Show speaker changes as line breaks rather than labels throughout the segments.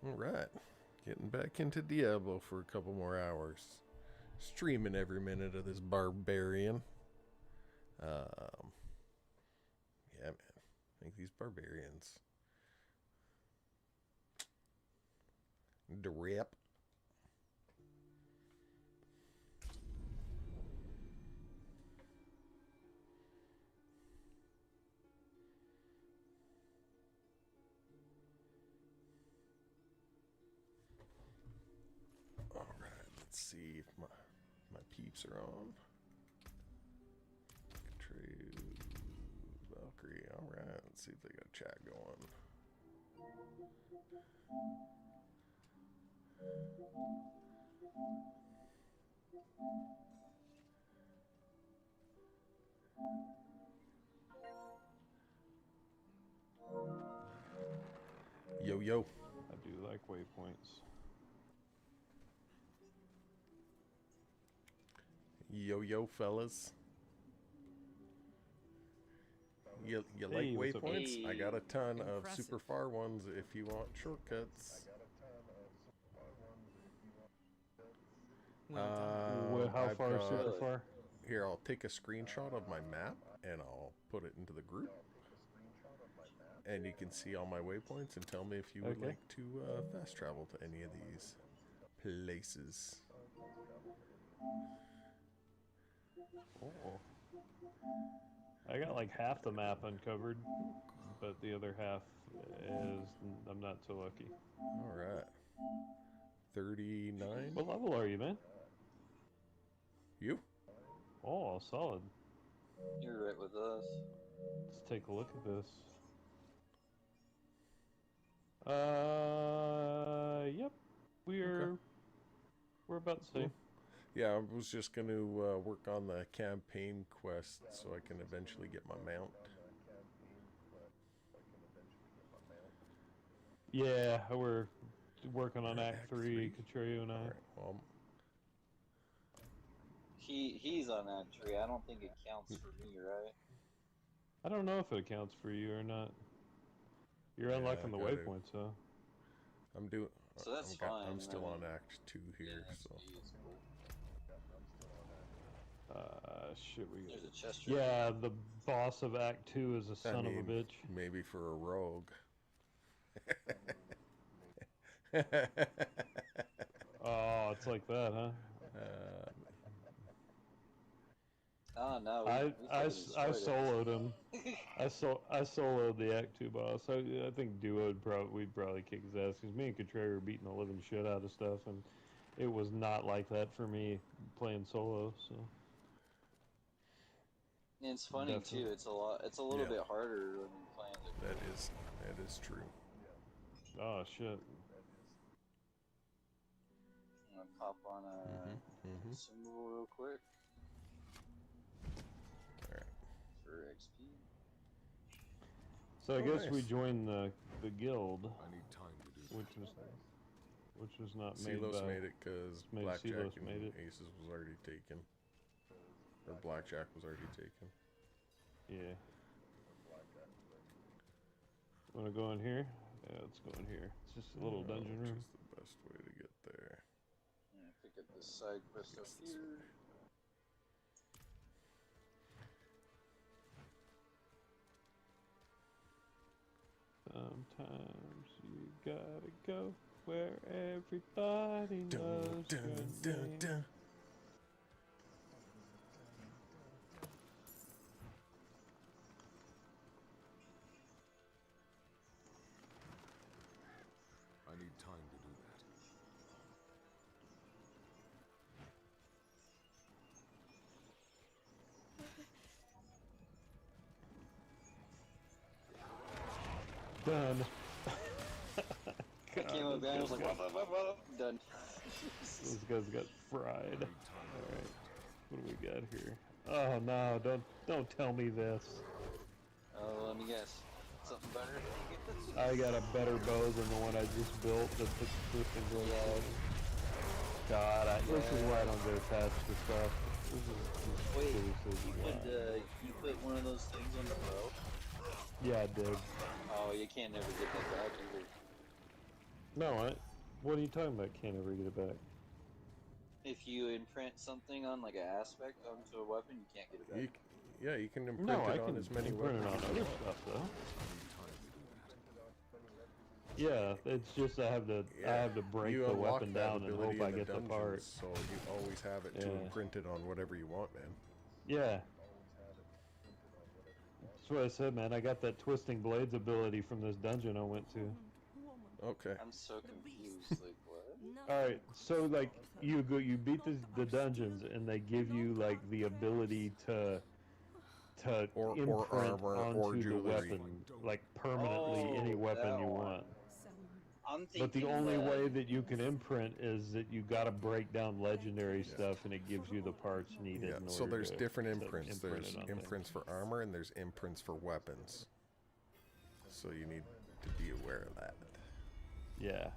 Alright. Getting back into Diablo for a couple more hours. Streaming every minute of this barbarian. Yeah, man. I think these barbarians. Drip. Alright, let's see if my peeps are on. True. Valkyrie. Alright, let's see if they got a chat going. Yo, yo.
I do like waypoints.
Yo, yo, fellas. You like
Hey, what's up?
waypoints?
Hey.
I got a ton of
Impressive.
super far ones if you want shortcuts.
Well done.
How
I've
far?
got-
Super
Really?
far?
Here, I'll take a screenshot of my map and I'll put it into the group. And you can see all my waypoints and tell me if you would
Okay.
like to fast travel to any of these places.
Oh. I got like half the map uncovered, but the other half is I'm not so lucky.
Alright. 39?
What level are you, man?
You?
Oh, solid.
You're right with us.
Let's take a look at this. Yep. We're about the same.
Yeah, I was just going to work on the campaign quest so I can eventually get my mount.
Yeah, we're working on
Act
Act 3,
three?
Catreo and I.
Alright, well,
He's on that tree. I don't think it counts for me, right?
I don't know if it accounts for you or not. You're
Yeah,
unlocking the
I gotta-
waypoints, though.
I'm doing.
So that's
I'm
fine,
still
I
on
mean,
Act 2 here,
Yeah,
so.
it's cool.
Shit, we
There's a chest right
Yeah, the boss of Act 2 is a son of a bitch.
Maybe for a rogue.
Oh, it's like that, huh?
Oh no,
I
we fucking destroyed it.
soloed him. I soloed the Act 2 boss. I think Duo we'd probably kick his ass because me and Contrary were beating the living shit out of stuff, and it was not like that for me playing solo. So
And it's funny
Definitely.
too. It's a little
Yeah.
bit harder when you're playing the
That is true.
oh shit.
I'm gonna pop on a consumable real quick
Alright.
for XP.
So I
Oh,
guess we
nice.
joined the guild,
I need time to do that.
which was not made
Silos
by.
made it because
Maybe
Blackjack
Silos
and
made it.
Aces was already taken. Or Blackjack was already taken.
Yeah. Wanna go in here? Yeah, let's go in here. It's just a little dungeon
Which
room.
is the best way to get there.
I'm gonna pick up this side quest up
Guess this
here.
Sometimes you gotta go where everybody knows your name.
I need time to do that.
Done.
I came up and I was like, what? Done.
Those guys got fried.
I need time to do
Alright. What do we got here? Oh no, don't tell me this.
Oh, let me guess. Something better?
I got a better bow than the one I just built that puts freaking gold.
Yeah.
God, this is why I don't get attached to stuff. This is
Wait,
seriously why.
you put one of those things on the bow?
Yeah, I did.
Oh, you can't never get that back either.
No, what are you talking about? Can't ever get it back.
If you imprint something on like an aspect onto a weapon, you can't get it back.
Yeah, you can imprint
No, I
it on
can
as many
imprint it
weapons
on
as you
other
want.
stuff though.
I need time to do that.
Yeah, it's just I have to break
you
the
unlock
weapon
that
down and
ability
hope I
in the
get the part.
dungeons, so you always have it to
Yeah.
imprint it on whatever you want, man.
Yeah. That's what I said, man. I got that twisting blades ability from this dungeon I went to.
Okay.
I'm so confused. Like what?
All right, so like you beat the dungeons, and they give you like the ability to
Or
imprint
armor or
onto the
jewelry.
weapon, like permanently any
Oh,
weapon
that
you
one.
want.
I'm
But the
thinking
only
that.
way that you can imprint is that you got to break down legendary stuff, and it gives you the parts needed.
Yeah,
In
so
order
there's
to,
different
to
imprints.
imprint
There's
it on
imprints
things.
for armor and there's imprints for weapons. So you need to be aware of that.
Yeah.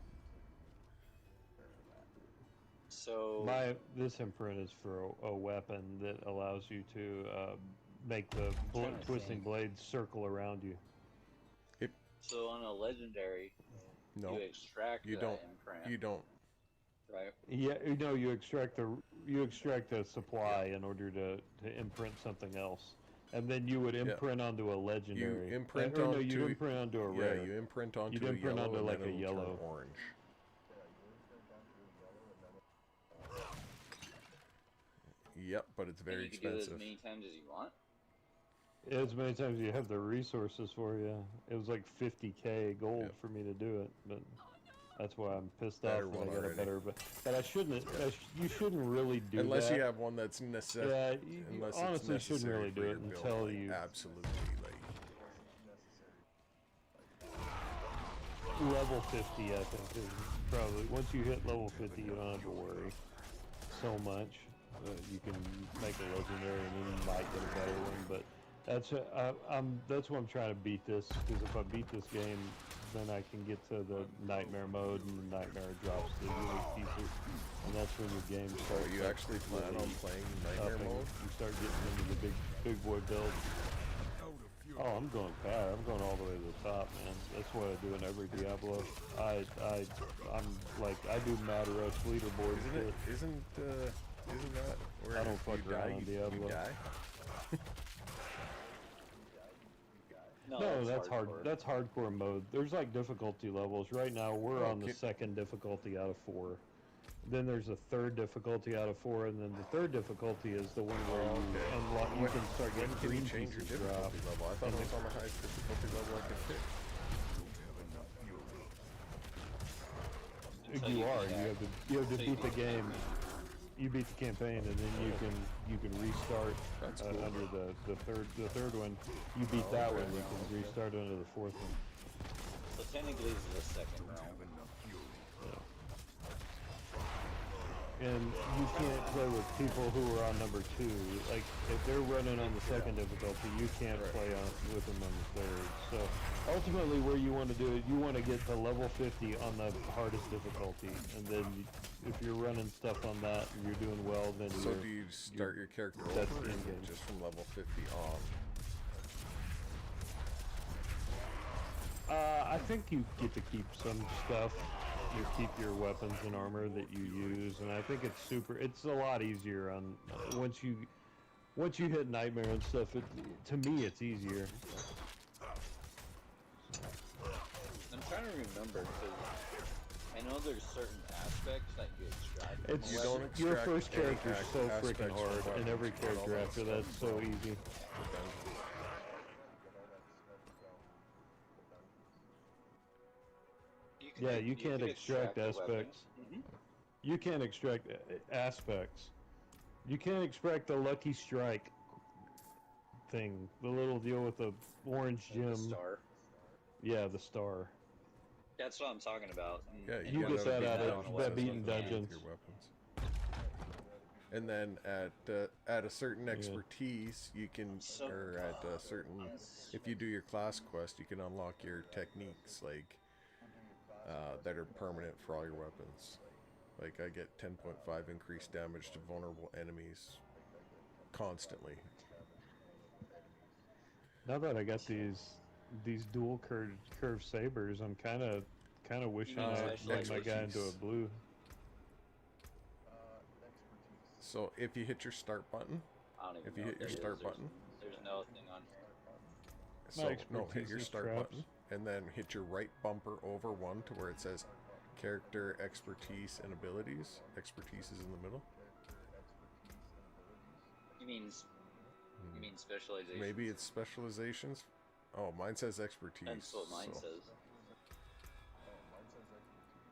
So
This imprint is for a weapon that allows you to make the
trying to
twisting
think.
blades circle around you.
So on a legendary,
No,
you extract
you
that
don't.
imprint,
You don't.
right?
Yeah, you extract the supply in order to imprint something else, and then you would imprint onto a
You
legendary.
imprint
or
onto.
no, you'd imprint onto a
Yeah,
rare.
you imprint onto
You'd
a
imprint
yellow
onto
and
like
then
a
it'll
yellow.
turn orange. Yep, but it's very
And you can do it as
expensive.
many times as you want.
As many times as you have the resources for you. It was like 50k gold
Yep.
for me to do it, but that's why I'm pissed
Better
off that
one
I got
already.
a better. But I shouldn't. You shouldn't really do
Unless
that.
you have one that's necessary.
Yeah,
Unless
you honestly
it's
shouldn't
necessary
really
for
do
your
it
build,
until
like,
you
absolutely like.
level 50. I think is probably once you hit level 50, you don't have to worry so much. You can make a legendary, and then you might get a better one. But that's what I'm trying to beat this, because if I beat this game, then I can get to the nightmare mode, and the nightmare drops the unique feature, and that's when your game starts.
Are you actually plan on playing Nightmare
upping.
mode?
You start getting into the big boy build. Oh, I'm going bad. I'm going all the way to the top, man. That's what I do in every Diablo. I'm like, I do mad rush leaderboards.
Isn't that where
I don't
if
fuck
you
around
die,
on
you
Diablo.
die?
No, that's hard. That's hardcore mode. There's like difficulty levels. Right now, we're on the second difficulty out of 4. Then there's a third difficulty out of 4, and then the third difficulty is the one where you unlock. You can start getting
Can you
green
change your
pieces drop.
difficulty level? I thought it was on the highest difficulty level I could pick.
You have to beat the game. You beat the campaign, and then you can restart under the third one. You beat that one, you can restart under the fourth one.
So technically, this is the second round.
And you can't play with people who are on number 2. Like, if they're running on the second difficulty, you can't play with them on the third. So, ultimately, where you want to do it, you want to get to level 50 on the hardest difficulty. And then, if you're running stuff on that and you're doing well, then
So do you start your character
that's
over, or
the
is
end
it
game.
just from level 50 on?
I think you get to keep some stuff. You keep your weapons and armor that you use, and I think it's a lot easier on once you hit nightmare and stuff. To me, it's easier.
I'm trying to remember because I know there's certain aspects that you extract.
It's
You don't
your
extract
first
any
character's so
aspects
freaking
from
hard, and
weapons,
every
but
character
all that
after
stuff
that's so easy. You can't extract aspects. You can't extract aspects. You can't extract the lucky strike thing, the little deal with the orange gem.
The star.
Yeah, the star.
That's what I'm talking about.
Yeah,
You get that out of
dungeons,
beating
that's what you do
dungeons.
with your weapons. And then at a certain expertise, you can, or at a certain, if you do your class quest, you can unlock your techniques, like, that are permanent for all your weapons. Like, I get 10.5 increased damage to vulnerable enemies constantly.
Now that I got these dual curved sabers, I'm kind of Kind of wish
You mean
I
special
made my guy into a
expertise.
blue.
Expertise.
So if you hit your start button,
I don't even
if you
know
hit
what
your
that is.
start button,
There's no thing on here.
so no, hit
expertise
your
is
start
traps.
button, and then hit your right bumper over one to where it says character expertise and abilities. Expertise is in the middle.
You mean specialization?
Maybe it's specializations. Oh, mine says expertise.
That's what mine
so-
says.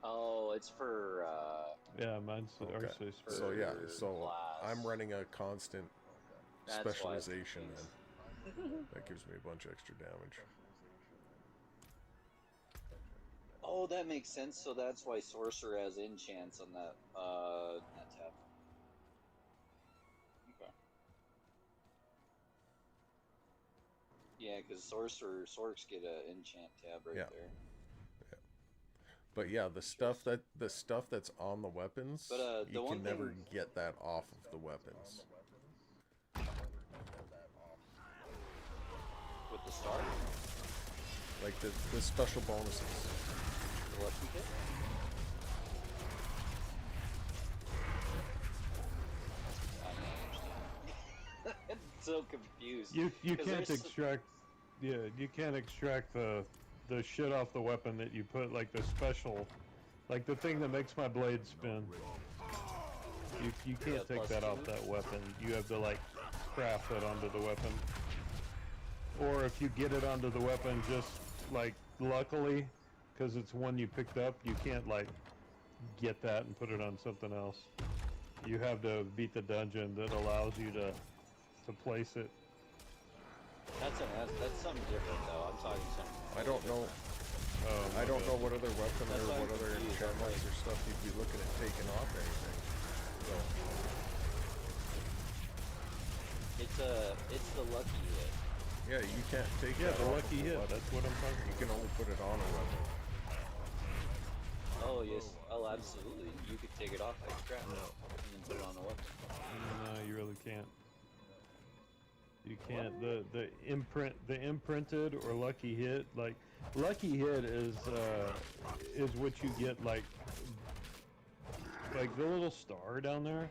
Oh, it's for
Yeah, mine's
Okay.
ours says
So yeah,
for
so
class.
I'm running a constant
That's why it's
specialization
confused.
then. That gives me a bunch of extra damage.
Oh, that makes sense. So that's why sorcerer has enchants on that tab. Okay. Yeah, because sorcs get a enchant tab right
Yeah.
there.
But yeah, the stuff that's on the weapons,
But, the
you
one
can never
thing-
get that off of the weapons.
With the star,
Like the special bonuses.
the lucky hit. I don't understand. I'm so confused.
You
'Cause
can't
there's-
extract. Yeah, you can't extract the shit off the weapon that you put, like the special, like the thing that makes my blade spin. You can't
Yeah,
take
plus
that off
2.
that weapon. You have to like craft it onto the weapon. Or if you get it onto the weapon, just like luckily, because it's one you picked up, you can't like get that and put it on something else. You have to beat the dungeon that allows you to place it.
That's something different though. I'm talking something.
I don't know. I don't know what other weapon
That's
or
why I'm
what other
confused. I'm
enchantments
like-
or stuff you'd be looking at taking off or anything. So
It's the lucky hit.
yeah, you can't take
Yeah,
that
the
off
lucky
of a
hit.
weapon.
That's what I'm talking
You
about.
can only put it on a weapon.
Oh yes. Oh, absolutely. You could take it off like crap and then put it on a weapon.
No, you really can't. You can't. The imprinted or lucky hit, like lucky hit is what you get like the little star down there.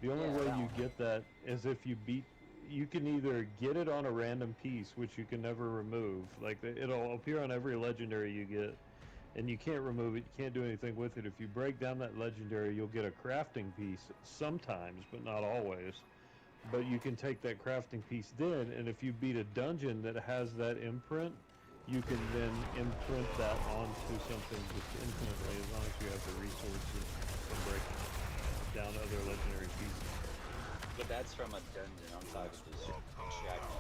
The only
Yeah,
way
that
you
one.
get that is if you beat. You can either get it on a random piece, which you can never remove. Like it'll appear on every legendary you get, and you can't remove it. You can't do anything with it. If you break down that legendary, you'll get a crafting piece sometimes, but not always. But you can take that crafting piece then, and if you beat a dungeon that has that imprint, you can then imprint that onto something just infinitely, as long as you have the resources to break down other legendary pieces.
But that's from a dungeon. I'm talking just extracting.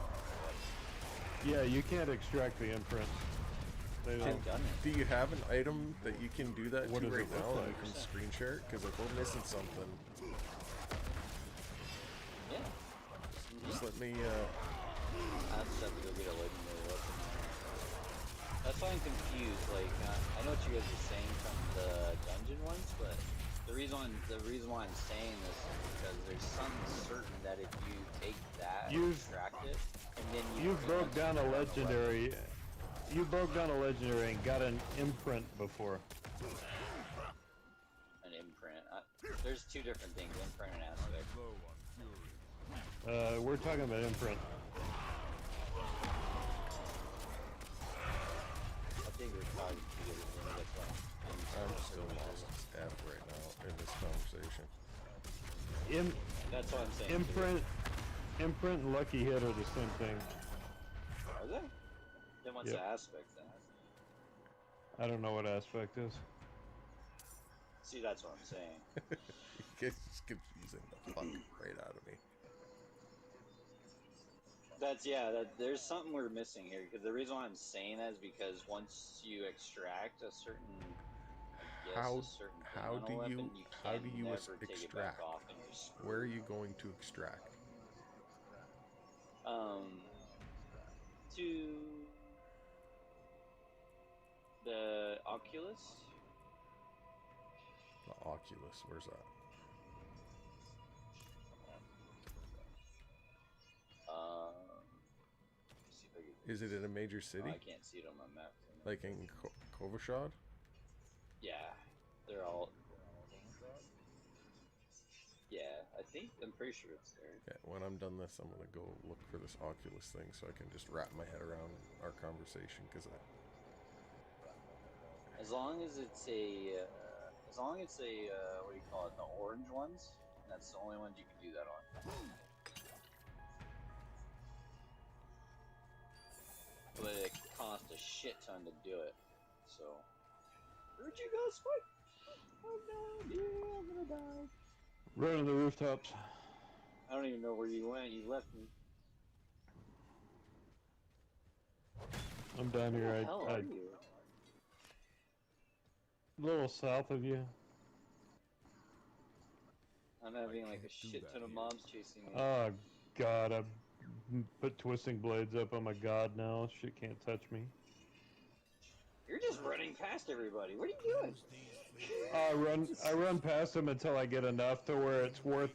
Yeah, you can't extract the imprints. They
I've
don't.
done it.
Do you have an item that you can do that
What
to
does
right
it look
now and
like?
you can screen share it? Because if we're missing something,
Yeah.
just let me.
I just have to go get a legendary weapon. That's why I'm confused. Like, I know what you guys are saying from the dungeon ones, but the reason why I'm saying this is because there's something certain that if you take that,
You've-
extract it, and then
You
pretty
broke
much
down a
run weapon.
legendary. You broke down a legendary and got an imprint before.
An imprint. There's two different things: imprint and aspect.
We're talking about imprint.
I think we're talking two different things. That's why
I'm still lost as F right now in this conversation.
That's what I'm saying.
Imprint and lucky hit are the same thing.
Are they? Then what's
Yep.
the aspect then?
I don't know what aspect is.
See, that's what I'm saying.
It's confusing the fuck right out of me.
There's something we're missing here, because the reason why I'm saying that is because once you extract a certain, I guess,
How-
a certain thing
how
on a
do
weapon,
you-
you
how
can
do you
never take it back
extract?
off and you're screwed.
Where are you going to extract?
To the Oculus?
The Oculus, where's that?
See if I can,
Is it in a major
oh,
city?
I can't see it on my map.
Like in Kovashad?
Yeah, they're all. Yeah, I'm pretty sure it's there.
Yeah, when I'm done this, I'm gonna go look for this Oculus thing so I can just wrap my head around our conversation because
As long as it's a, what do you call it, the orange ones, that's the only ones you can do that on. But it cost a shit ton to do it. So, where'd you go, Spike? Oh no, yeah, I'm gonna die.
Right on the rooftops.
I don't even know where you went. You left me.
I'm down
Where
here.
the hell are you?
A little south of you.
I'm having like a shit ton of mobs chasing me.
Oh God, I put twisting blades up. I'm a god now. Shit can't touch me.
You're just running past everybody. What are you doing?
I run past them until I get enough to where it's worth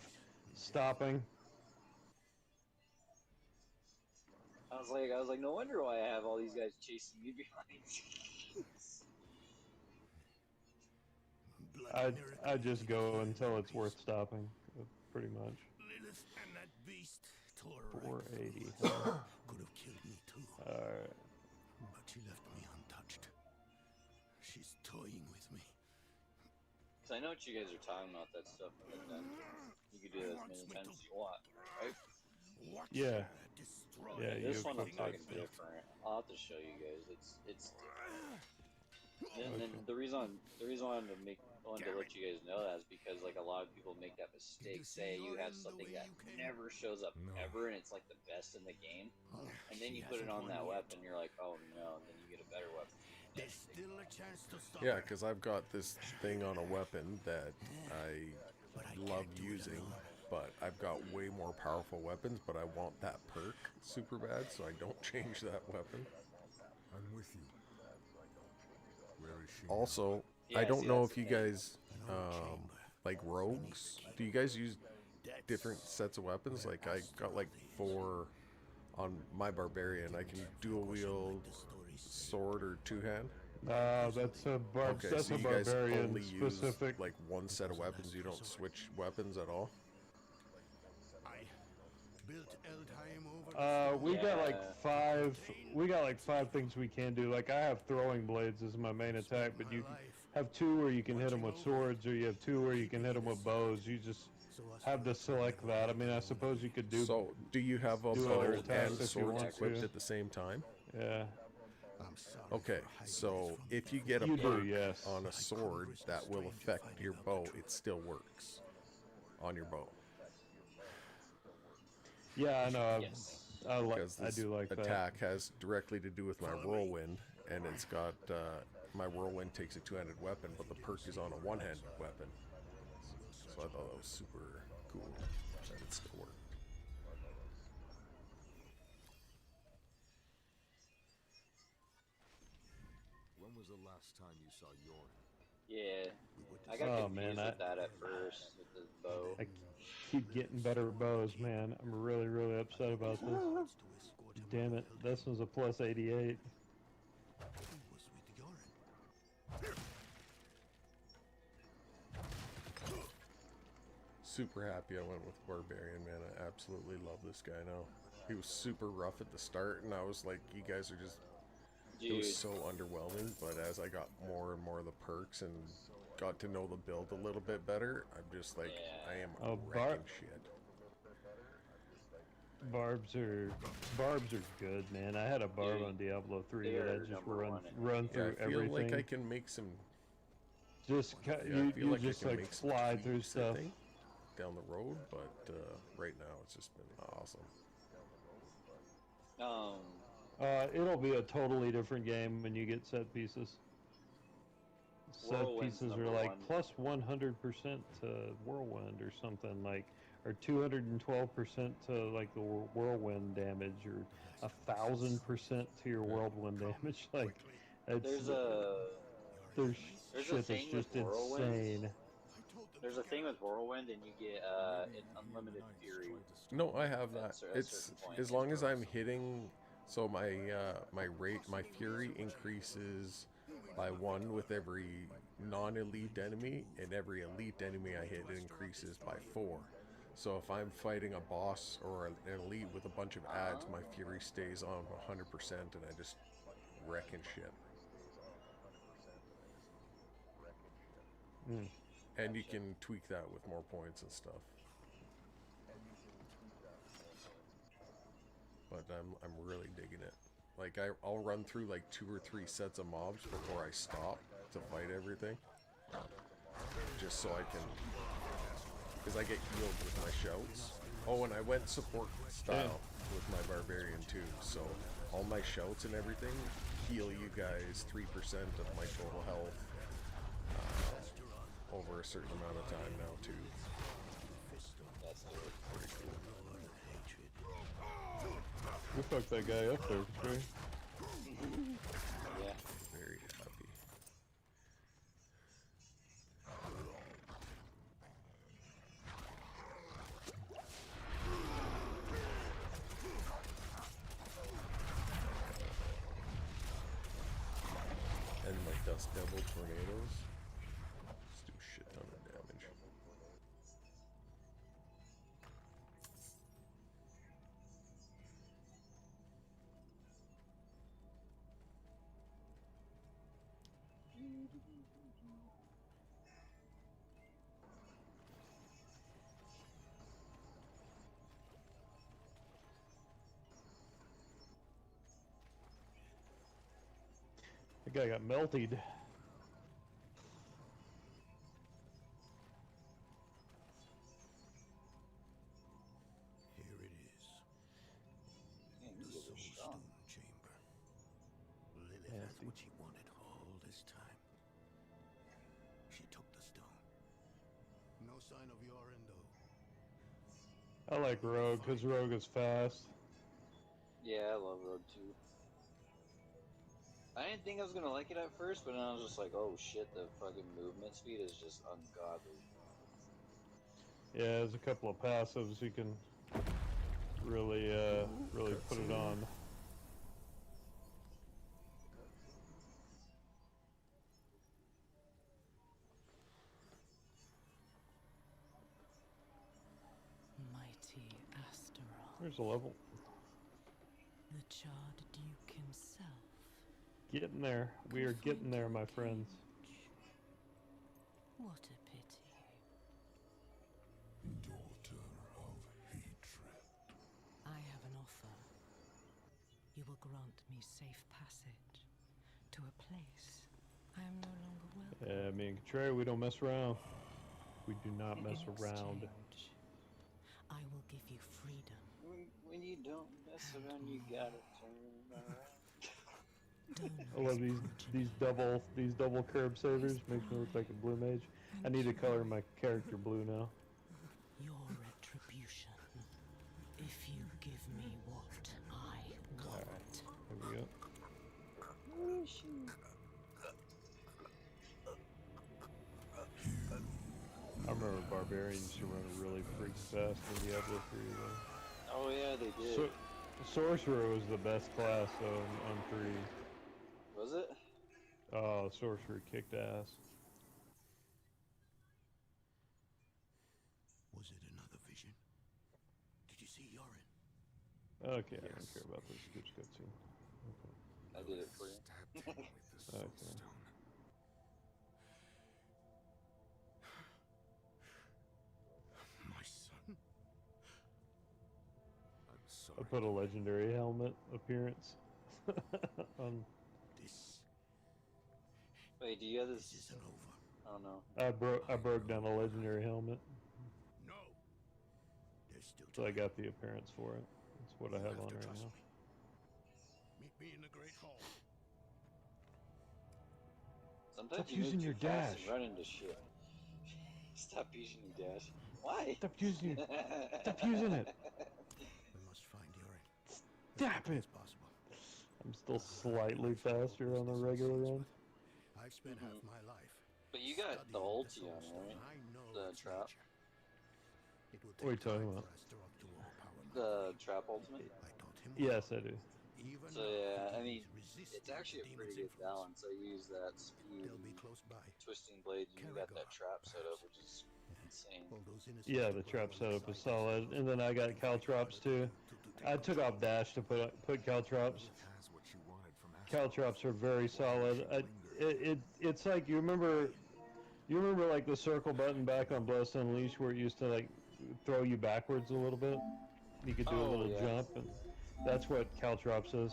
stopping.
I was like, no wonder why I have all these guys chasing me behind.
I just go until it's worth stopping, pretty much. 480.
Could have killed me too.
Alright.
But she left me untouched. She's toying with me.
Cause I know what you guys are talking about, that stuff in the dungeon. You could do it as many times as you want, right?
Yeah. Yeah,
This
you
one I'm
equip
talking
that stuff.
different. I'll have to show you guys. It's different. And then the reason why I wanted to let you guys know that is because like a lot of people make that mistake. Say you have something that never shows up ever, and it's like the best in the game, and then you put it on that weapon, you're like, oh no, and then you get a better weapon.
There's still a chance to stop
yeah,
her.
because I've got this thing on a weapon that I love using, but I've got way more powerful weapons, but I want that perk super bad, so I don't change that weapon.
I'm with you. Where is she?
Also,
Yeah,
I don't
see,
know
that's
if you
the thing.
guys, like rogues, do you guys use different sets of weapons? Like I got like 4 on my barbarian. I can dual wield sword or 2-hand.
That's a
Okay,
that's
so
a
you guys
barbarian
only
specific.
use like one set of weapons. You don't switch weapons at all.
I built Eldheim over
We got like
Yeah.
5. We got like 5 things we can do. Like I have throwing blades as my main attack, but you have 2 where you can hit them with swords, or you have 2 where you can hit them with bows. You just have to select that. I mean, I suppose you could do.
So, do you have a
do
bow
other
and
attacks if you
swords
want
equipped
to.
at the same time?
Yeah.
I'm sorry
Okay,
for hiding
so
this from
if
you.
you get a
You do,
perk
yes.
on a sword that will affect your bow, it still works on your bow.
Yeah, I know.
Yes.
Because
I
this
do like that.
attack has directly to do with my whirlwind, and it's got my whirlwind takes a 2-handed weapon, but the perk is on a 1-handed weapon. So I thought that was super cool that it still worked.
When was the last time you saw Yorn?
Yeah. I got
Oh,
confused
man,
with that at first with the bow.
I keep getting better bows, man. I'm really, really upset about this. Damn it, this one's a plus 88.
Was with Yoren.
Super happy I went with Barbarian, man. I absolutely love this guy now. He was super rough at the start, and I was like, you guys are just...
Dude,
It was so underwhelming, but as I got more and more of the perks and got to know the build a little bit better, I'm just like,
Yeah.
I am
Oh,
wrecking shit.
Barbs are good, man. I had a barb
Dude,
on Diablo 3
they
that I
are
just
number
run
one.
run
Yeah,
through
I feel
everything.
like I can make some...
Just
Yeah, I
you
feel like
just
I can
like
make some
fly through
tweaks, I
stuff.
think, down the road, but right now it's just been awesome.
It'll be a totally different game when you get set pieces. Set
Whirlwind's
pieces are
number
like
one.
plus 100% to Whirlwind or something like, or 212% to like the Whirlwind damage, or 1,000% to your Whirlwind damage. Like,
There's
there's
a
shit that's
thing with
just
Whirlwinds.
insane.
There's a thing with Whirlwind, and you get unlimited fury.
No, I have that.
At a
It's
certain point.
as long as I'm hitting. So my my fury increases by 1 with every non-elite enemy, and every elite enemy I hit, it increases by 4. So if I'm fighting a boss or an elite with a bunch of ads, my fury stays on 100% and I just wrecking shit.
Mm.
And you can tweak that with more points and stuff. But I'm really digging it. Like I'll run through like 2 or 3 sets of mobs before I stop to fight everything, just so I can, because I get healed with my shouts. Oh, and I went support style with my barbarian too, so all my shouts and everything heal you guys 3% of my total health over a certain amount of time now too.
That's good.
Pretty cool.
You fucked that guy up there, Trey.
Yeah.
Very happy. And my Dust Devil tornadoes just do a shit ton of damage.
That guy got melted.
Here it is.
Man,
The
you guys are strong.
Soulstone Chamber. Lilith
Yeah,
has
see.
what she wanted all this time. She took the stone. No sign of Yorin, though.
I like Rogue because Rogue is fast.
Yeah, I love Road 2. I didn't think I was gonna like it at first, but then I was just like, oh shit, the fucking movement speed is just ungodly.
Yeah, there's a couple of passives you can really put it on.
Mighty Asteroth,
There's a level.
the charred Duke himself.
Getting there. We are getting there, my friends.
What a pity.
Daughter of hatred.
I have an offer. You will grant me safe passage to a place I am no longer welcome.
Yeah, me and Contrary, we don't mess around. We do not mess
In
around.
exchange, I will give you freedom.
When you don't mess around, you gotta turn around.
I love these double curb savers. Makes me look like a blue mage. I need to color my character blue now.
Your retribution. If you give me what I want.
There we go. I remember barbarians used to run really freaking fast in Diablo 3 though.
Oh yeah, they did.
So, Sorcerer was the best class though on 3.
Was it?
Oh, Sorcerer kicked ass.
Was it another vision? Did you see Yorin?
Okay, I don't care about this Scoops cutscene.
I did it for you.
Stabbed him with the
Okay.
Soulstone.
My son?
I'm
I
sorry.
put a legendary helmet appearance on.
This
Wait, do you have
this
this?
isn't over.
I don't know.
I broke down a legendary helmet,
No. There's still
so I
time.
got the appearance for it. That's what I
You
have on
to
right
trust
now.
me. Meet me in the Great Hall.
Sometimes
Stop
you move
using
too
your
fast
dash.
and run into shit. Stop using your dash. Why?
Stop using it. Stop using it.
We must find Yorin. As
Stop
quickly
it.
as possible.
I'm still slightly faster on the regular end.
I've spent half my life.
But you got the
studying
ulti on,
Soulstone.
right?
I know
The
its
trap.
nature. It will
What are you
take time
talking
for
about?
Astaroth to overpower my
The
body.
trap ultimate.
I taught him.
Yes, I do.
Even
So
now,
yeah, I
he
mean,
is resisting
it's actually a
the
pretty
demon's
good
influence.
balance. I use that speed
They'll be
and
close by.
twisting blades, and you got that
Caragor,
trap set up,
perhaps.
which is insane.
All those innocents
Yeah,
to
the
growl
trap
on the
setup is
side
solid, and then I got
and fight harder
caltrops too.
to
I
take
took off
control.
dash to put caltrops.
He has what she wanted from Astaroth.
Caltrops are very
Why would
solid.
she
It's like you remember like the circle button back on Blessed Unleashed where it used to like throw you backwards a little bit. You could do a
Oh
little
yeah.
jump, and that's what caltrops is.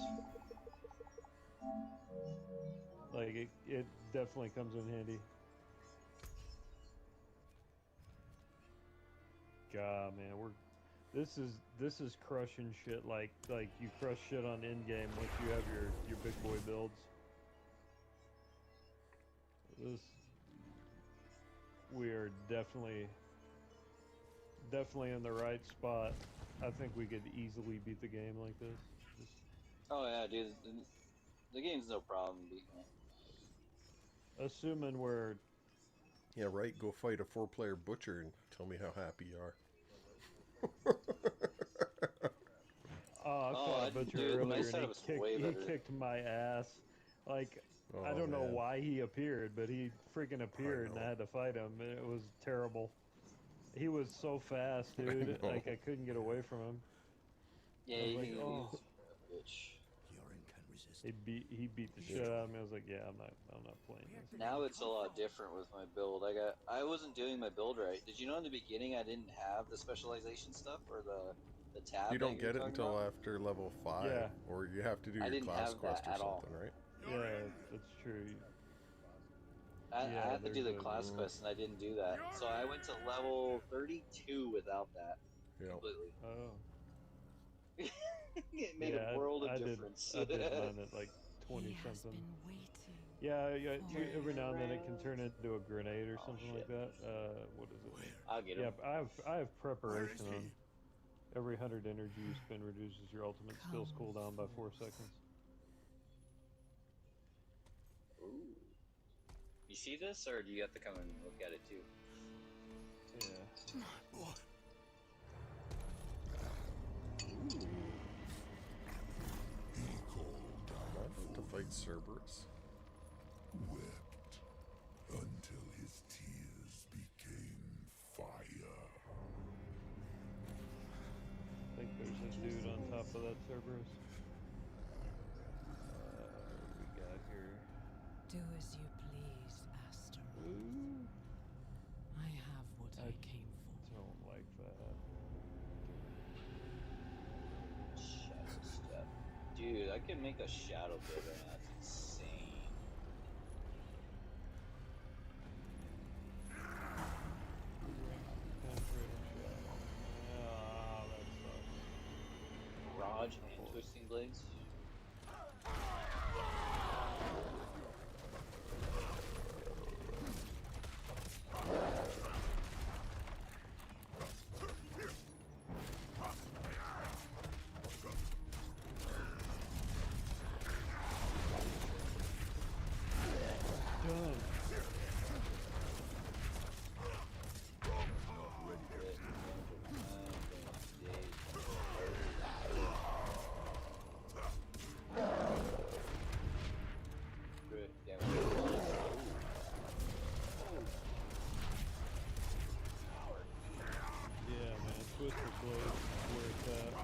Like it definitely comes in handy. God, man, this is crushing shit like you crush shit on end game once you have your big boy builds. This we are definitely in the right spot. I think we could easily beat the game like this. Just,
Oh yeah, dude. The game's no problem beating it.
assuming we're
Yeah, right. Go fight a 4-player butcher and tell me how happy you are.
I
Oh,
fought a butcher
dude, my
earlier and
setup's way
he
better.
kicked my ass. Like I
Oh
don't know
man,
why he appeared, but he freaking appeared and I
know.
had to fight him. And it was terrible. He was so fast,
I
dude.
know.
Like I couldn't get away from him.
Yeah,
I was like,
he
oh.
was a bitch.
Yorin can resist.
He beat the shit out of me. I was like, yeah, I'm not playing this.
Now it's a lot different with my build. I wasn't doing my build right. Did you know in the beginning I didn't have the specialization stuff or the tab
You
that
don't
you're
get it
talking
until
about?
after level 5,
Yeah.
or you have to do
I
your
didn't
class
have
quest
that
or
at all.
something, right?
Yeah, that's true.
I
Yeah,
had to do
there's
the
a-
class quest and I didn't do that. So I went to level 32 without that
Yeah.
completely.
Oh.
It made
Yeah,
a world of
I did
difference.
mine at like 20
He has
something.
been waiting.
Yeah,
for
every now and then it
Round.
can turn into a grenade or
Oh,
something like
shit.
that. What is it?
I'll get him.
Yeah, I have preparation
Where is
on.
he?
Every 100 energy you spend reduces your ultimate skills
Come
cooldown by 4
forth.
seconds.
Ooh. You see this, or do you have to come and look at it too?
Yeah.
Boy,
Am I about to fight Cerberus?
wept until his tears became fire.
I think there's a dude on top of that Cerberus. What we got here?
Do as you please, Astaroth.
Ooh,
I have what I came for.
don't like that.
Shadow step. Dude, I could make a shadow build right now. That's insane.
Penetrating shadow. Ah, that sucks.
Raj and twisting blades.
Done. Yeah, man, Twisted Blade is where it's at.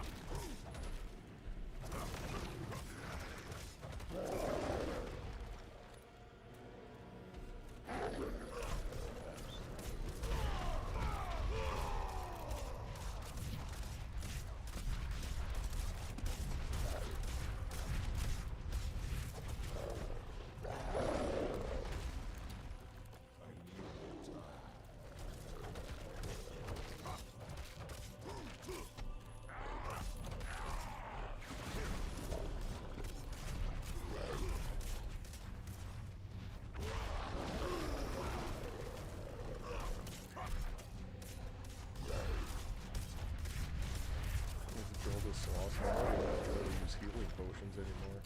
This build is so awesome. I don't even have to really use healing potions anymore.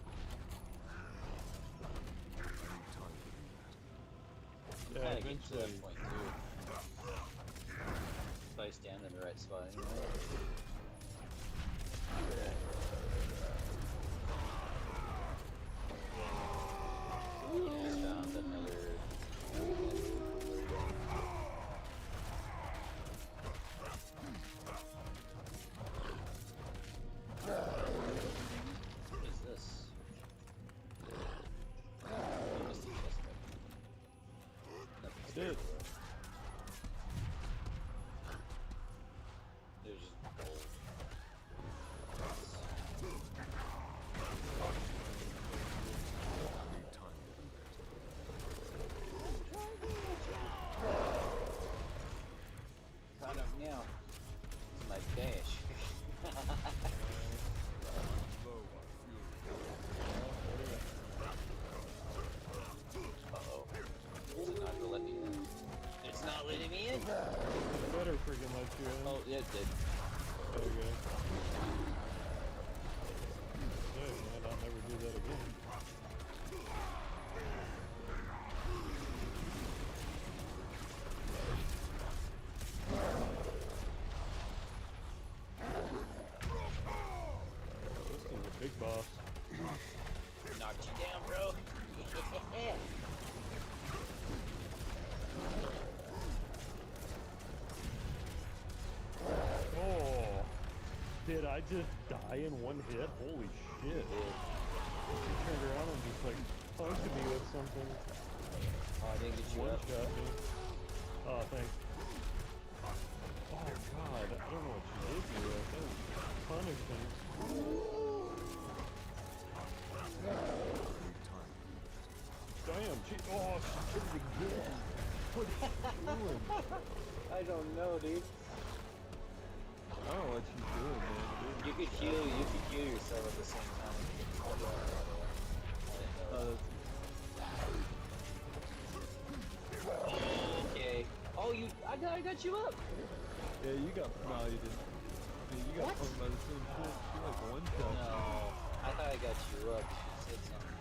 Yeah,
Kinda get to
eventually.
that point too. If I stand in the right spot anyway.
did.
There's just gold. Kind of, yeah. It's my dash. Uh-oh. Is it not gonna let me in? It's not letting me in?
It better freaking let you in.
Oh, yeah, it did.
There you go. Hey, man, I'll never do that again. This is a big boss.
Knocked you down, bro.
Oh, did I just die in one hit? Holy shit. She turned around and just like punked me with something.
Oh, I didn't get you
One
up.
shot me. Oh, thanks. Oh god, I don't know what she did to me. That was punishing. Damn, she did it again. What is she doing?
I don't know, dude.
I don't know what she's doing, man.
You could heal yourself at the same time. Okay. Oh, I got you up.
Yeah, you got, no, you didn't. Yeah, you got
What?
punked by the same shit. She like one shot.
No, I thought I got you up. She said something.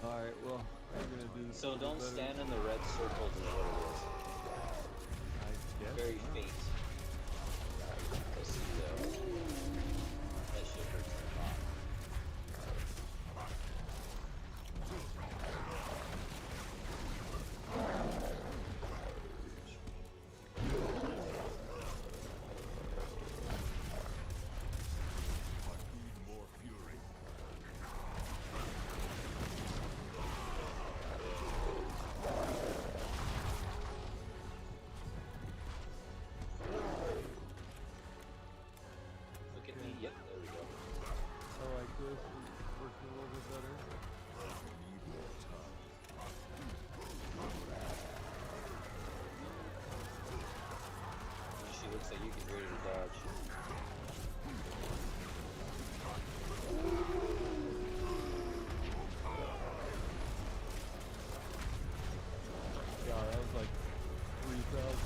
Alright, well, we're gonna do this.
So don't stand in the red circles is what
I
it is.
guess.
Very
not.
fate. Let's see though. That shit hurts a lot.
More fury.
Look at me. Yep, there we go.
I like this. It's working a little bit better.
She looks like you can ready to dodge.
Yeah, that was like 3,000.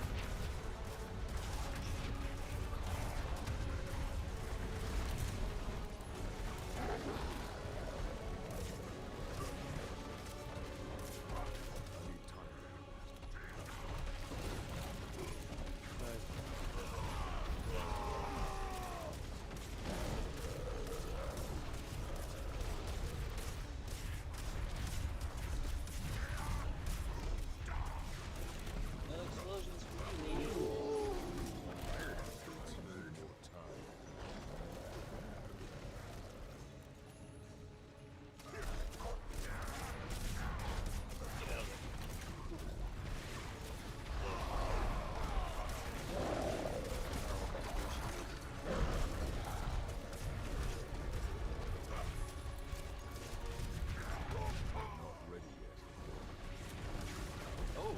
No explosions for you, lady. Oh.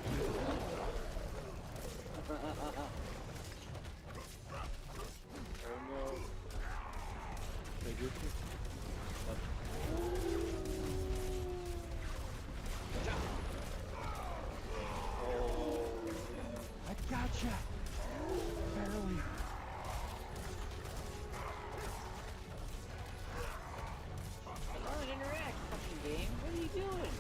Oh no.
They get you?
Oh.
I gotcha! Barely.
Come on, interact, fucking game. What are you doing?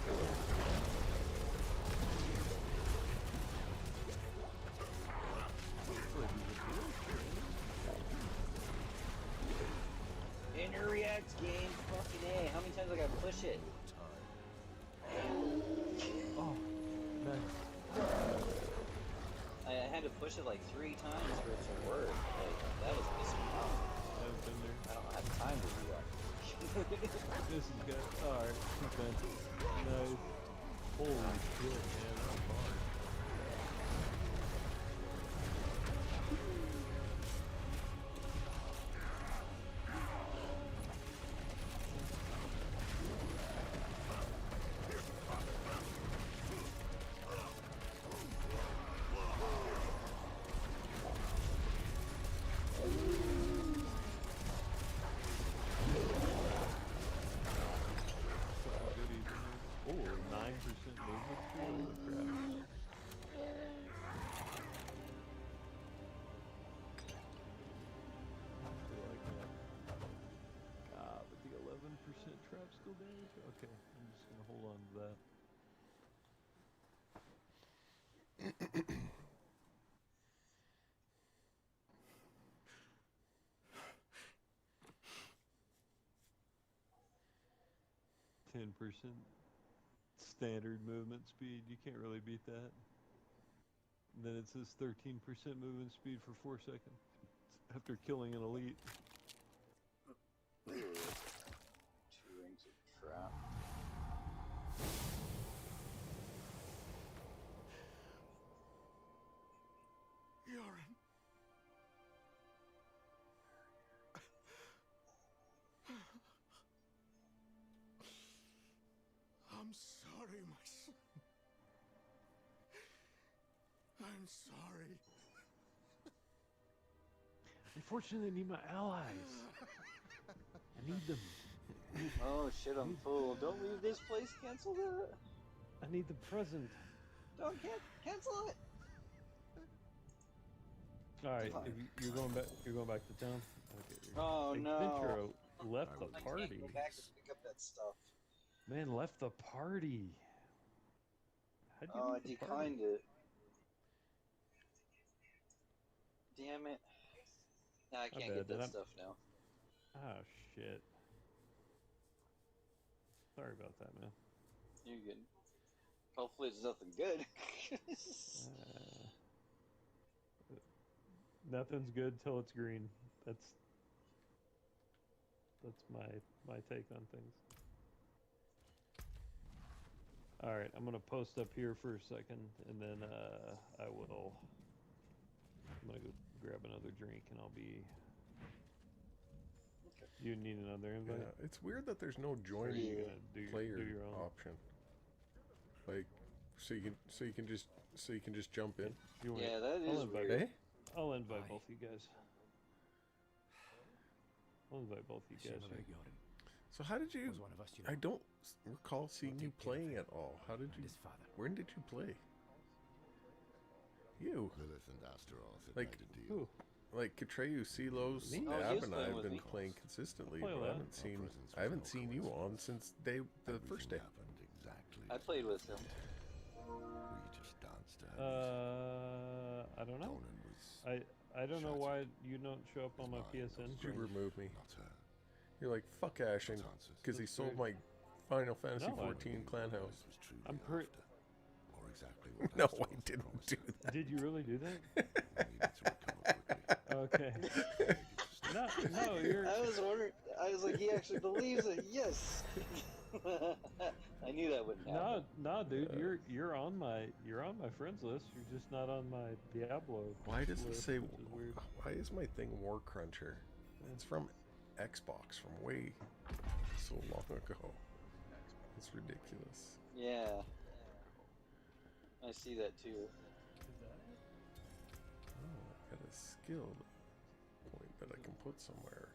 Interact, game. Fucking A. How many times I gotta push it?
Oh, nice.
I had to push it like 3 times for it to work. Like, that was pissing me off.
I've been there.
I don't have time to do that.
This is good. Alright, okay. Nice. Holy shit, man, that was hard. Oh, 9% movement speed? Holy crap. I like that. But the 11% trap skill damage? Okay, I'm just gonna hold on to that. %. Standard movement speed, you can't really beat that. And then it says 13% movement speed for 4 seconds after killing an elite.
2 rings of trap.
Yoren. I'm sorry, my son. I'm sorry.
Unfortunately, I need my allies. I need them.
Oh shit, I'm full. Don't leave this place. Cancel that.
I need the present.
Don't cancel it.
All right,
Fine.
you're going back. You're going back to town. Okay.
Oh no.
Adventurer left the
I
party.
can't go back and pick up that stuff.
Man left the party. How'd you
Oh, I
leave the party?
declined it. Damn it. Now I
My
can't get
bad,
that
did I-
stuff now.
Oh shit. Sorry about that, man.
You're good. Hopefully it's nothing good.
Nothing's good till it's green. That's my take on things. All right, I'm gonna post up here for a second, and then I'm gonna go grab another drink, and I'll be.
Okay.
You need another invite?
Yeah, it's weird that there's no join
Or are you gonna do
player
your own?
option. Like, so you can just jump in.
You want-
Yeah, that
I'll
is
invite-
weird.
Hey,
I'll invite both you guys. I'll invite both you guys.
so how did you?
Was one of us, you know.
I don't recall seeing
We'll
you
take care of
playing
him
at all. How did
and
you?
his father.
When did you play? You.
Lilith and Astaroth had
Like,
made a
Who?
deal.
Like Katreyu, Silos,
Me?
Oh, he
Ab,
was
and I
playing
have
with
been
me.
playing consistently,
Play
but
with
I
that.
haven't seen.
presence
I haven't
was
seen
no
you on
coincidence.
since the
Everything
first day.
happened exactly
I
as
played with
Lilith
him.
intended. We just danced to her music.
I don't know.
Donan was
I don't know why
shattered.
you don't show up on my
His mind
PSN.
was
You
screen.
remove me.
not her.
You're like fuck Ashen
Not
because he
That's
sold
weird.
my Final Fantasy
No, I-
14 clan house.
Was truly
I'm
after, or exactly what
No, I
Astaroth
didn't
promised
do
her.
that.
Did you really do that?
We needed to recover quickly.
Okay.
Needed to
No,
stop
no, you're.
I was wondering. I was like, he actually believes it. Yes. I knew that wouldn't happen.
No, dude, you're on my friends list. You're just not on my Diablo.
Why does it
list,
say?
Which is weird.
Why is my thing War Cruncher? It's from Xbox from way so long ago. It's ridiculous.
Yeah. I see that too.
Oh, I got a skill point that I can put somewhere,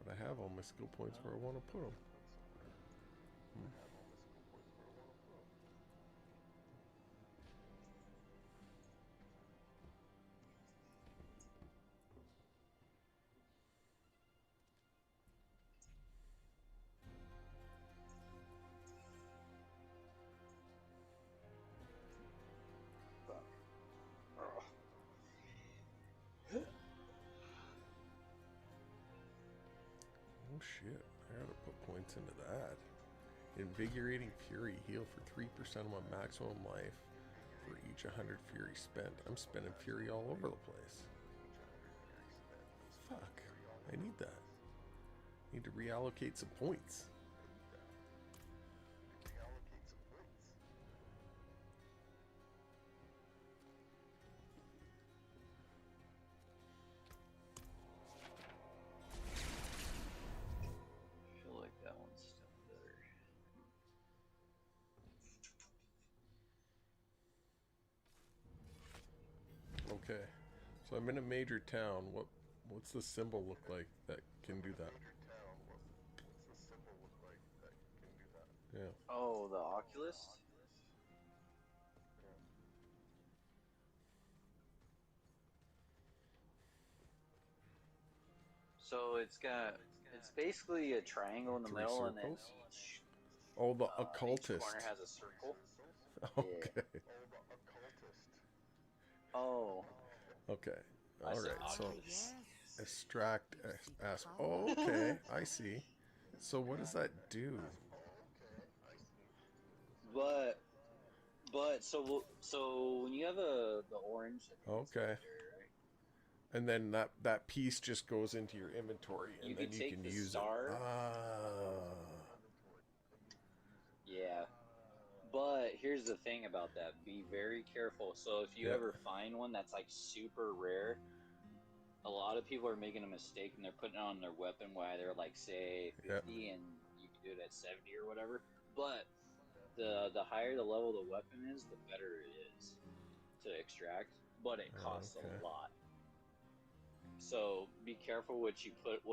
but I have all my skill points where I want to put them. Oh shit, I gotta put points into that. Invigorating Fury, heal for 3% of my maximum life for each 100 Fury spent. I'm spending Fury all over the place. Fuck, I need that. Need to reallocate some points.
I feel like that one's still better.
Okay, so I'm in a major town. What's the symbol look like that can do that? Yeah.
Oh, the Oculus? So it's basically a triangle in the
3
middle, and then
circles? Oh, the
each
occultist.
corner has a circle.
Okay.
Oh,
Okay.
I
All
said
right. So
Oculus.
extract ask. Oh, okay. I see. So what does that do?
But so when you have the orange, I think it's
Okay.
legendary, right?
And then that piece just goes into your inventory, and
You
then
could
you
take
can
the
use
star.
it.
Yeah. But here's the thing about that. Be very careful. So if you
Yeah.
ever find one that's like super rare, a lot of people are making a mistake and they're putting it on their weapon while they're like say 50 and you can do it at 70 or whatever. But the higher the level the weapon is, the better it is to extract, but it costs
Okay.
a lot. So be careful what you put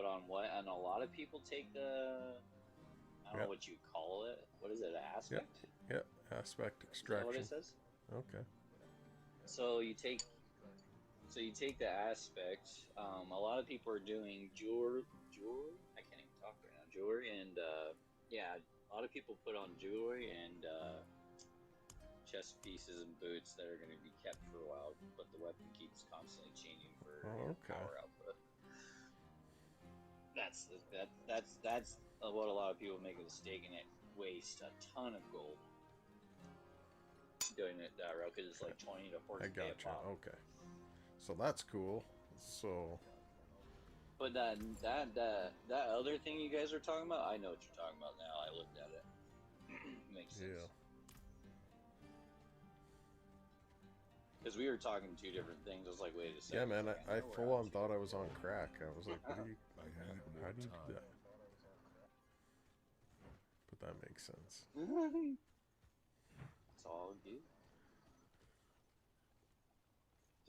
on what, and a lot of people take the I don't know what you call it. What is it? An aspect?
Yep. Aspect
Is that what
extraction.
it says?
Okay.
So you take the aspect. A lot of people are doing jewelry. I can't even talk right now. Jewelry and yeah, a lot of people put on jewelry and chest pieces and boots that are going to be kept for a while, but the weapon keeps constantly changing for your power output. That's what a lot of people make a mistake, and it waste a ton of gold doing it that route because it's like 20 to 40
I gotcha. Okay. So that's cool. So.
But that other thing you guys are talking about, I know what you're talking about now. I looked at it. Makes sense.
Yeah.
Because we were talking two different things. I was like, wait a second.
Yeah, man, I full on thought I was on crack. I was like, what do you, how do you do that? But that makes sense.
It's all good.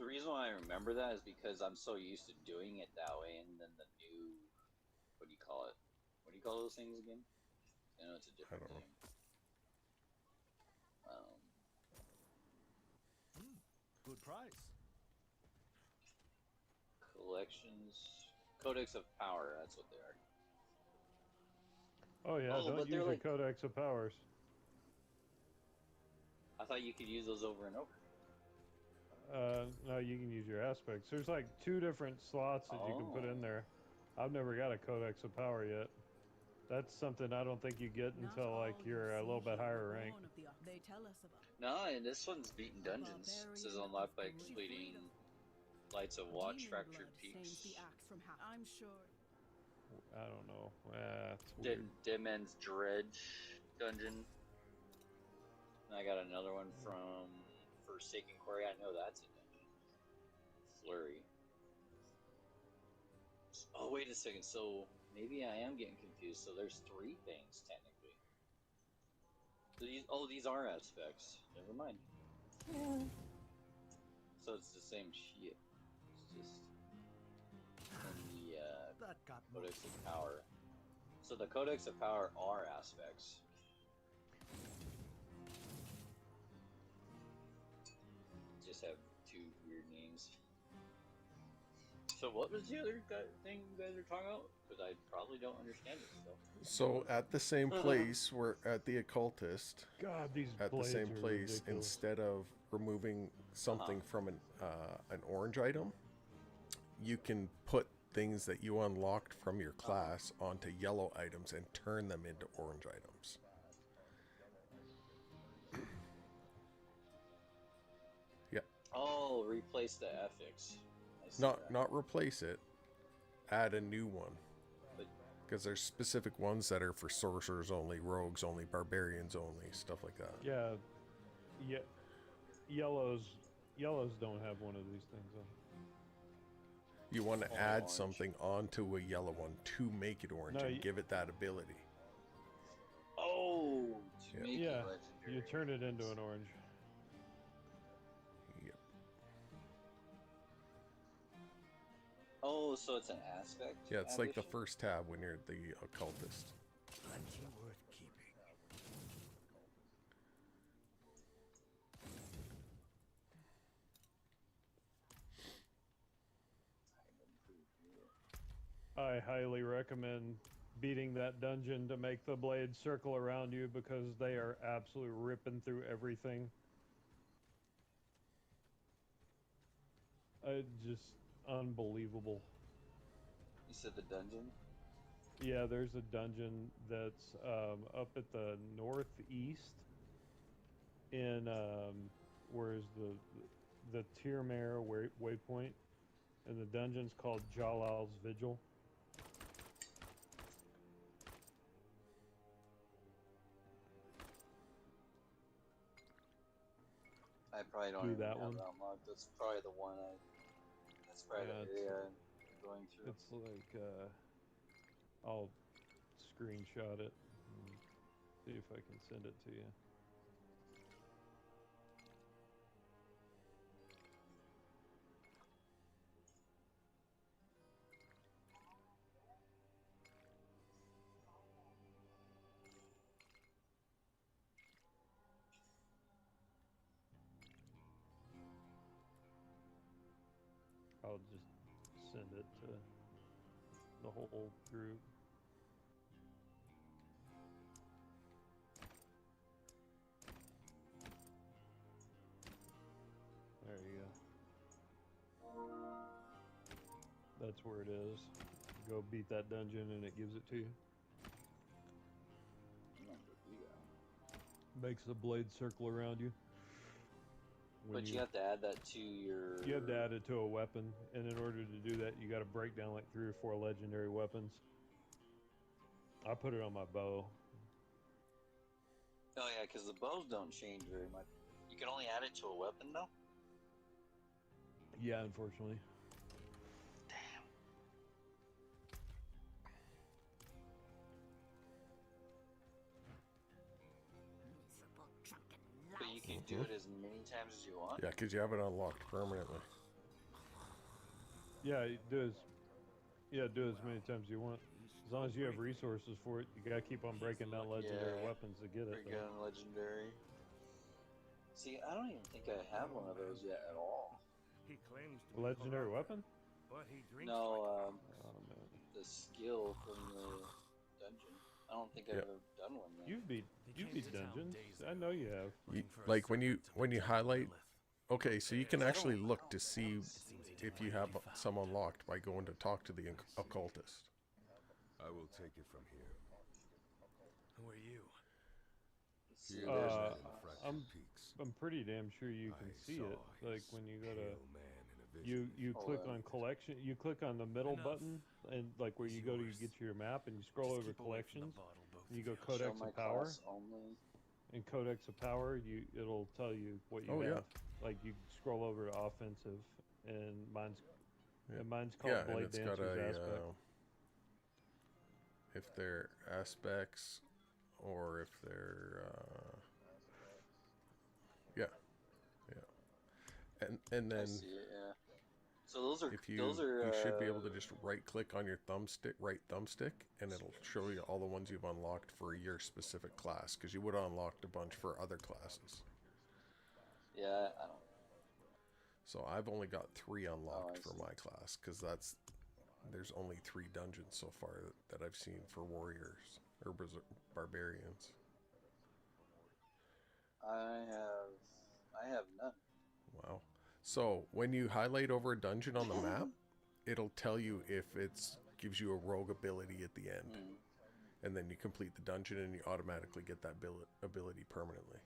The reason why I remember that is because I'm so used to doing it that way, and then the new, what do you call it? What do you call those things again? I know it's a different name.
Good price.
Collections, Codex of Power. That's what they are.
Oh yeah, don't use your Codex of Powers.
I thought you could use those over and over.
No, you can use your aspects. There's like 2 different slots that you can put in there. I've never got a Codex of Power yet. That's something I don't think you get until like you're a little bit higher rank.
No, and this one's beating dungeons. It says unlocked by completing Lights of Watch Fractured Peaks.
I'm sure.
I don't know. It's weird.
Dead Man's Dredge dungeon. And I got another one from Forsaken Quarry. I know that's a dungeon. Flurry. Oh, wait a second. So maybe I am getting confused. So there's 3 things technically. So these are aspects. Never mind. So it's the same shit. It's just in the Codex of Power. So the Codex of Power are aspects. Just have 2 weird names. So what was the other thing you guys are talking about? Because I probably don't understand it still.
So at the same place, we're at the occultist.
God, these
at the same place,
ridiculous.
instead of removing something from an orange item, you can put things that you unlocked from your class onto yellow items and turn them into orange items. Yeah.
Oh, replace the ethics.
Not replace it. Add a new one. Because there's specific ones that are for sorcerers only, rogues only, barbarians only, stuff like that.
Yeah, yeah. Yellows don't have one of these things on.
You want to
Only
add
orange.
something onto a yellow one to make it orange
No,
and give it that ability.
Oh, to
Yeah.
make
Yeah,
it legendary.
you turn it into an orange.
Yep.
Oh, so it's an aspect?
Yeah, it's like the
addition?
first tab when you're the occultist.
Plenty worth keeping.
I highly recommend beating that dungeon to make the blades circle around you because they are absolutely ripping through everything. Just unbelievable.
You said the dungeon?
Yeah, there's a dungeon that's up at the northeast in where's the Tyrmare waypoint, and the dungeon's called Jalal's Vigil.
I probably don't
Do
even
that
have
one.
that unlocked. That's probably the one that's probably
Yeah,
the area I'm going through.
It's like I'll screenshot it and see if I can send it to you. I'll just send it to the whole group. There you go. That's where it is. Go beat that dungeon and it gives it to you. Makes the blade circle around you.
But you have to add that to your...
You have to add it to a weapon, and in order to do that, you got to break down like 3 or 4 legendary weapons. I put it on my bow.
Oh yeah, because the bows don't change very much. You can only add it to a weapon though?
Yeah, unfortunately.
Damn. But you can do it as many times as you want?
Yeah, because you have it unlocked permanently.
Yeah, do as many times as you want. As long as you have resources for it, you gotta keep on breaking down legendary weapons to get it.
Freaking legendary. See, I don't even think I have one of those yet at all.
He claims to be
Legendary
corrupt,
weapon?
but he drinks
No,
Oh, man.
the skill from the dungeon. I don't think I've ever done one yet.
You've beat dungeons. I know you have.
Like when you highlight. Okay, so you can actually look to see if you have some unlocked by going to talk to the occultist.
I will take it from here.
Who are you?
Here there's in the
I'm
fractured peaks.
I'm pretty damn sure you can
I
see
saw
it. Like
his
when you go to
pale man in a vision.
you click on collection. You click on the middle
Enough.
button, and like where you go to get your map, and you scroll
Just
over
keep away from the
collections.
bottle, both
And you
of
go
you.
Show
Codex
my
of Power.
class only.
In Codex of Power, it'll tell you what you
Oh,
have.
yeah.
Like you scroll over to offensive, and mine's called
Yeah, and
Blade
it's got
Dancer's
a
Aspect.
if they're aspects or if they're and
I
then
see it, yeah. So those are
if you
you
should be able to just right click on your right thumbstick and it'll show you all the ones you've unlocked for your specific class, because you would have unlocked a bunch for other classes.
Yeah, I don't.
So I've only got 3 unlocked
I
for
see.
my class, because there's only 3 dungeons so far that I've seen for warriors or barbarians.
I have none.
Wow. So when you highlight over a dungeon on the map, it'll tell you if it's gives you a rogue ability at the end. And then you complete the dungeon and you automatically get that ability permanently.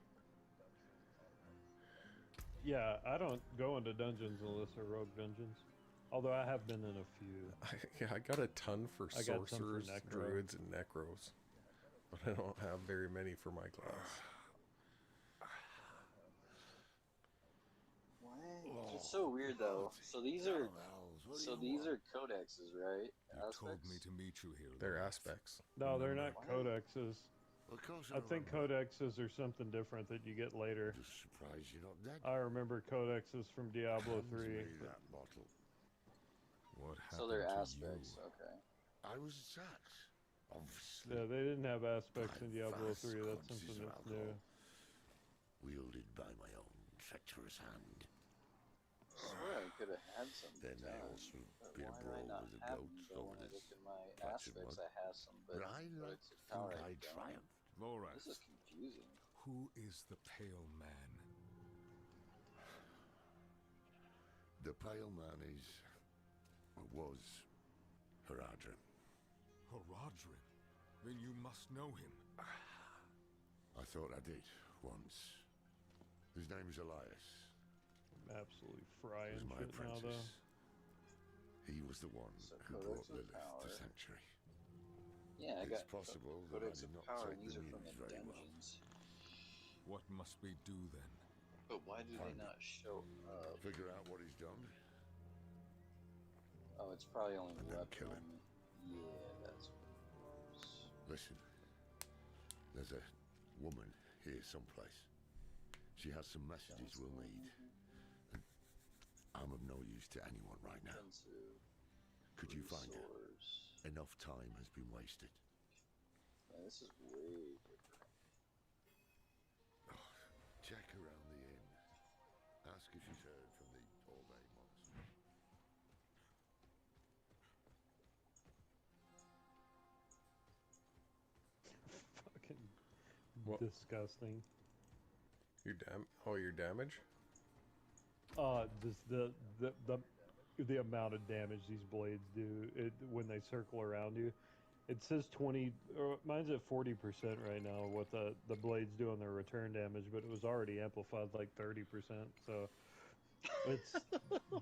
Yeah, I don't go into dungeons unless they're rogue dungeons. Although I have been in a few.
Yeah, I got a ton for
I got some for
sorcerers,
Necro.
druids, and necros, but I don't have very many for my class.
What? It's so weird though. So these are codexes, right?
You told
Aspects?
me to meet you here.
They're
Lilith.
aspects.
No, they're not
What?
codexes.
Of course
I think
remember.
codexes are something different that you get later.
Just surprised you're not dead.
I remember codexes from Diablo
Hands
3.
me
but-
that bottle.
What happened
So they're
to
aspects,
you?
okay.
I was attacked. Obviously.
Yeah, they didn't have aspects
By
in Diablo
vast
3. That's
quantities
something
of
that's
alcohol,
new.
wielded by my own treacherous hand.
I swear I could have had some.
Then I
done,
also
but
been
why do I
brawled
not
with a
have
goat
them? But
over
when I
this
look at my
patch of
aspects,
mud.
I have some, but
But I like
it's
to
a
think
power
I
don't.
triumphed.
Vorax,
This is confusing.
who is the Pale Man?
The Pale Man was Haradrim.
Haradrim? Then you must know him.
I thought I did once. His name's Elias.
I'm absolutely
He
frying
was my
shit now, though.
apprentice. He was the one
So
who
Codex
brought
of
Lilith
Power.
to Sanctuary.
Yeah, I
It's
got
possible that I
Codex
did
of
not
Power,
take
and these
the
are from the
news very well.
dungeons.
What must we do then?
But why do they
Find
not show up?
Figure out what he's done.
Oh, it's probably only
And then
weapon
kill him.
only. Yeah, that's what it is.
Listen, there's a woman here someplace. She has some messages we'll need. And I'm of no use to anyone right now.
Expensive
Could you find her?
resource.
Enough time has been wasted.
Man, this is way different.
Check around the inn. Ask if she's heard from the Orbe monster.
Fucking
What?
disgusting.
Your damage?
Just the amount of damage these blades do when they circle around you. It says 20, or mine's at 40% right now. What the blades do on their return damage, but it was already amplified like 30%. So it's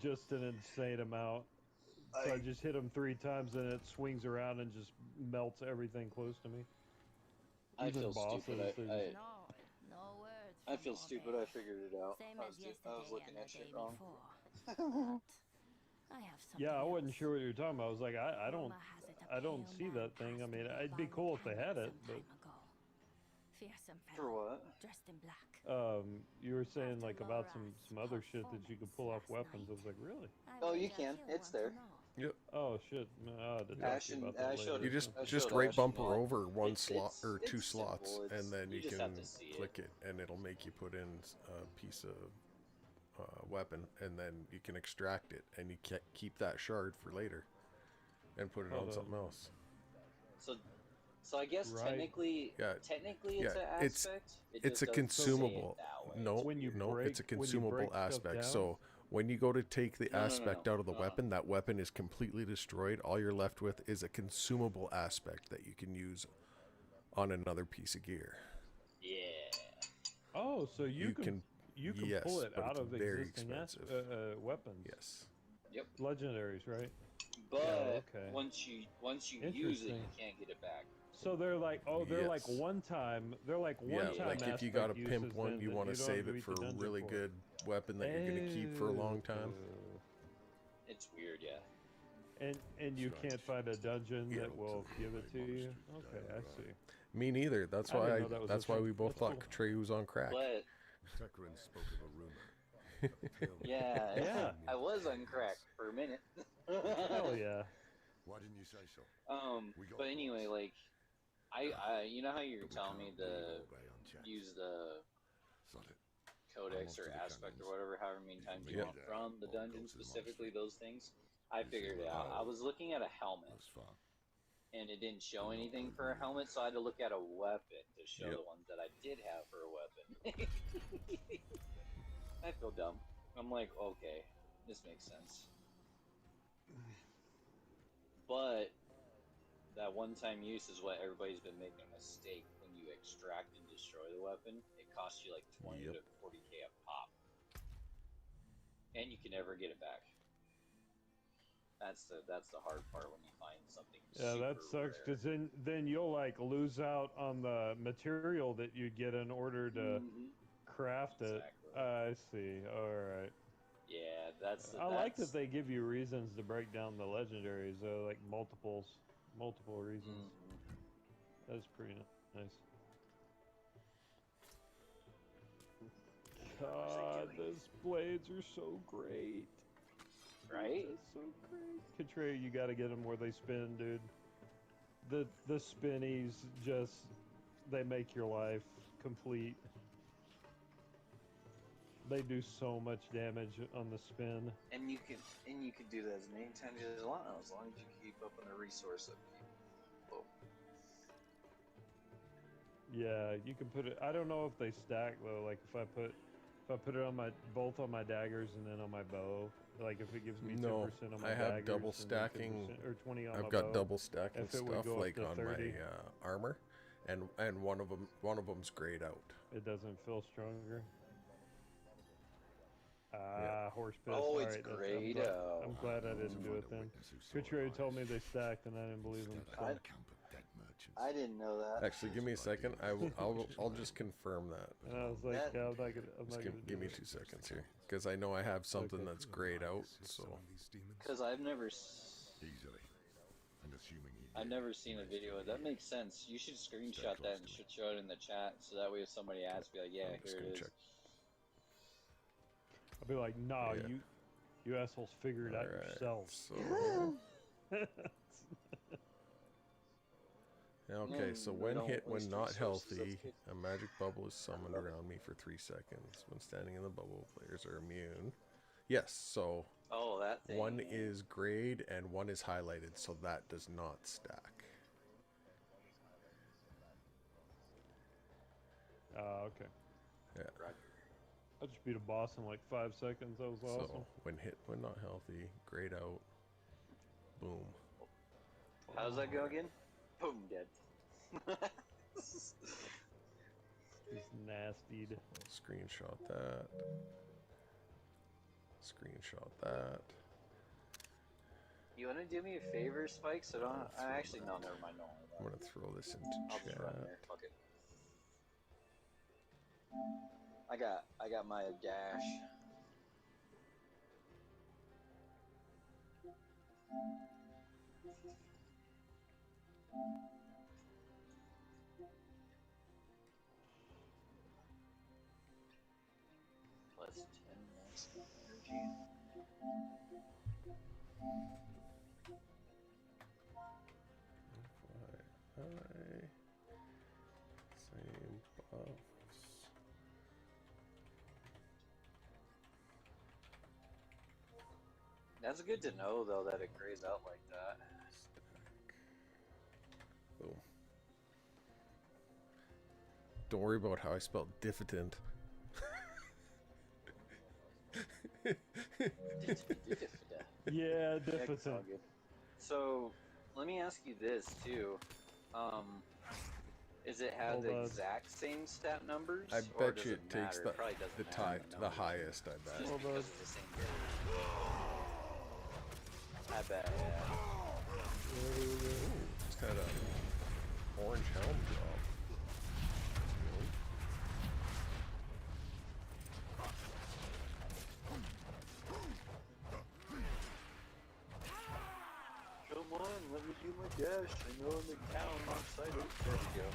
just an insane amount. So I just hit them 3 times, and it swings around and just melts everything close to me.
I
Even
feel
bosses,
stupid.
they're just-
No words.
I feel stupid. I figured it out.
Same
I
as
was
yesterday
looking
and
at
the
shit
day
wrong.
before. But I have something
Yeah, I wasn't
else.
sure what you were talking about. I was like, I don't
Rumor has it a
I don't
pale
see
man
that thing. I
passed
mean,
away
it'd be
by
cool if they
mechanic
had it,
some
but
time ago. Fearsome
For
fellow,
what?
dressed in black.
you were saying
After
like about
Laura's
some other shit that you could pull off
performance
weapons. I was like, really?
I
Oh, you
wager
can.
he'll
It's
want to
there.
know.
Yep.
Oh shit! No, I had to talk
Ash
to you
and
about that
Ash showed
later.
You
it.
just
I
just
showed
right
Ash
bumper
and
over one
it's-
slot or
it's
2
simple.
slots,
It's-
and then you
just
can
have to see
click it, and it'll make you put in a piece of weapon, and then you can extract it, and you can keep that shard for later, and put it on something else.
So I guess
Right.
technically it's
Yeah,
an
it's-
aspect. It
It's
just
a
doesn't say it
consumable.
that way.
No,
When you
no,
break-
it's a
when you
consumable
break stuff
aspect.
down?
So when you go to take the
No, no, no,
aspect
no.
out of the weapon, that weapon is completely destroyed. All you're left with is a consumable aspect that you can use on another piece of gear.
Yeah.
Oh, so you can
yes,
pull it
but
out
it's
of
very
existing
expensive.
weapons.
Yes.
Yep.
Legendaries, right?
But
okay.
once you use it, you
Interesting.
can't get it back.
So they're like, they're like
Yes.
one time. They're like
Yeah,
one time.
like if you
aspect
got a
uses
pimp one,
then
you
that
want to
don't have
save it
beat
for
the
a
dungeon
really
for.
good weapon that you're going to keep for a long time.
It's weird, yeah.
And you can't find a dungeon
Yeah,
that will
to
give it to
the
you.
monster
Okay, I
down
see.
Me neither. That's
I didn't
why
know that was
that's
a
why
thing.
we both
That's
thought
cool.
Trey was on crack.
But
Tekrin spoke of a rumor. The Pale Man.
yeah,
Yeah.
I was on crack for a minute.
Hell yeah.
Why didn't you say so? We got
But anyway,
boss.
like, I you know how you were
But we
telling me
can't
to
leave Orbe unchecked.
use the
Sod it.
codex
I'm
or
off to the
aspect or
cannons.
whatever, however many
You can
times you
meet
want
me there,
from the
or go
dungeon,
to the
specifically
monastery.
those things. I
You
figured
see
it out.
what
I was looking at a helmet,
That's far.
and it didn't show
Do not
anything
go
for a
near.
helmet, so I had to look at a weapon to show
Yep.
the ones that I did have for a weapon. I feel dumb. I'm like, okay, this makes sense. But that one-time use is what everybody's been making a mistake. When you extract and destroy the weapon, it costs you like 20
Yep.
to 40k a pop, and you can never get it back. That's the hard part when you find something
Yeah,
super
that sucks
rare.
because then you'll like lose out on the material that you get in order to craft it.
Exactly.
I see. All right.
Yeah, that's
I like that they give you reasons to break down the legendaries, though, like multiple reasons. That's pretty nice. God, those blades are so great.
Right?
That's so great. Contrary, you got to get them where they spin, dude. The spinnies just they make your life complete. They do so much damage on the spin.
And you can do that as many times as you want, as long as you keep up on the resource upkeep. Boom.
Yeah, you can put it. I don't know if they stack though. Like if I put it on both on my daggers and then on my bow. Like if it gives me 10% on my
I have
daggers
double
and then
stacking.
10% or 20 on
I've
my
got
bow.
double stacking
If it would
stuff
go
like
up to
on
30,
my armor, and one of them's grayed out.
it doesn't feel stronger.
Yeah.
Horse piss.
Oh,
All
it's
right,
great.
I'm glad I didn't do it then. Contrary told me they stacked and I didn't believe them. So.
I didn't know that.
Actually, give me a second. I'll just confirm that.
And I was like, yeah, I'm not gonna
Give me 2 seconds here, because I know I have something that's grayed out. So.
Because I've never seen a video. That makes sense. You should screenshot that and should show it in the chat, so that way if somebody asks, be like, yeah, here it is.
Check.
I'll be like, nah,
Yeah.
you assholes figure it out yourselves.
So. Okay, so when not healthy, a magic bubble is summoned around me for 3 seconds. When standing in the bubble, players are immune. Yes, so
that thing,
one is grayed and one is highlighted, so that does not stack.
Okay.
Yeah.
I just beat a boss in like 5 seconds. That was awesome.
So when not healthy, grayed out, boom.
How does that go again? Boom, dead.
He's nasty.
Screenshot that. Screenshot that.
You want to do me a favor, Spike? So don't. I actually no, never mind. No.
I'm gonna throw this into
I'll just
chat.
run there. Fuck it. I got my dash. Plus 10 maximum energy.
Hi. Same buffs.
That's good to know, though, that it grays out like that.
Boom. Don't worry about how I spelled diffident.
Yeah, diffident.
So, let me ask you this, too. Is it have the exact same stat numbers?
I
or
bet
does
you
it
takes
matter? It probably doesn't matter,
the highest, I bet.
Just because it's the same character. I bet, yeah.
It's got a orange helm drop.
Come on, let me do my dash. I know I'm in town on site. There we go.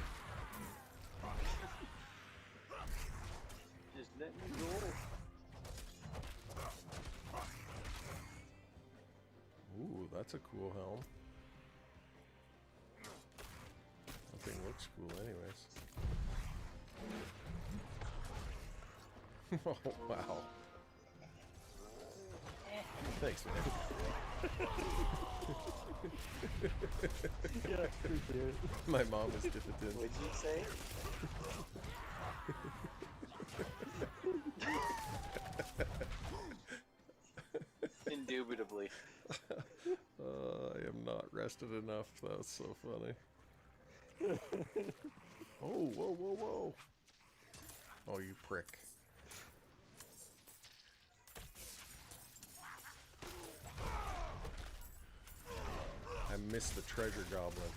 Just let me go.
Ooh, that's a cool helm. That thing looks cool anyways. Oh, wow. Thanks, man.
Yeah, appreciate it.
My mom is diffident.
What'd you say? Indubitably.
I am not rested enough. That's so funny. Oh, whoa, whoa, whoa. Oh, you prick. missed the treasure goblin.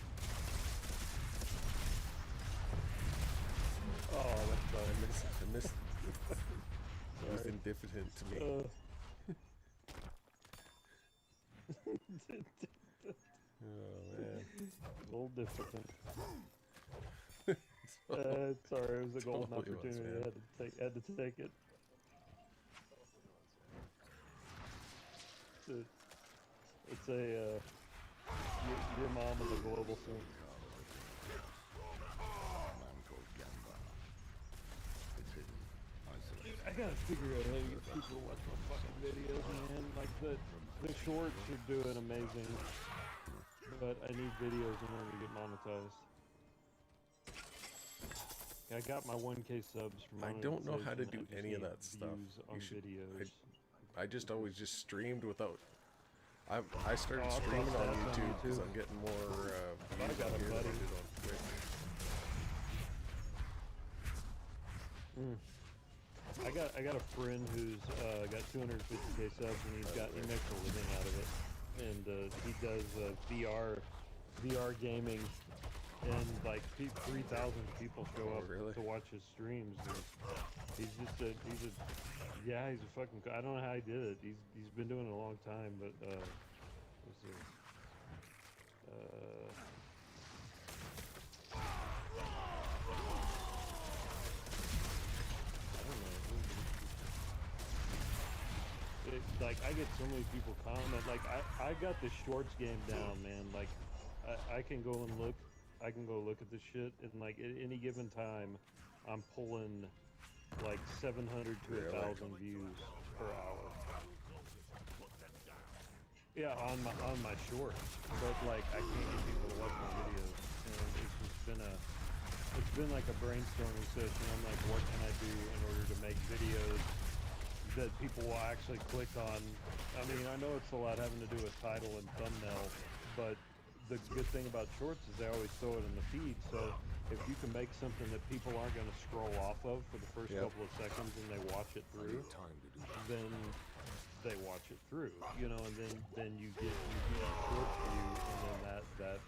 Oh, that's
I missed. It was indifferent to me. Oh man.
A little different. Sorry, it was a golden
Totally was,
opportunity.
man.
I had to take it. It's your mom and the global scene. Dude, I gotta figure out how to get people to watch my fucking videos, man. Like the shorts are doing amazing, but I need videos in order to get monetized. I got my 1K subs from
I don't know how to
monetization,
do
I just
any of
need
that stuff.
views on videos.
I just always just streamed without. I started
Oh, I'll
streaming
post
on
that on
YouTube because
YouTube.
I'm getting more
I
views
got
on
a
here than I
buddy.
did on Twitch.
I got a friend who's got 250K subs and he makes a living out of it, and he does VR gaming, and like 3,000 people show up
really?
to watch his streams. And he's a fucking. I don't know how he did it. He's been doing it a long time, but let's see. Like I get so many people comment. Like I got the shorts game down, man. Like I can go look at this shit, and like at any given time, I'm pulling like 700 to 1,000 views per hour. Yeah, on my shorts, but like I can't get people to watch my videos, and it's just been like a brainstorming session. I'm like, what can I do in order to make videos that people will actually click on? I mean, I know it's a lot having to do with title and thumbnail, but the good thing about shorts is they always throw it in the feed, so if you can make something that people aren't going to scroll off of for the first couple of seconds and they watch it through, then they watch it through, you know, and then you get a short view, and then that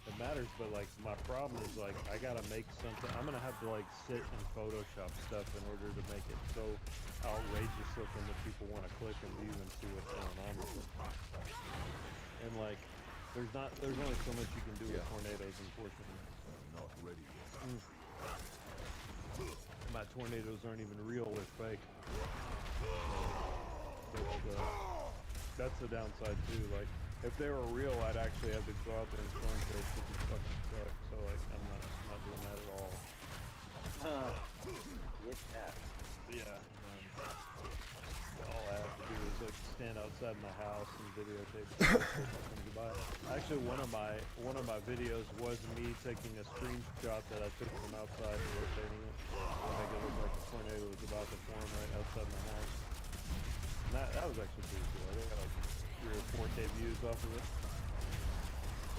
it matters. But like my problem is like I gotta make something. I'm gonna have to like sit and Photoshop stuff in order to make it so outrageous looking that people want to click and view and see what's going on with it. And like there's only so much you can do with tornadoes, unfortunately.
Not ready.
My tornadoes aren't even real, they're fake. That's the downside too. Like, if they were real, I'd actually have to go out there and storm chase, which would fucking suck. So like, I'm not doing that at all.
Get that.
Yeah. All I have to do is like stand outside my house and videotape it. Actually, one of my videos was me taking a screenshot that I took from outside and rotating it to make it look like a tornado was about to form right outside my house. And that was actually pretty cool. I got like 3 or 4K views off of it.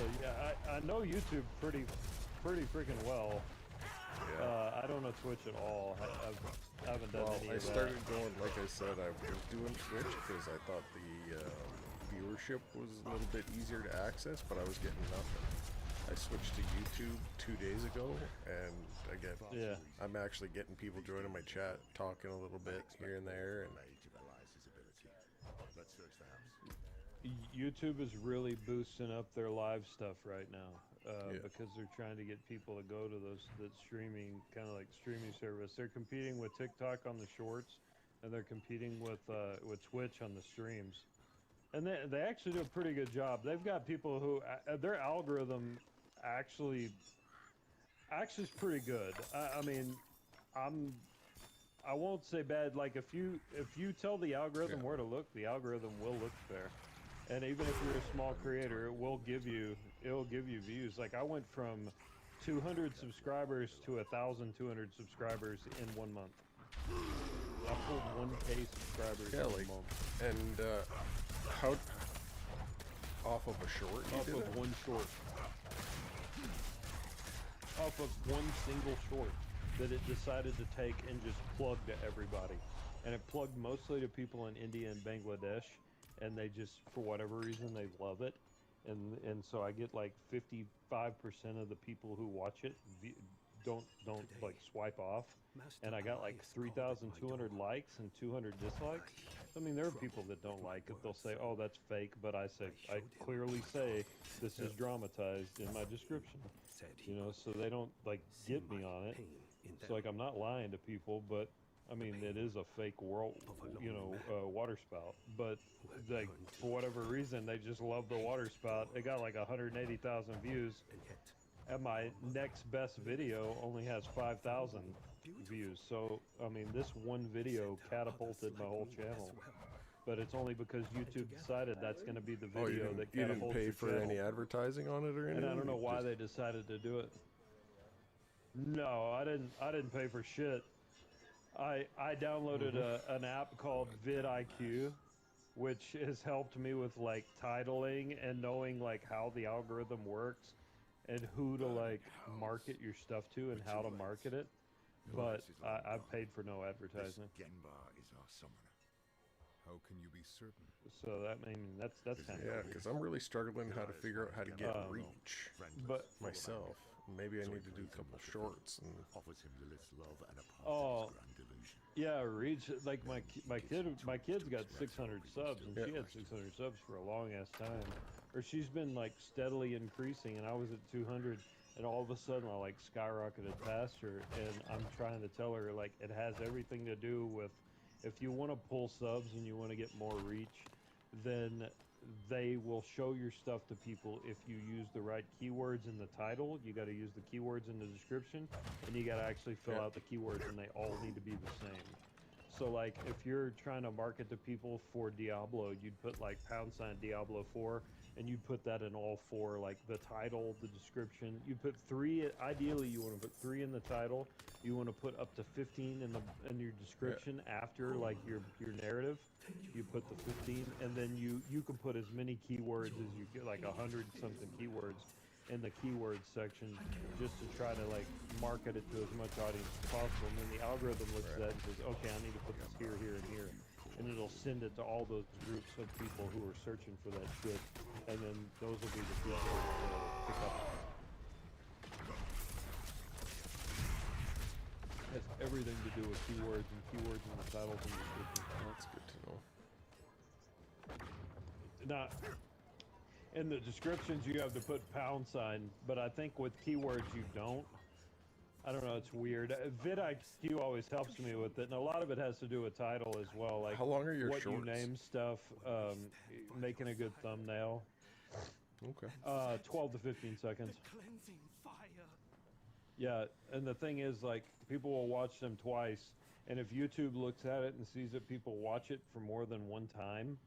So yeah, I know YouTube pretty freaking well. I don't know Twitch at all. I haven't done any of that.
I started going, like I said, I was doing Twitch because I thought the viewership was a little bit easier to access, but I was getting nothing. I switched to YouTube 2 days ago, and again, I'm actually getting people joining my chat, talking a little bit here and there. And
YouTube is really boosting up their live stuff right now because they're trying to get people to go to that streaming, kind of like streaming service. They're competing with TikTok on the shorts, and they're competing with Twitch on the streams. And they actually do a pretty good job. They've got people who their algorithm actually is pretty good. I mean, I won't say bad. Like if you tell the algorithm where to look, the algorithm will look there. And even if you're a small creator, it'll give you views. Like I went from 200 subscribers to 1,200 subscribers in 1 month. I pulled 1K subscribers in 1 month.
And how off of a short?
Off of one short. Off of one single short that it decided to take and just plug to everybody. And it plugged mostly to people in India and Bangladesh. And they just, for whatever reason, they love it. and so I get like 55% of the people who watch it don't like swipe off, and I got like 3,200 likes and 200 dislikes. I mean, there are people that don't like it. They'll say, "Oh, that's fake," but I clearly say this is dramatized in my description. You know, so they don't like get me on it. So like I'm not lying to people, but I mean it is a fake world, you know, water spout. But like for whatever reason, they just love the water spout. It got like 180,000 views, and my next best video only has 5,000 views. So I mean, this one video catapulted my whole channel. But it's only because YouTube decided that's going to be the
Oh,
video that
you didn't
catapults
pay
your
for
channel.
any advertising on it or anything?
And I don't know
You
why
just-
they decided to do it. No, I didn't pay for shit. I downloaded an app called vidIQ, which has helped me with like titling and knowing like how the algorithm works and who to like market your stuff to and how to market it. But I've paid for no advertising.
Genbar is our summoner.
How can you be certain?
So that I mean that's kind
Yeah,
of
because I'm really struggling how to figure out how to get
Oh.
reach
But
myself. Maybe I need to do a couple shorts and
Offers him Lilith's love and a part
Oh.
of his grand delusion.
yeah, reach like my kid's got 600 subs and she had 600 subs for a long ass time, or she's been like steadily increasing, and I was at 200, and all of a sudden I like skyrocketed past her, and I'm trying to tell her like it has everything to do with if you want to pull subs and you want to get more reach, then they will show your stuff to people if you use the right keywords in the title. You got to use the keywords in the description, and you got to actually fill out the keywords, and they all need to be the same. So like if you're trying to market to people for Diablo, you'd put like # Diablo 4, and you'd put that in all four, like the title, the description. You put 3, ideally you want to put 3 in the title. You want to put up to 15 in your description after like your narrative. You put the 15, and then you can put as many keywords as you get, like 100 something keywords in the keywords section, just to try to like market it to as much audience as possible. And then the algorithm looks at that and says, okay, I need to put this here, here, and here. And it'll send it to all those groups of people who are searching for that shit. And then those will be the people that will pick up on it. It has everything to do with keywords and keywords in the titles and descriptions.
that's good to know.
Not in the descriptions you have to put #, but I think with keywords you don't. I don't know, it's weird. vidIQ always helps me with it, and a lot of it has to do with title as well. Like
How long are your
what
shorts?
you name stuff, making a good thumbnail.
Okay.
12 to 15 seconds. Yeah, and the thing is, like, people will watch them twice, and if YouTube looks at it and sees that people watch it for more than one time,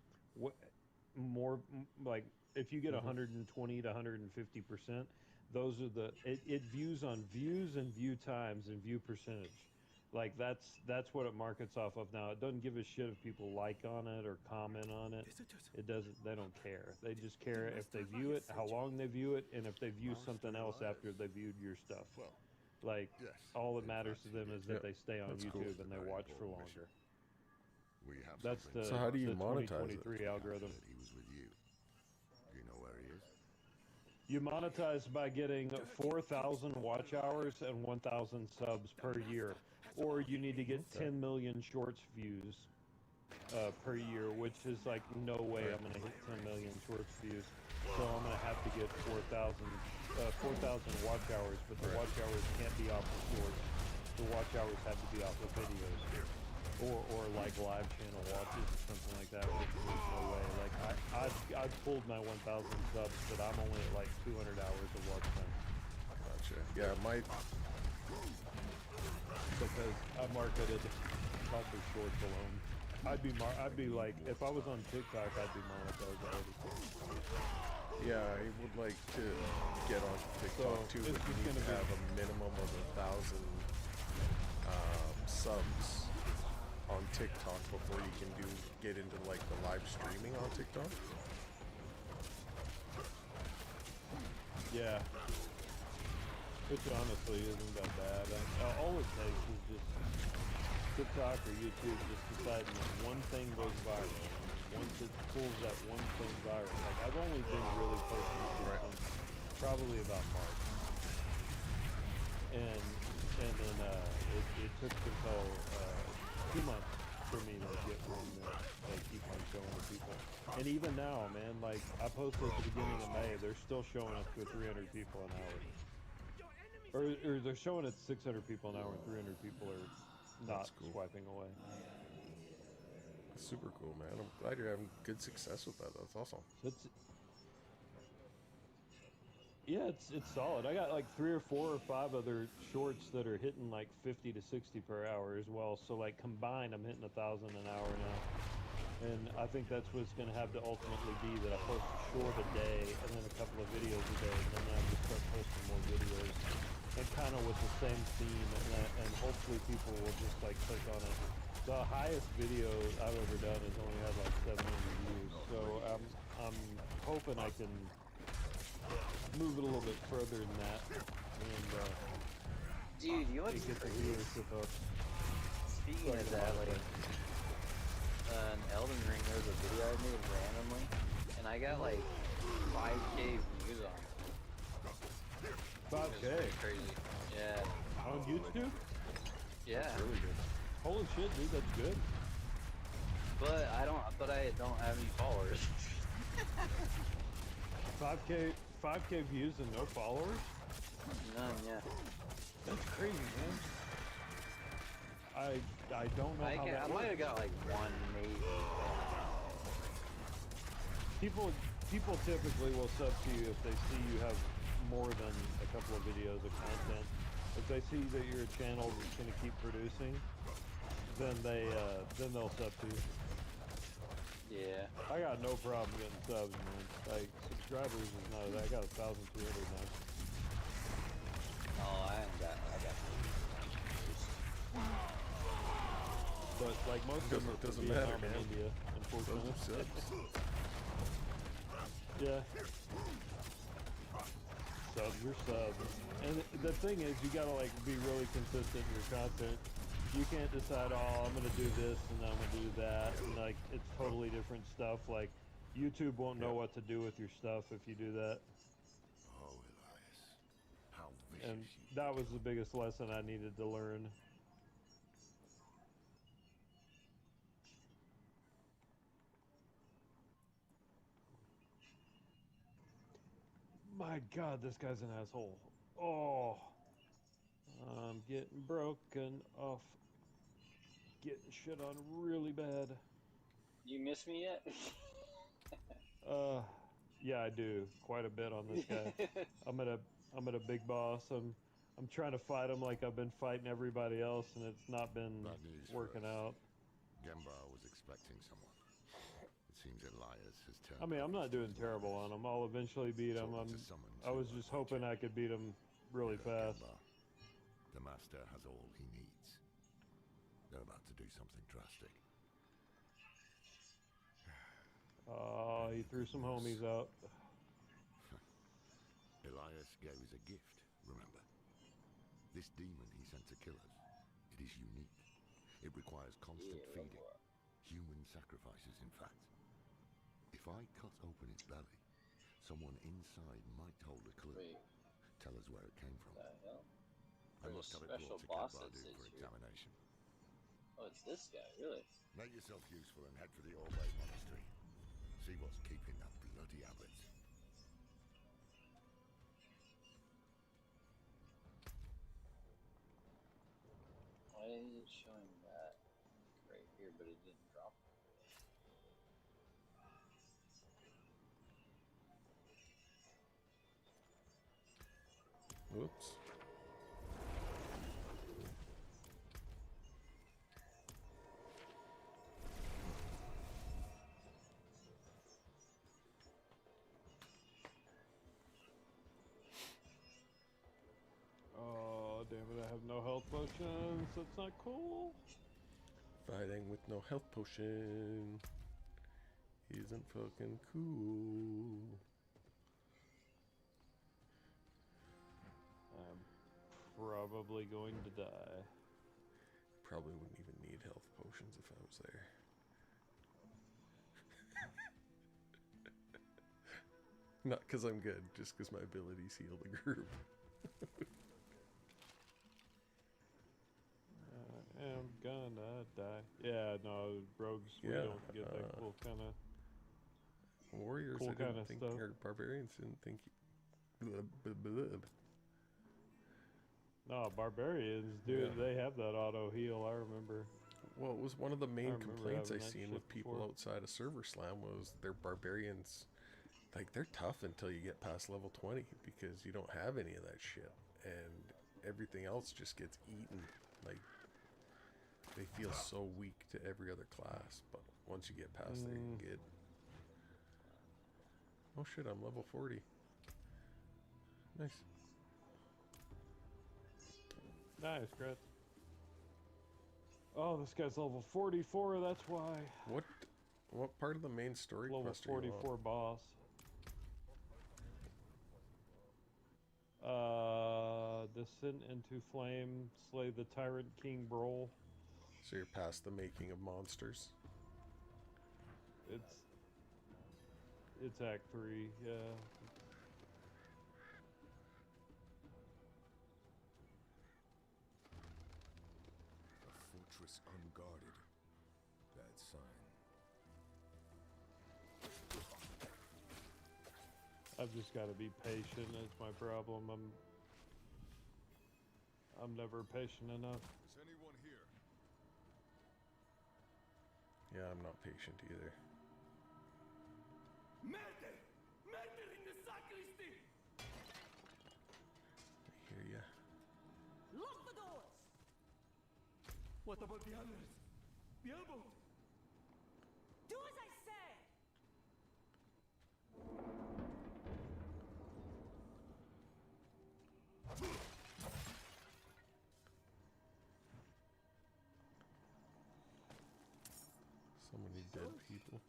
like, if you get 120 to 150%, those are it views on views and view times and view percentage. Like, that's what it markets off of now. It doesn't give a shit if people like on it or comment on it. It doesn't. They don't care. They just care if they view it, how long they view it, and if they view something else after they viewed your stuff. Like, all that matters to them is that they stay on YouTube and they watch for longer. That's the
So how do you
the
monetize it?
2023 algorithm.
He was with you. Do you know where he is?
You monetize by getting 4,000 watch hours and 1,000 subs per year, or you need to get 10 million shorts views per year, which is like no way I'm gonna hit 10 million shorts views. So I'm gonna have to get 4,000 watch hours, but the watch hours can't be off the shorts. The watch hours have to be off the videos, or like live channel watches or something like that. Which there's no way. Like I've pulled my 1,000 subs, but I'm only at like 200 hours of watch time.
Gotcha. Yeah,
Because I marketed off of shorts alone. I'd be like, if I was on TikTok, I'd be monetized already.
yeah, I would like to get on TikTok
So,
too,
it's
but you
just
need to
gonna be-
have a minimum of 1,000 subs on TikTok before you can get into like the live streaming on TikTok.
Yeah. Which honestly isn't that bad. All it takes is just TikTok or YouTube just deciding that one thing goes viral. once it pulls that one thing viral. Like I've only been really posting shit since probably about March, and then it took until 2 months for me to get one that they keep on showing to people. And even now, man, like I posted at the beginning of May, they're still showing up to 300 people an hour. Or they're showing it 600 people an hour and 300 people are not
cool.
swiping away.
That's super cool, man. I'm glad you're having good success with that. That's awesome.
It's solid. I got like 3 or 4 or 5 other shorts that are hitting like 50 to 60 per hour as well. So like combined, I'm hitting 1,000 an hour now. And I think that's what it's going to have to ultimately be, that I post a short a day and then a couple of videos a day, and then I just start posting more videos, and kind of with the same theme, and hopefully people will just like click on it. The highest video I've ever done has only had like 700 views, so I'm hoping I can move it a little bit further than that, and
dude, you know what's
get the
crazy?
viewership up.
Speaking of that, like, an Elden Ring, there was a video I made randomly, and I got like 5K views on it.
5K?
Pretty crazy. Yeah.
On YouTube?
Yeah.
That's really good. Holy shit, dude, that's good.
But I don't have any followers.
5K views and no followers?
None, yeah.
That's crazy, man. I don't know how that
I
works.
might have got like 1 maybe.
People typically will sub to you if they see you have more than a couple of videos of content. If they see that you're a channel that's going to keep producing, then they'll sub to you.
Yeah.
I got no problem getting subs, man. Like subscribers is not that. I got 1,200 now.
Oh, I got.
But like most of them are
Doesn't
from
matter,
Vietnam and
man.
India, unfortunately. Yeah. Subs are subs. And the thing is, you gotta like be really consistent in your content. You can't decide, oh, I'm gonna do this and I'm gonna do that, and like it's totally different stuff. Like YouTube won't know what to do with your stuff if you do that.
Oh, Elias, how
And
vicious you
that was the biggest lesson I needed to learn. My God, this guy's an asshole. Oh, I'm getting broken off. Getting shit on really bad.
You miss me yet?
Yeah, I do quite a bit on this guy. I'm at a big boss. I'm trying to fight him like I've been fighting everybody else, and it's not been
Bad news
working
for us.
out.
Gembar was expecting someone. It seems Elias has turned.
I mean, I'm not doing terrible on him. I'll eventually beat him.
Talking to someone
I was
to
just hoping I could beat him really fast.
Gembar. The master has all he needs. They're about to do something drastic.
Oh, he threw some homies out.
Elias gave us a gift, remember? This demon he sent to kill us. It is unique. It requires constant feeding. Human sacrifices, in fact. If I cut open its belly, someone inside might hold a clue.
Wait.
Tell us where it came from. I
There's
must have it
special
brought to
boss
Kabardu
that
for
sits here.
examination.
Oh, it's this guy, really?
Make yourself useful and head for the Orbe Monastery. See what's keeping that bloody abbot.
Why is it showing that right here, but it didn't drop?
Whoops.
Oh, damn it, I have no health potions. That's not cool.
Fighting with no health potion isn't fucking cool.
I'm probably going to die.
Probably wouldn't even need health potions if I was there. Not because I'm good, just because my abilities heal the group.
I'm gonna die. Yeah, no, rogues, we
Yeah,
don't get that cool kind of...
Warriors,
Cool
I didn't
kinda
think,
stuff.
or barbarians didn't think.
No, barbarians, dude, they have that auto heal, I remember.
Well, it was one of the main
remember
complaints I
having that
seen
shit
with people
before.
outside of Server Slam was their barbarians. Like, they're tough until you get past level 20 because you don't have any of that shit. And everything else just gets eaten. Like, they feel so weak to every other class. But once you get past there, you're good. Oh shit, I'm level 40. Nice.
Nice, Gret. Oh, this guy's level 44, that's why.
What part of the main story
Level
quest are you
44
on?
boss. Descent into flame, slay the tyrant king Brol.
So you're past the making of monsters?
It's Act 3, yeah.
A fortress unguarded. Bad sign.
I've just got to be patient. That's my problem. I'm never patient enough.
Is anyone here?
Yeah, I'm not patient either.
Murder! Murder in the sacristy!
I hear ya.
Lock the doors! What about the others? Diablo! Do as I say!
So many dead people.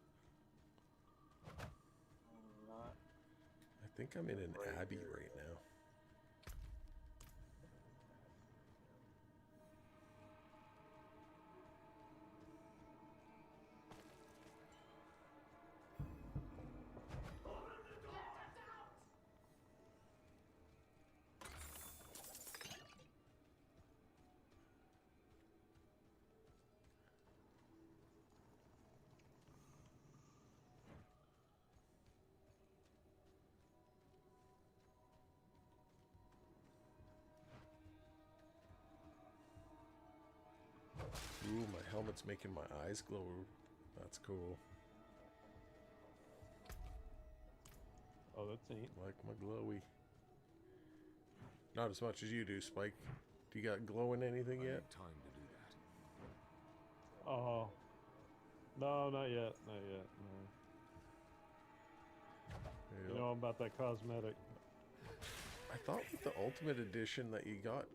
Not
I think I'm in an abbey right now. Ooh, my helmet's making my eyes glow. That's cool.
Oh, that's neat.
Like my glowy. Not as much as you do, Spike. Do you got glowing anything
I
yet?
need time to do that.
Oh. No, not yet. Not yet. No. You know, I'm about that cosmetic.
I thought with the Ultimate Edition that you got,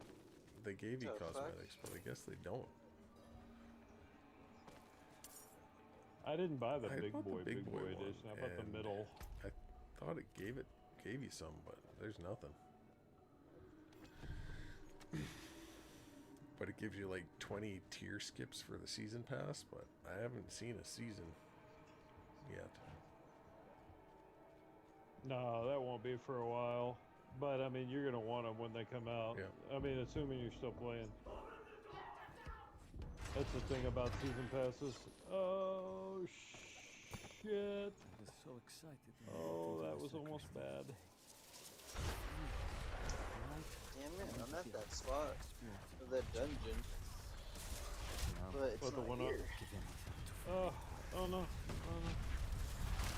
they gave you
The fuck?
cosmetics, but I guess they don't.
I didn't buy the
I
big
bought the
boy
big boy one,
edition. I bought the
and
middle.
I thought it gave you some, but there's nothing. But it gives you like 20 tier skips for the season pass, but I haven't seen a season yet.
No, that won't be for a while. But I mean, you're gonna want them when they come out.
Yeah.
I mean, assuming you're still playing. That's the thing about season passes. Oh shit!
I was so excited.
Oh, that was almost bad.
damn it, I'm at that spot of that dungeon. But it's
Oh, the
not
one up.
here.
Oh no! Oh no!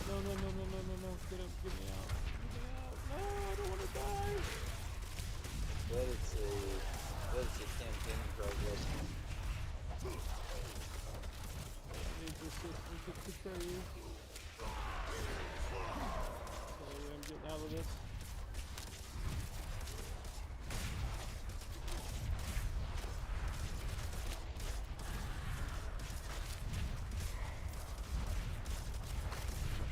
No! No! No! No! No! No! No! Get up! Get me out! Get me out! No! I don't want to die!
But it's a campaign progress.
I need the system to prepare you. Okay, I'm getting out of this.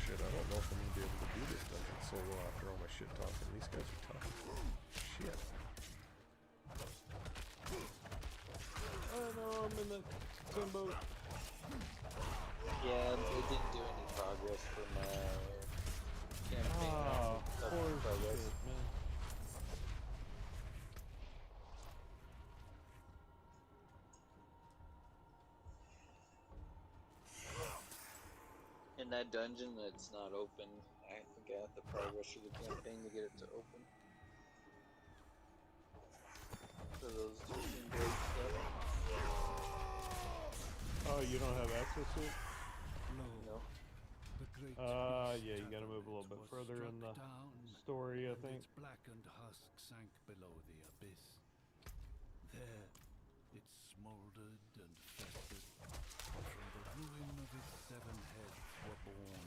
Shit, I don't know if I'm gonna be able to do this dungeon solo after all my shit talking. These guys are tough. Shit.
Oh no, I'm in the limbo.
Yeah, it didn't do any progress for my campaign
Oh,
of
poor
progress.
shit, man.
In that dungeon that's not open, I think I have to progress through the campaign to get it to open. For those 13 blade stuff.
Oh, you don't have access to it?
No.
Yeah, you gotta move a little bit further in the story, I think.
Its blackened husk sank below the abyss. There, it smoldered and festered. From the ruin of its 7 heads were born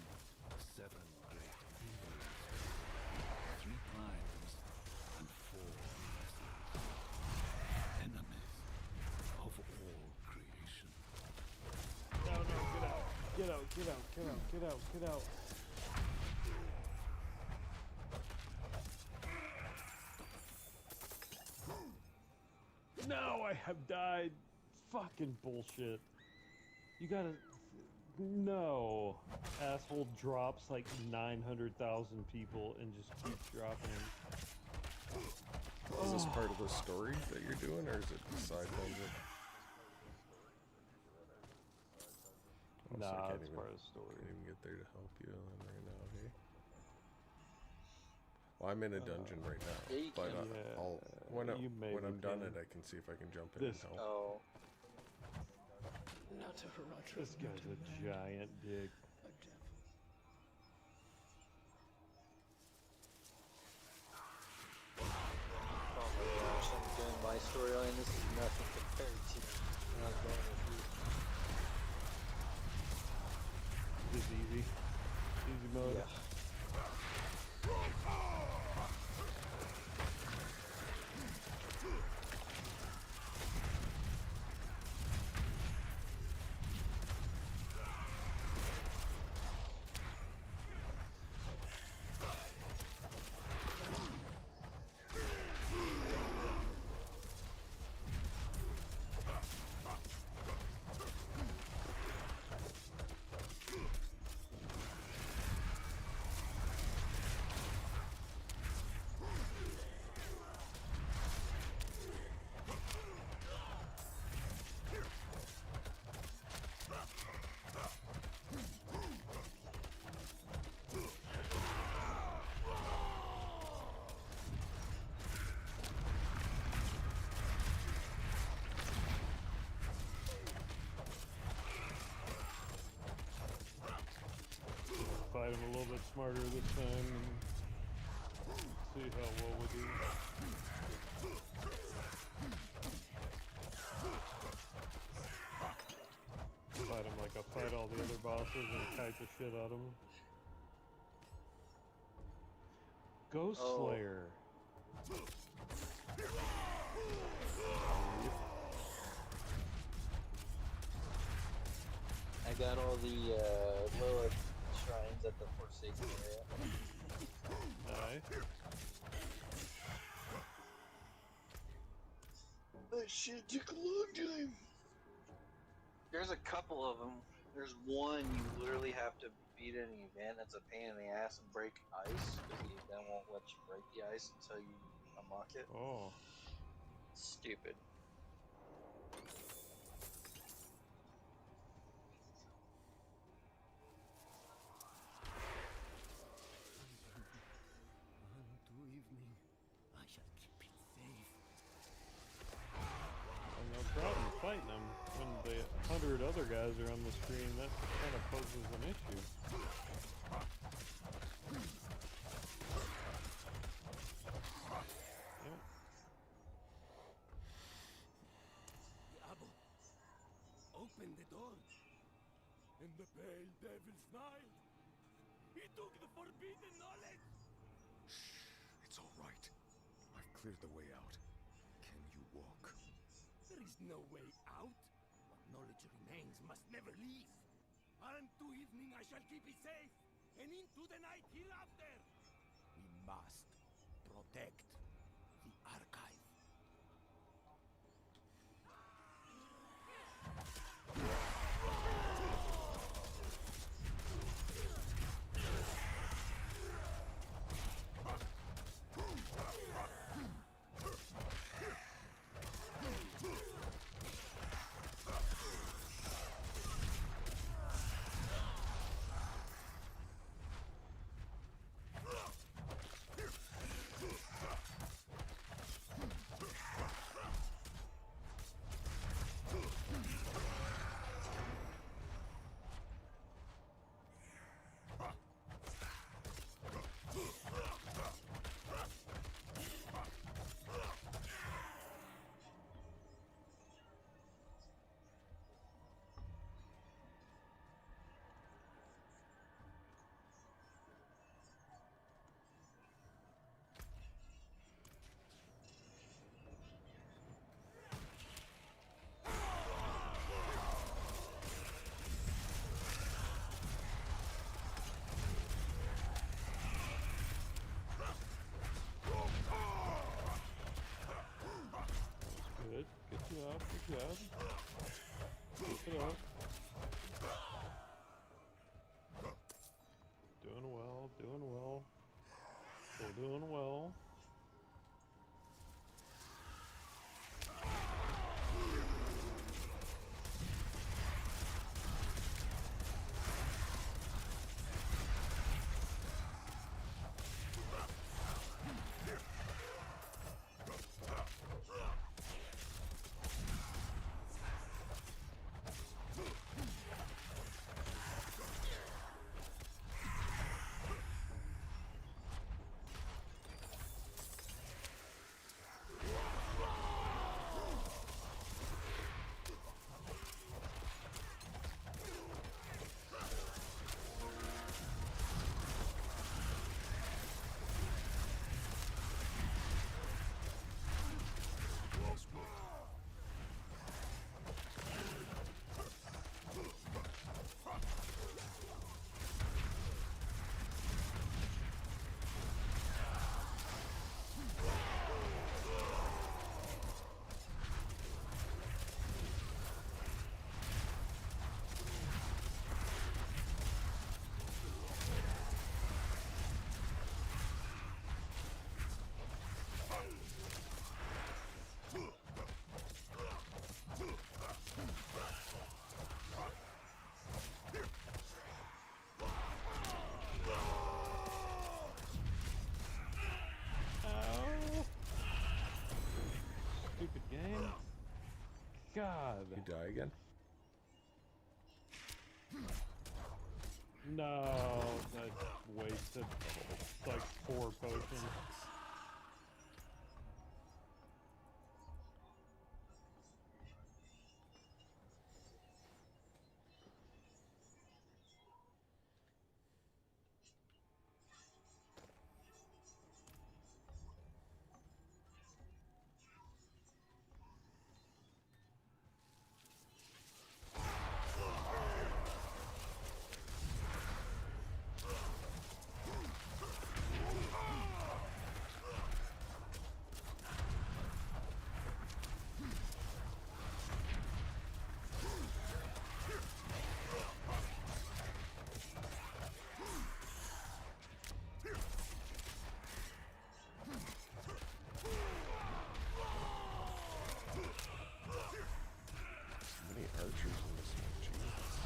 7 great beings, 3 primes and 4 vessels, enemies of all creation.
No, get out. Get out, get out, get out, get out, get out. No, I have died. Fucking bullshit. You gotta... No. Asshole drops like 900,000 people and just keeps dropping them.
Is this part of the story that you're doing, or is it the side dungeon? Oh, so I
Nah,
can't
it's
even,
part of the story.
can't even get there to help you then right now, hey? Well, I'm in a dungeon right now,
Yeah, you
but
can.
I'll when
maybe
I'm done
can.
it, I can see if I can jump in and help.
Oh.
Not a Roger,
This guy's a giant dick.
a devil.
Oh my gosh, I'm doing my storyline. This is nothing compared to when I was going with you.
Just easy. Easy mode.
Yeah.
Fight him a little bit smarter this time and see how well we do. Fight him like I fight all the other bosses and kite the shit out of him. Ghost Slayer.
I got all the Lilith shrines at the Forsaken area.
Nice.
That shit took a long time. There's a couple of them. There's one you literally have to beat an event that's a pain in the ass and break ice, because the event won't let you break the ice until you unlock it.
Oh.
Stupid.
Unto evening, I shall keep it safe.
No problem fighting them when the 100 other guys are on the screen. That kind of poses an issue. Yeah.
Diablo, open the door. And the pale devil smiled. He took the forbidden knowledge.
Shh, it's all right. I've cleared the way out. Can you walk?
There is no way out. What knowledge remains must never leave. Unto evening I shall keep it safe, and into the night hereafter. We must protect the archive.
Good job. Keep it up. Doing well, doing well. Still doing well. Stupid game. God.
You die again?
No, I wasted like 4 potions.
How many archers in this one? Jesus.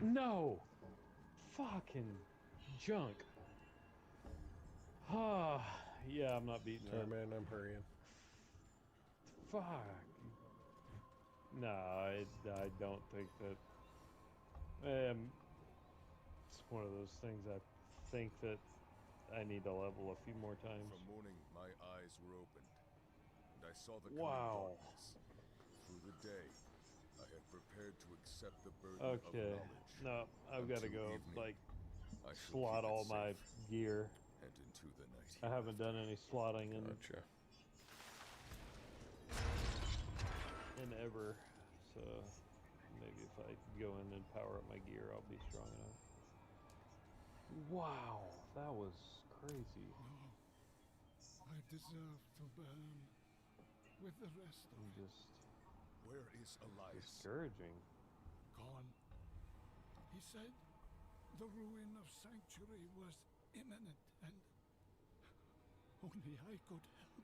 No! Fucking junk. Ah, yeah, I'm not beating
Sorry,
that.
man, I'm hurrying.
Fuck. No, I don't think that. It's one of those things I think that I need to level a few more times.
From morning, my eyes were opened, and I saw the coming
Wow.
darkness. Through the day, I had prepared to accept the burden
Okay.
of knowledge.
No, I've got to
Until
go,
evening,
like,
I shall
slot
keep it
all my
safe
gear.
and into the night.
I haven't done any slotting in
Gotcha.
ever, so maybe if I go in and power up my gear, I'll be strong enough. Wow, that was crazy.
No, I deserve to burn with the rest of it.
Just
Where is Elias?
discouraging.
Gone. He said the ruin of Sanctuary was imminent and only I could help.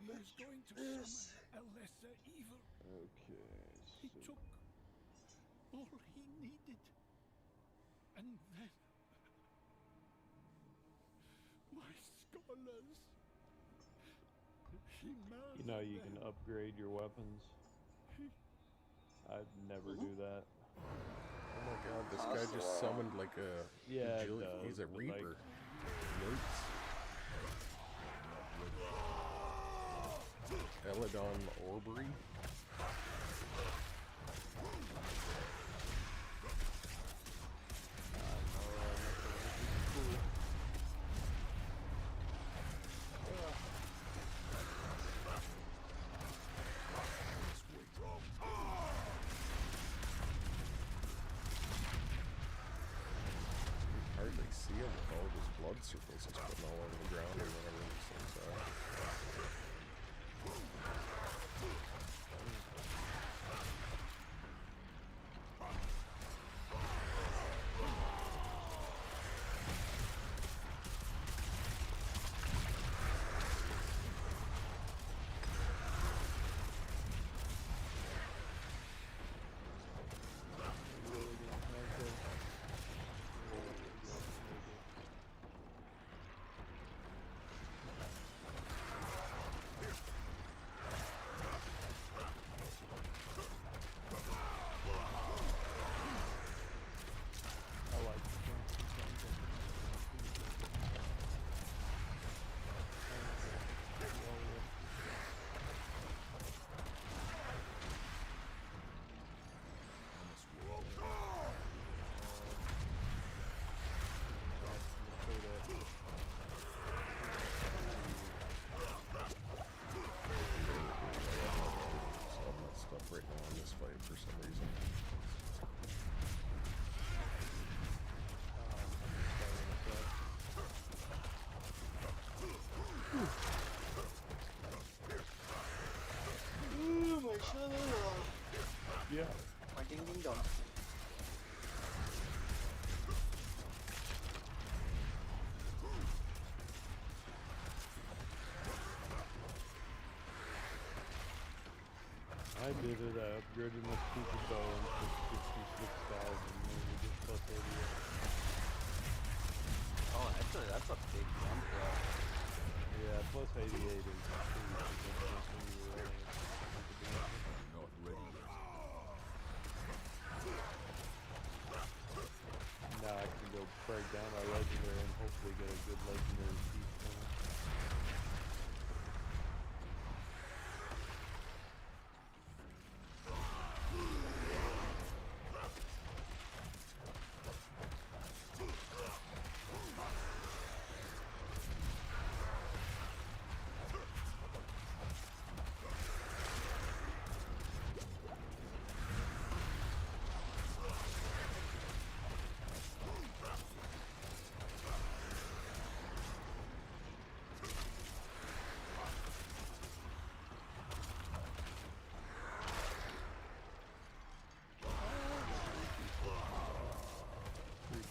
He is going to summon a lesser evil.
Okay,
He took all he needed. And then my Scotland
You know you can upgrade your weapons. I'd never do that.
Oh my god, this guy just summoned like a...
Yeah,
he's a
but,
reaper. Yikes. Eladon Orbery? Hardly see him with all those blood circles he's putting all over the ground or whatever these things are. Right now in this fight for some reason.
Ooh, my shadow.
Yeah.
My ding ding dong.
I did it. I upgraded my stupid bow to 66,000. Maybe just plus 88.
Oh, that's a big jump though.
Yeah, plus 88 is pretty significant when you really
Not ready yet.
Now I can go break down my legendary and hopefully get a good legendary piece from it.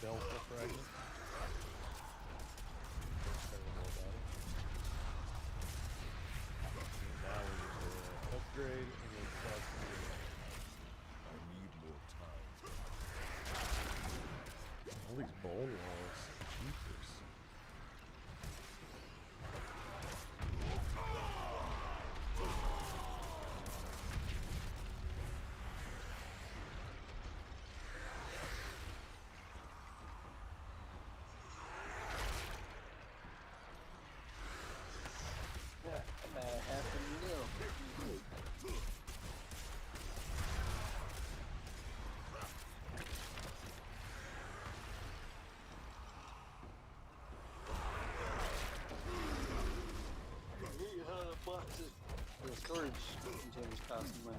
Delta fragment. Now we need to upgrade and then cross the
I need more time.
All these bone walls. Jeepers.
The storage containers cost money.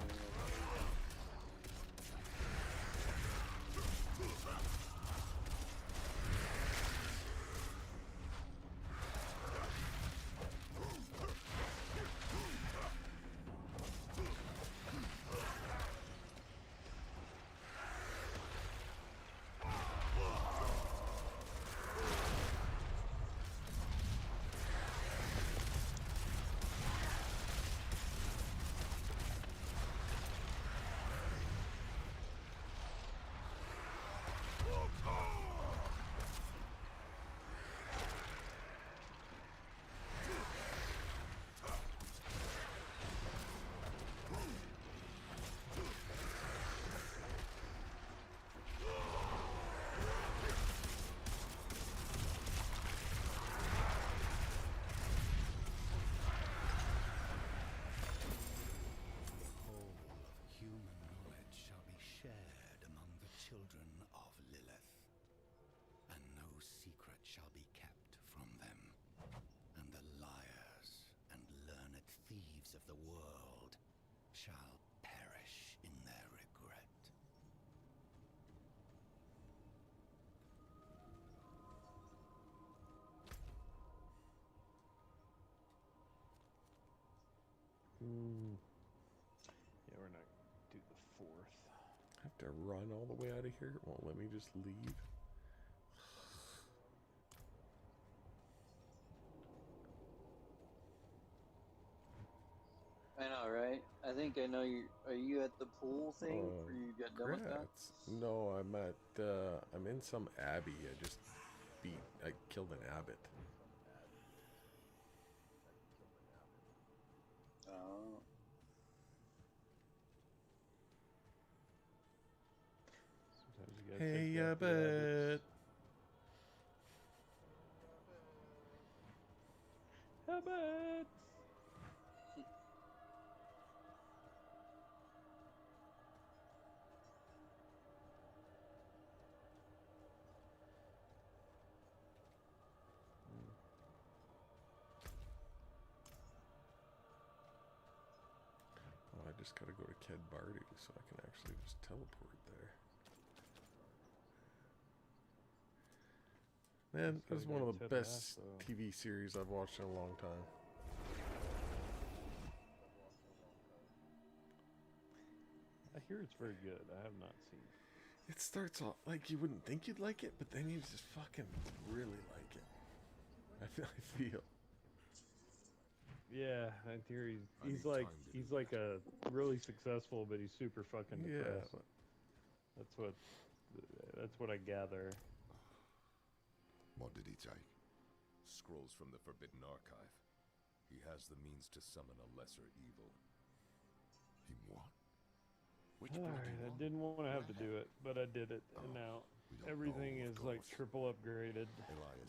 Yeah, we're not gonna do the 4th.
I have to run all the way out of here. It won't let me just leave.
I know, right? I think I know you. Are you at the pool thing? Where you got done with that?
Grats. No, I'm at, I'm in some abbey. I killed an abbot.
Oh.
Sometimes you gotta
Hey,
take back the
abbot.
habits. Habits.
Oh, I just gotta go to Ked Bardu so I can actually just teleport there. Man, this is one of the best TV series I've watched in a long time.
I hear it's very good. I have not seen it.
It starts off like you wouldn't think you'd like it, but then you just fucking really like it. I feel.
Yeah, I hear he's like a really successful, but he's super fucking depressed. That's what I gather.
What did he take?
Scrolls from the Forbidden Archive. He has the means to summon a lesser evil.
He what?
Alright, I didn't want to have to do it, but I did it, and now everything is like triple upgraded.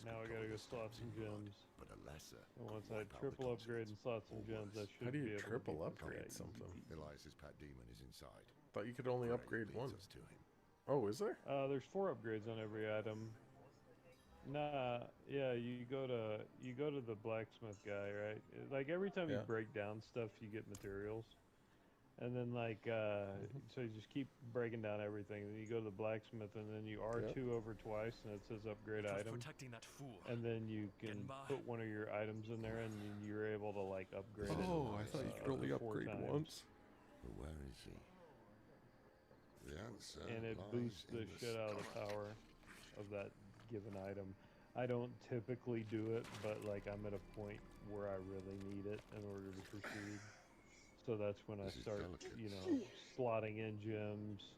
Now I gotta go slot some gems.
But a lesser.
And once I triple upgrade and slot some gems, I should be able to
triple upgrade something?
Elias's pet demon is inside.
Thought you could only upgrade one. Oh, is there?
There's 4 upgrades on every item. Nah, yeah, you go to the blacksmith guy, right? Like every time you break down stuff, you get materials. And then like so you just keep breaking down everything. And then you go to the blacksmith, and then you R2 over twice, and it says upgrade item.
Protecting that fool.
And then you can put one of your items in there, and you're able to like upgrade it.
Oh, I thought you could only upgrade once.
But where is he? The answer
and it boosts the shit out of the power of that given item. I don't typically do it, but like I'm at a point where I really need it in order to proceed. So that's when I start, you know, slotting in gems,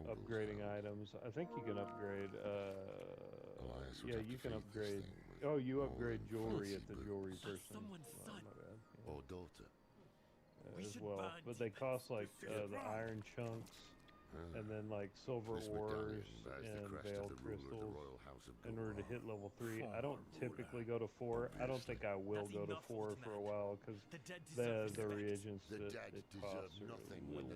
upgrading items. I think you can upgrade, yeah, you can upgrade. Oh, you upgrade jewelry at the jewelry person. Oh, my bad. Yeah.
Or daughter.
As well, but they cost like the iron chunks, and then like silver ores and veil crystals in order to hit level 3. I don't typically go to 4. I don't think I will go to 4 for a while because the reagents that it costs are a little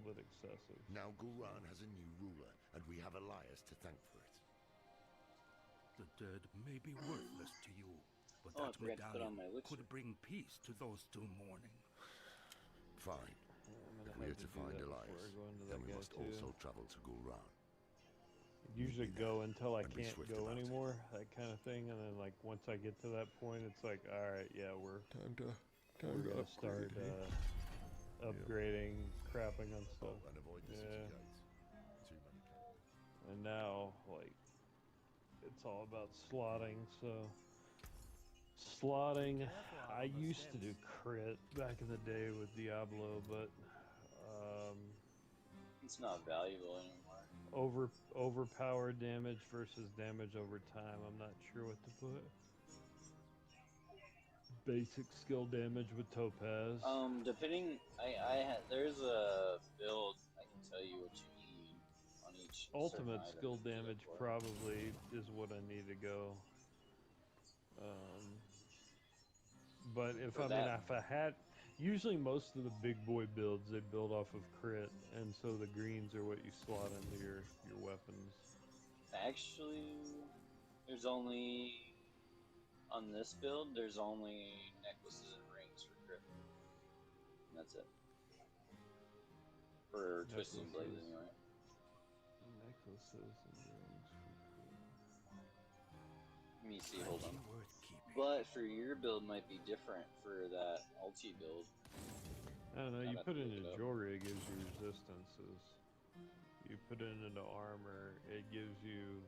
bit excessive.
Now Gulran has a new ruler, and we have Elias to thank for it.
The dead may be worthless to you, but that medallion could bring peace to those still mourning.
Fine. If we are to find Elias, then we must also travel to Gulran.
Usually go until I can't go anymore, that kind of thing, and then like once I get to that point, it's like, all right, yeah, we're gonna start upgrading, crapping on stuff. And now like it's all about slotting. So slotting, I used to do crit back in the day with Diablo, but
it's not valuable anymore.
Overpowered damage versus damage over time. I'm not sure what to put. Basic skill damage with Topaz.
Depending, there's a build I can tell you what you need on each.
Ultimate skill damage probably is what I need to go. But if I had, usually most of the big boy builds, they build off of crit, and so the greens are what you slot into your weapons.
Actually, there's only, on this build, there's only necklaces and rings for crit. And that's it. For Twisted Blades, anyway.
Necklaces and rings for crit.
Let me see, hold on. But for your build might be different for that ulti build.
I don't know,
I'd
you
have
put
to
it
look it
into
up.
jewelry, it gives you resistances. You put it into armor, it gives you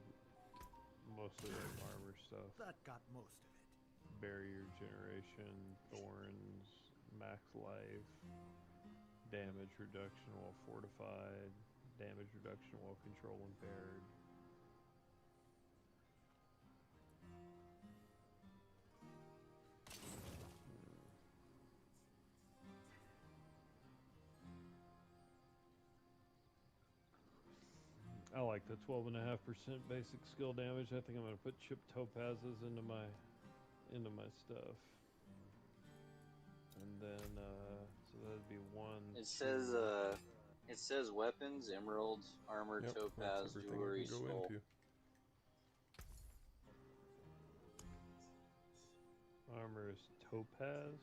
most of the armor stuff.
That got most of it.
Barrier generation, thorns, max life, damage reduction while fortified, damage reduction while control impaired. I like the 12.5% basic skill damage. I think I'm gonna put chipped topazes into my stuff. And then so that'd be one.
It says weapons, emerald, armor,
Yep,
topaz,
that's everything
jewelry,
you can go
skull.
into.
Armor is topaz.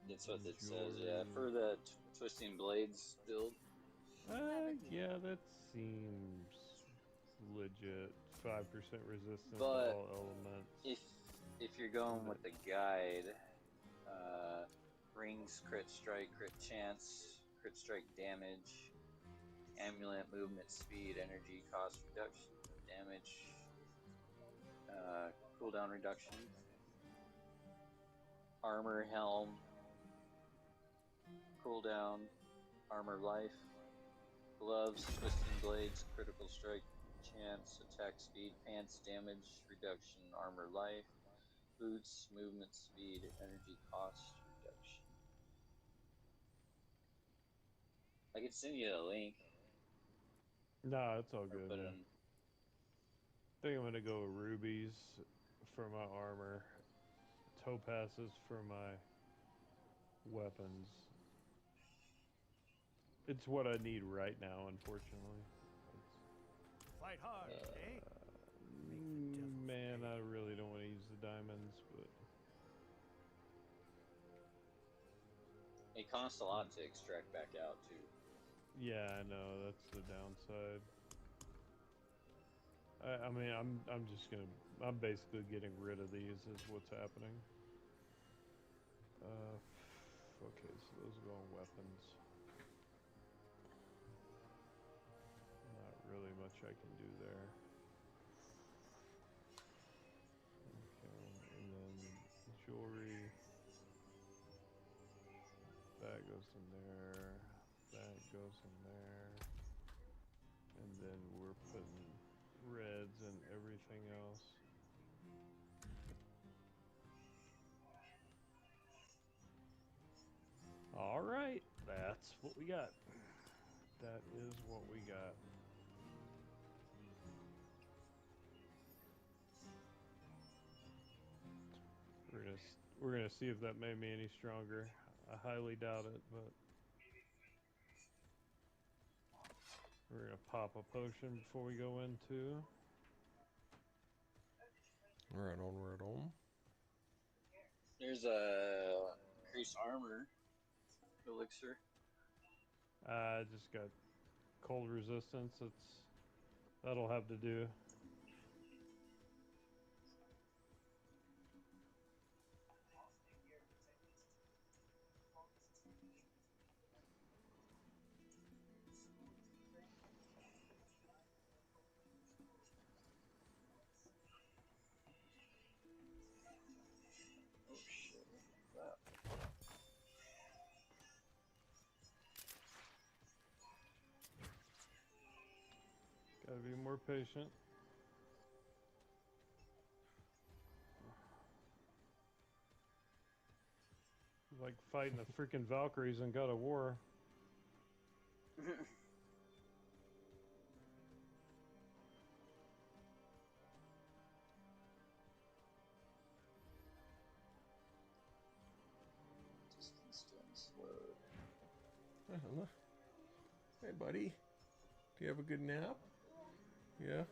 That's what it
Jewelry.
says, yeah. For the twisting blades build.
Yeah, that seems legit. 5% resistance to
But
all elements.
if you're going with the guide, rings, crit strike, crit chance, crit strike damage, amulet, movement speed, energy cost reduction, damage, cooldown reduction, armor, helm, cooldown, armor life, gloves, twisting blades, critical strike chance, attack speed, pants, damage reduction, armor life, boots, movement speed, energy cost reduction. I could send you a link.
Nah, it's all
Or
good,
put
man.
in.
I think I'm gonna go rubies for my armor, topazes for my weapons. It's what I need right now, unfortunately.
Fight hard, eh?
Man, I really don't want to use the diamonds, but
It costs a lot to extract back out too.
yeah, I know that's the downside. I mean, I'm basically getting rid of these. Is what's happening. Okay, so those go on weapons. Not really much I can do there. Okay, and then jewelry. That goes in there. That goes in there. And then we're putting reds and everything else. All right, that's what we got. That is what we got. We're gonna see if that made me any stronger. I highly doubt it, but we're gonna pop a potion before we go into.
Right on, right on.
There's a increased armor elixir.
I just got cold resistance. That'll have to do.
Oh shit!
Gotta be more patient. Like fighting the freaking Valkyries in God of War.
Distance to explode.
Hello. Hey, buddy. Do you have a good nap? Yeah.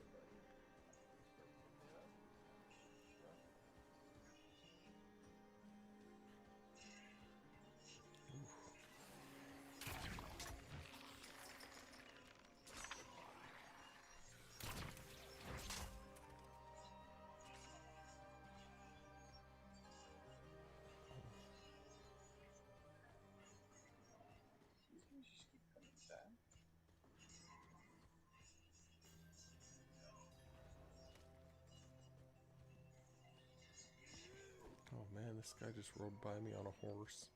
This guy just rode by me on a horse.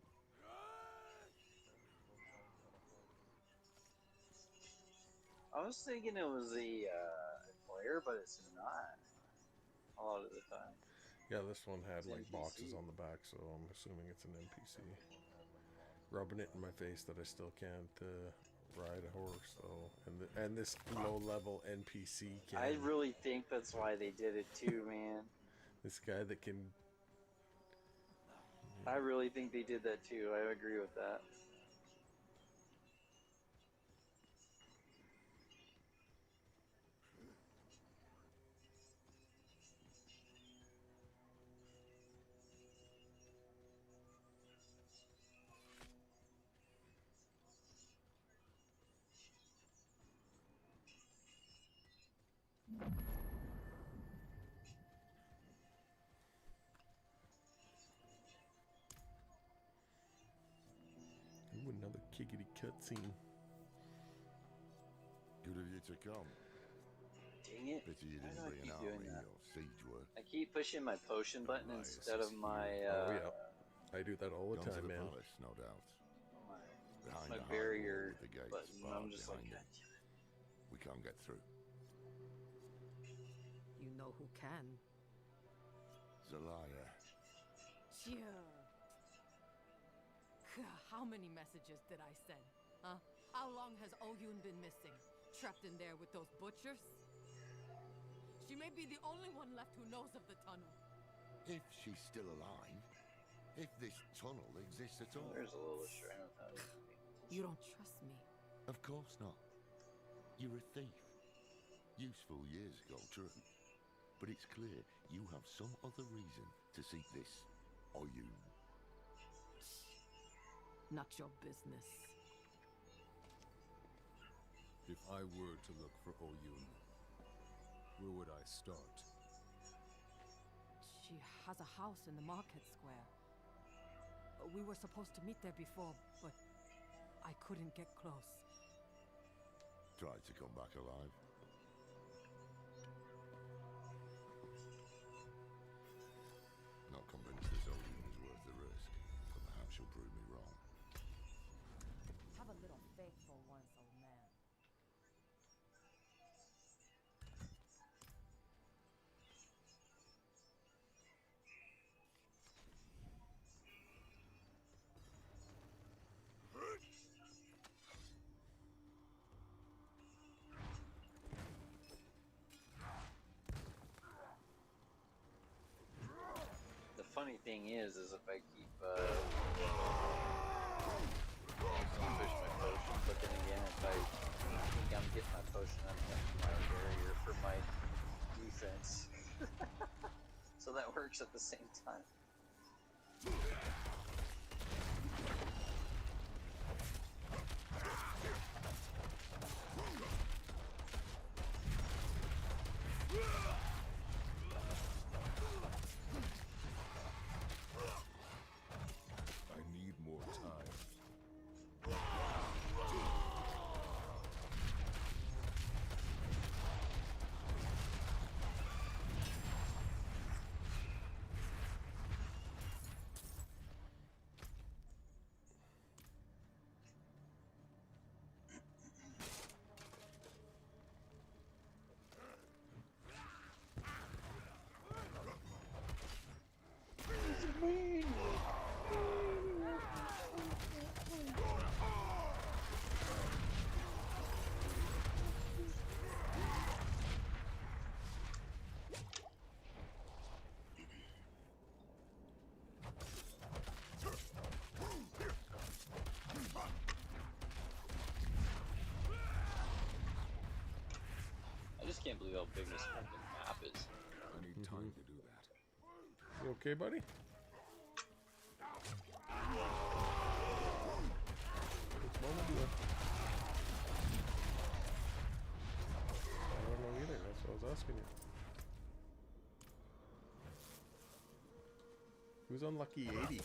I was thinking it was a player, but it's not. A lot of the time.
Yeah, this one had
It's
like
NPC.
boxes on the back, so I'm assuming it's an NPC. Rubbing it in my face that I still can't ride a horse, though. And this low-level NPC can.
I really think that's why they did it too, man.
This guy that can.
I really think they did that too. I agree with that.
Ooh, another kickity cutscene.
Good of you to come.
Dang it.
Pity you
Why
didn't
do I
bring an
keep doing
army
that?
or siege work.
I keep pushing my potion button instead of my
Oh yeah, I do that all the
Gone to
time,
the
man.
palace, no doubt. Behind
my
the high wall
barrier
with the gates
button.
barred
I'm just like,
behind
God
it.
damn it.
We can't get through.
You know who can.
Zelaya.
Sure. How many messages did I send? Huh? How long has Oyun been missing? Trapped in there with those butchers? She may be the only one left who knows of the tunnel.
If she's still alive. If this tunnel exists at all.
There's a little shrine of that.
You don't trust me?
Of course not. You're a thief. Useful years ago, true. But it's clear you have some other reason to seek this Oyun.
Not your business.
If I were to look for Oyun, where would I start?
She has a house in the market square. We were supposed to meet there before, but I couldn't get close.
Tried to come back alive. Not convinced this Oyun is worth the risk, but perhaps you'll prove me wrong.
Have a little faith for once, old man.
The funny thing is if I keep push my potion, but then again, if I think I'm getting my potion, I'm getting my barrier for my defense. So that works at the same time.
I need more time.
I just can't believe how big this fucking map is.
I need time to do that.
You okay, buddy? What's wrong with you? I don't know either. That's what I was asking you. Who's on Lucky 80?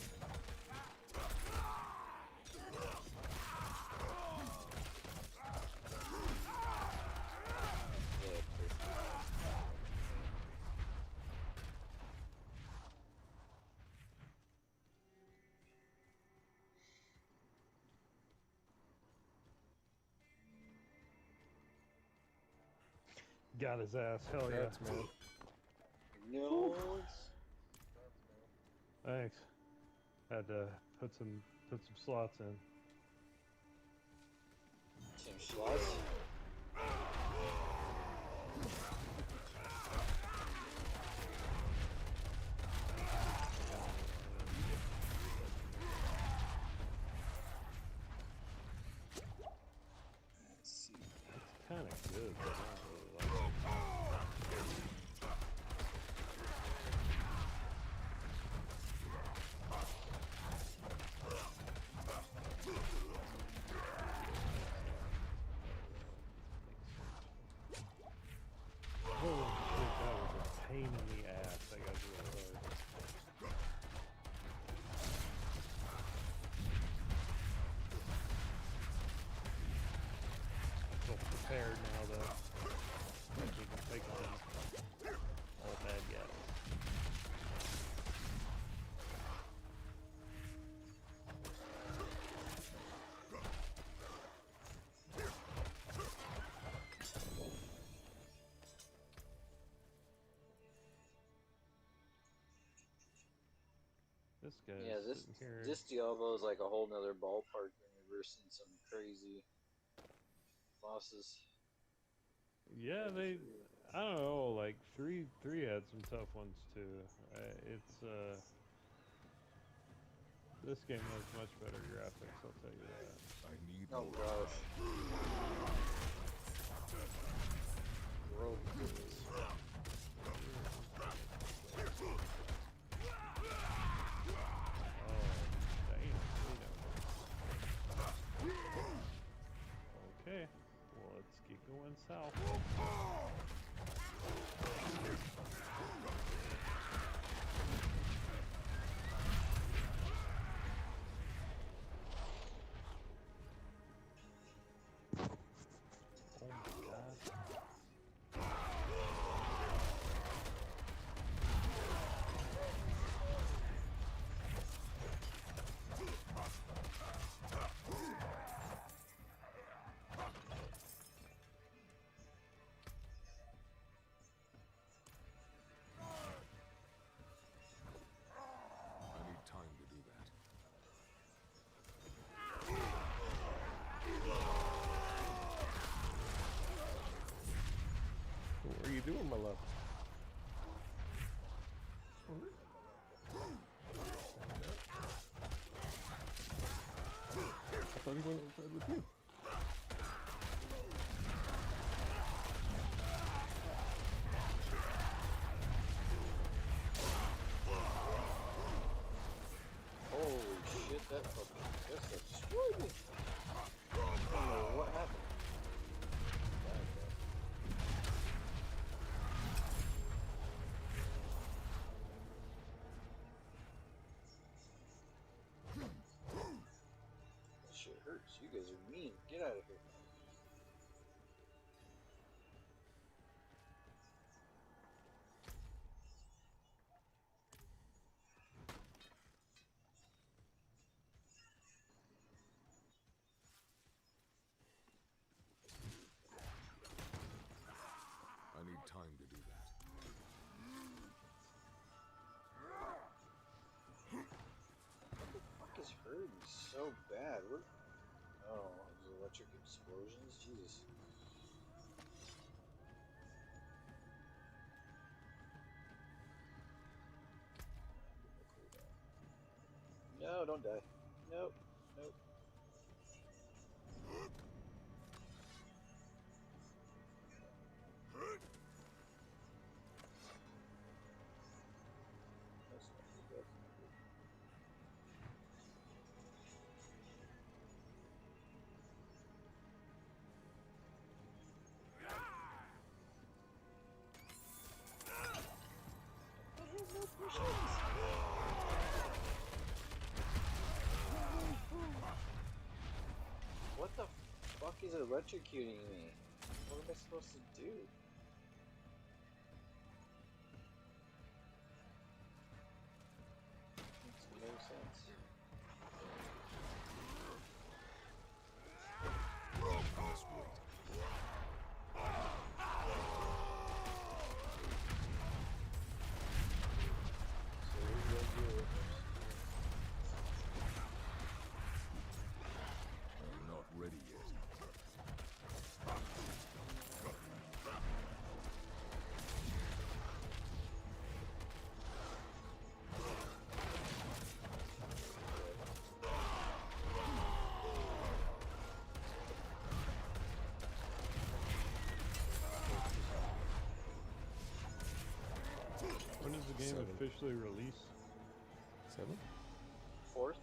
Got his ass. Hell yeah.
That's man.
No.
Thanks. Had to put some slots in.
Some slots.
It's kind of good, but I don't really like it. Holy shit, that was a pain in the ass. That got really hard. I feel prepared now, though. I think we can take on all bad guys. This guy's
Yeah,
sitting here.
this Diablo is like a whole nother ballpark universe and some crazy bosses.
Yeah, I don't know, like three had some tough ones too. This game has much better graphics, I'll tell you that.
I need
Oh
more
gosh.
time.
World peace.
Okay, well, let's get going south. Oh my god.
I need time to do that.
What are you doing, my love? I thought he went outside with you.
Holy shit, that destroyed me. I don't know what happened. That shit hurts. You guys are mean. Get out of here.
I need time to do that.
What the fuck is hurting so bad? What? Oh, the electric explosions? Jesus. No, don't die. Nope. Nope. That's not good. That's not good. I have no potions. What the fuck is electrocuting me? What am I supposed to do? Makes no sense.
I must wait.
officially release?
7?
4th?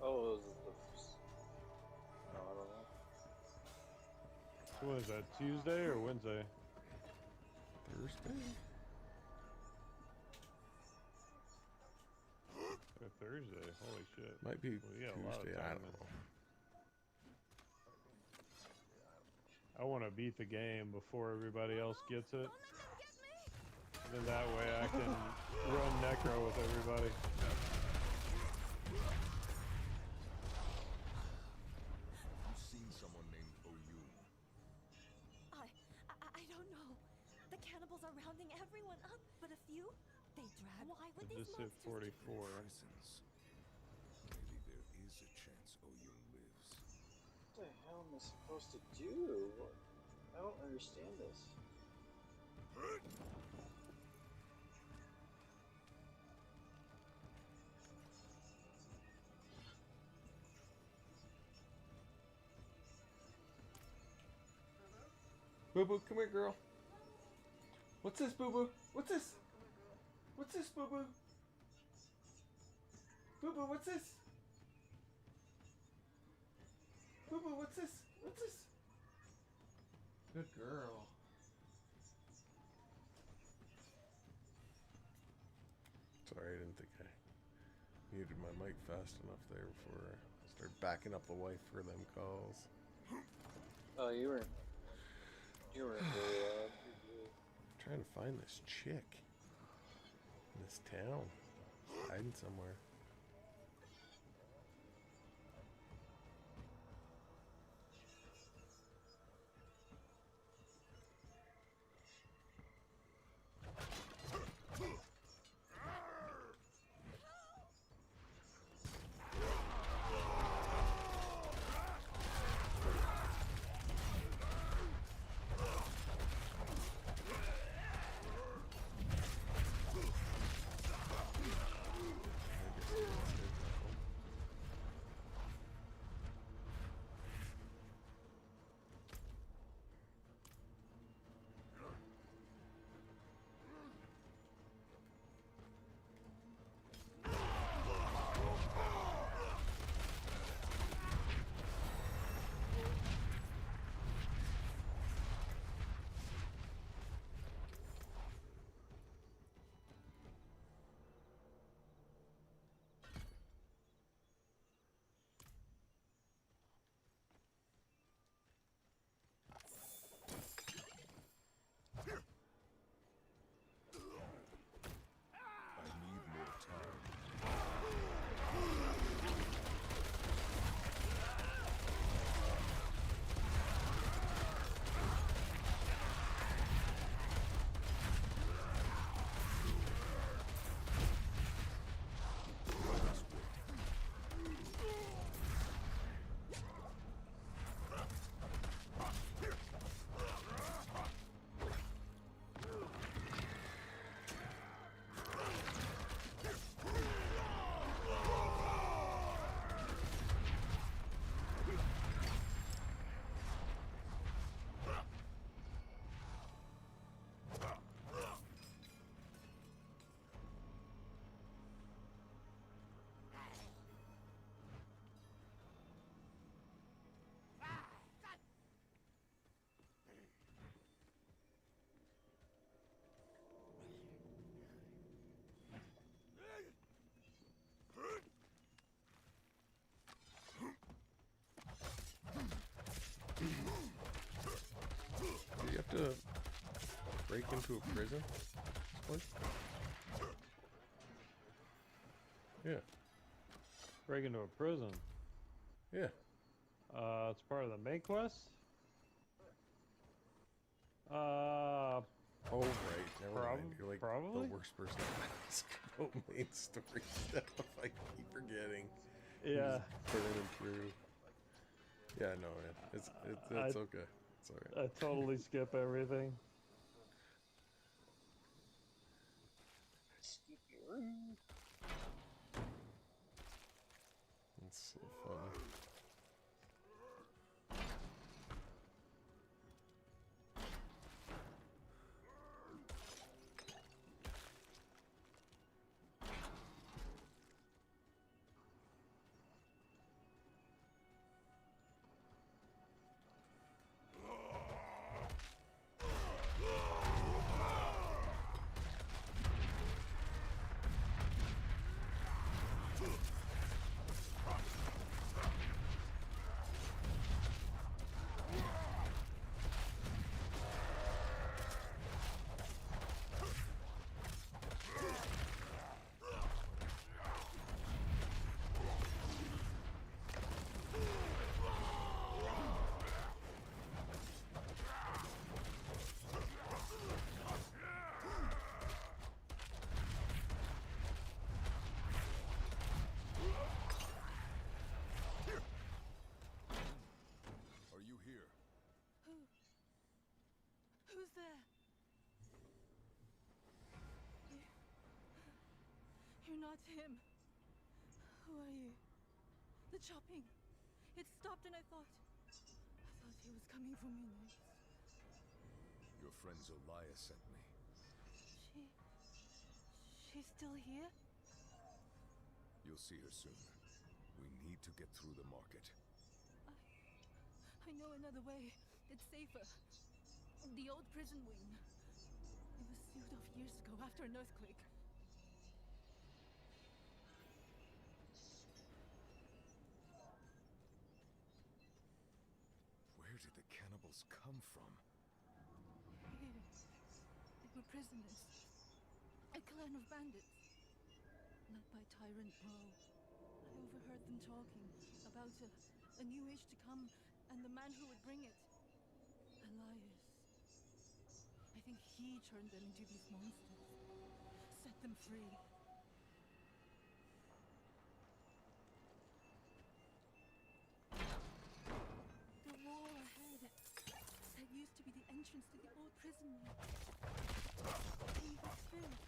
Oh, it was the... Oh, I don't know.
So what is that, Tuesday or Wednesday?
Thursday?
Or Thursday, holy shit.
Might be
Well, yeah, a lot of
Tuesday, I
time
don't
in.
know.
I want to beat the game before everybody else gets it. Then that way I can run Necro with everybody.
You've seen someone named Oyun.
I don't know. The cannibals are rounding everyone up, but a few they drag. Why would these
This hit
monsters
44.
Presence. Maybe there is a chance Oyun lives.
What the hell am I supposed to do? I don't understand this.
Boo Boo, come here, girl. What's this, Boo Boo? What's this? What's this, Boo Boo? Boo Boo, what's this? Boo Boo, what's this? What's this? Good girl. Sorry, I didn't think I muted my mic fast enough there before I started backing up the wife for them calls.
Oh, you weren't very loud.
I'm trying to find this chick in this town. She's hiding somewhere. Do you have to break into a prison? What? Yeah.
Break into a prison.
Yeah.
It's part of the main quest?
Oh, right. Never mind. You're like
probably?
the worst person to ask about main story stuff. I keep forgetting.
Yeah.
Just burning through. Yeah, no, man. It's okay. It's alright.
I totally skip everything.
It's so funny.
not him. Who are you? The chopping. It stopped and I thought he was coming for me next.
Your friend Zolaya sent me.
She's still here?
You'll see her soon. We need to get through the market.
I know another way. It's safer. The old prison wing. It was sealed off years ago after an earthquake.
Where did the cannibals come from?
Here. They were prisoners. A clan of bandits. Led by Tyrant Bro. I overheard them talking about a new age to come and the man who would bring it. Elias. I think he turned them into these monsters. Set them free. The wall ahead. That used to be the entrance to the old prison wing. It's filled.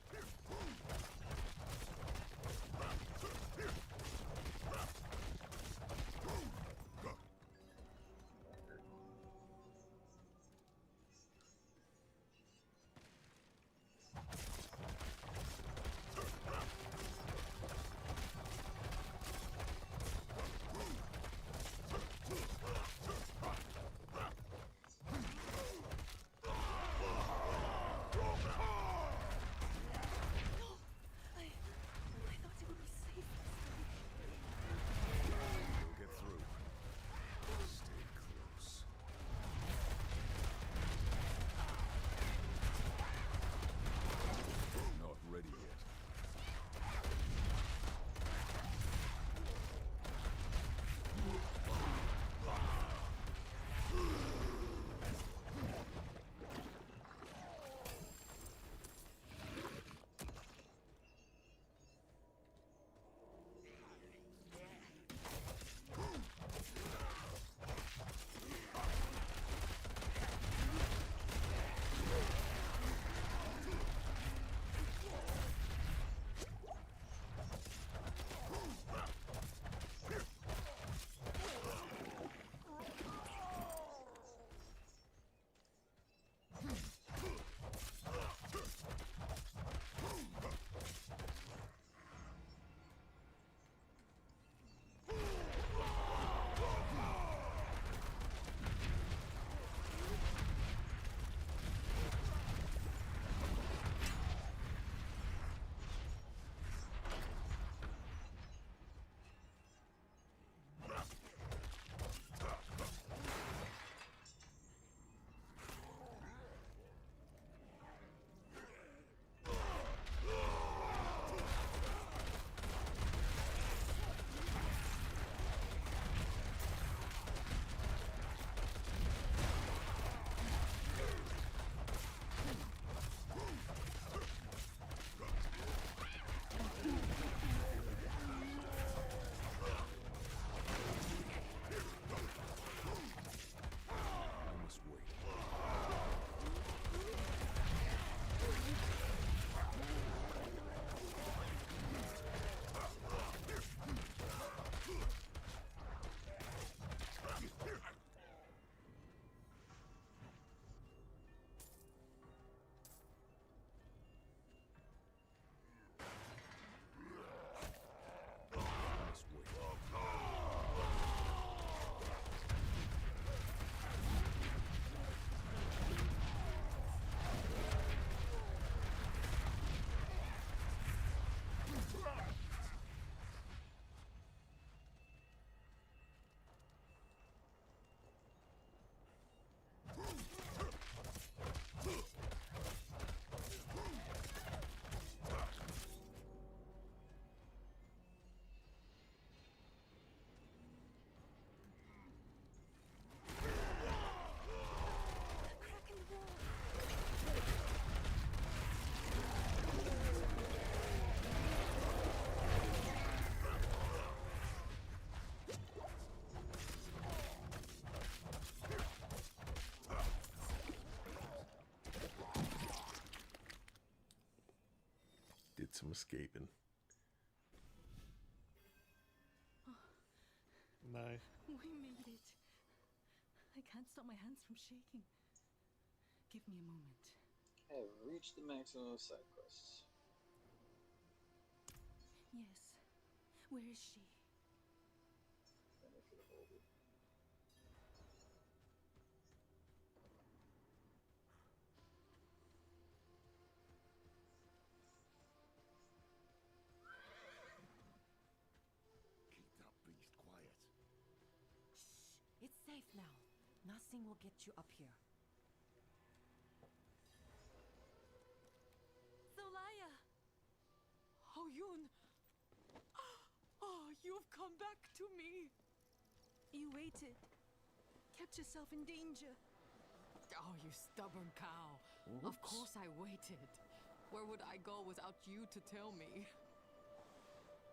Did some escaping.
Nice.
We made it. I can't stop my hands from shaking. Give me a moment.
I have reached the maximum of side quests.
Yes. Where is she?
Benefit of older.
Keep that beast quiet.
Shh. It's safe now. Nothing will get you up here. Solaya! Oh, Yun! Oh, you've come back to me!
You waited. Kept yourself in danger.
Oh, you stubborn cow. Of course I waited. Where would I go without you to tell me?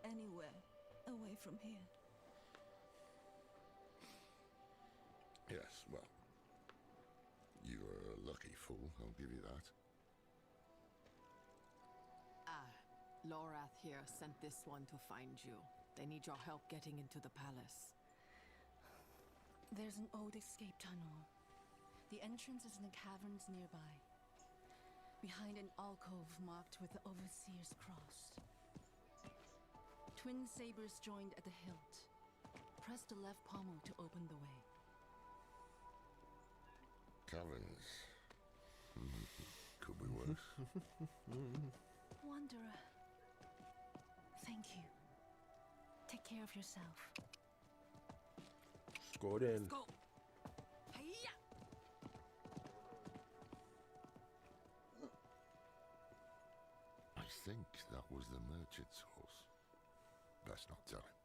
Anywhere away from here.
Yes, well, you're a lucky fool, I'll give you that.
Lorath here sent this one to find you. They need your help getting into the palace.
There's an old escape tunnel. The entrance is in the caverns nearby. Behind an alcove marked with the Overseer's cross. Twin sabers joined at the hilt. Press the left pommel to open the way.
Caverns. Could be worse.
Wanderer. Thank you. Take care of yourself.
Go in.
Go! Hiya!
I think that was the merchant's horse. Best not tell him.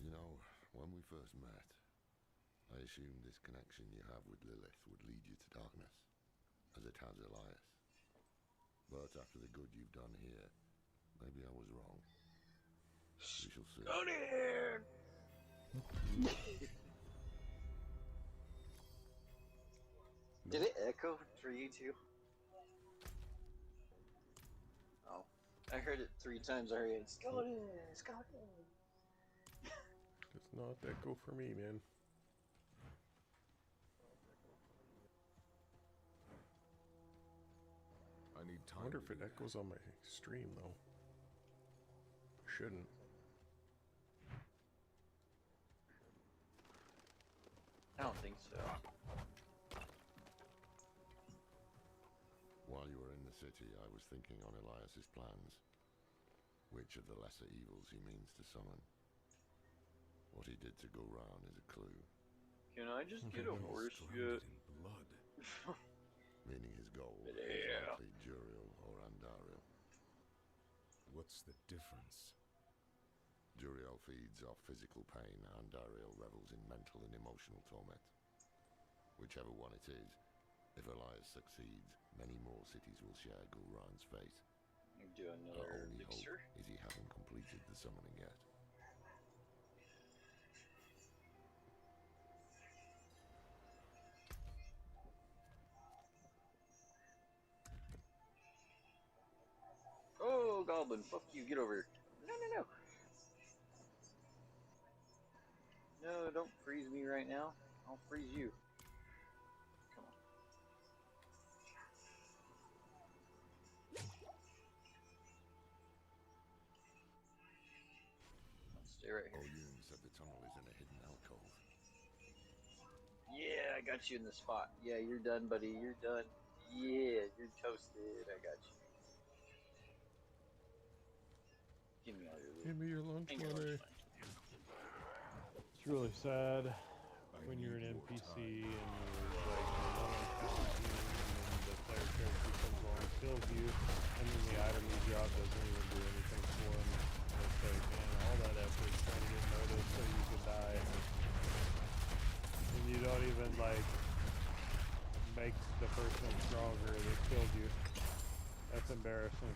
You know, when we first met, I assumed this connection you have with Lilith would lead you to darkness, as it has Elias. But after the good you've done here, maybe I was wrong. We shall see.
Did it echo for you too? Oh, I heard it 3 times already. Skeleton, skeleton.
Does not echo for me, man.
I need
I
time.
wonder
to
if it
do that.
echoes on my stream, though. Shouldn't.
I don't think so.
While you were in the city, I was thinking on Elias's plans. Which of the lesser evils he means to summon. What he did to go round is a clue.
Can I just get a horse
Drowned
yet?
in blood.
Meaning his goal is
Yeah.
likely Juriel or Andariel.
What's the difference?
Juriel feeds off physical pain, Andariel revels in mental and emotional torment. Whichever one it is, if Elias succeeds, many more cities will share Gulran's fate.
Do
Our
another
only
mixer.
hope is he hasn't completed the summoning yet.
Oh, goblin, fuck you, get over here. No, no, no. No, don't freeze me right now. I'll freeze you. Come on. Stay right here.
Oyun said the tunnel is in a hidden alcove.
Yeah, I got you in the spot. Yeah, you're done, buddy. You're done. Yeah, you're toasted. I got you. Give me all your loot.
Give me your lunch
And your
money.
lunch money.
It's really sad when
need
you're an
more
NPC
time.
and you're like no one touches you, and then the player character comes along and kills you, and then the item you drop doesn't even do anything for him. It's like, man, all that effort trying to get noticed so you can die, and you don't even like make the person stronger that killed you. That's embarrassing.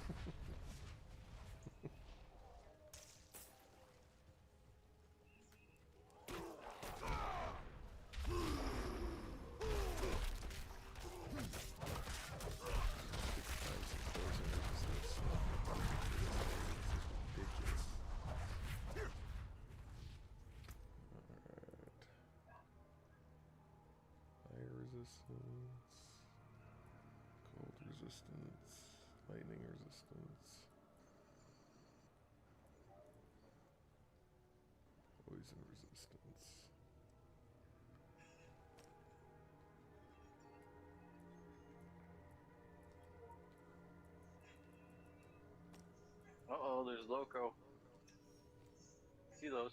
resistance, lightning resistance, poison resistance.
Uh-oh, there's Loco. See those?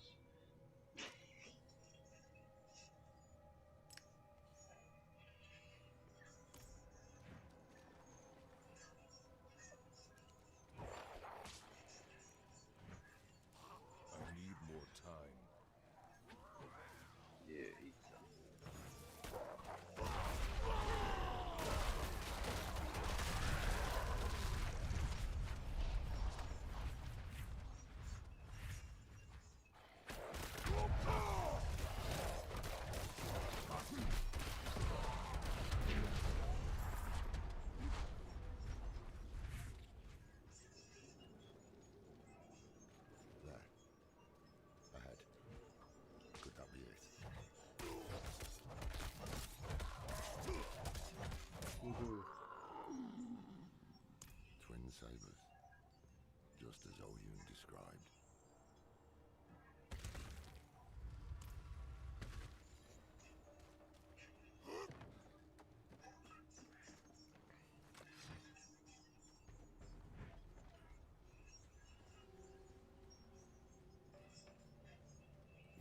I need more time.
Yeah, eat some.
There. Ahead. Could that be it? Twin sabers. Just as Oyun described.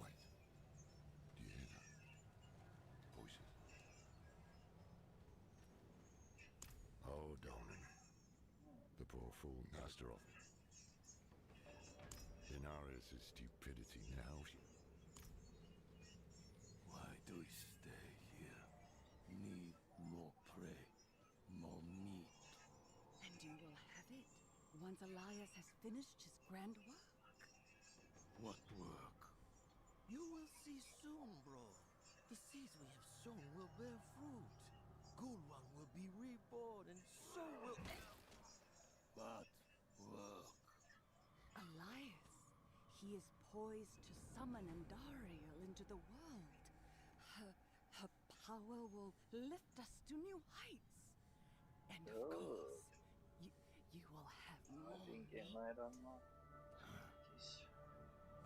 Wait. Do you hear that? Voices. Oh, Donan. The poor fool master of it. Inarius' stupidity now.
Why do we stay here? Need more prey, more meat.
And you will have it once Elias has finished his grand work.
What work?
You will see soon, bro. The seeds we have sown will bear fruit. Gulwang will be reborn, and so will...
What work?
Elias, he is poised to summon Andariel into the world. Her power will lift us to new heights. And of course, you will have more.
I think it might unlock.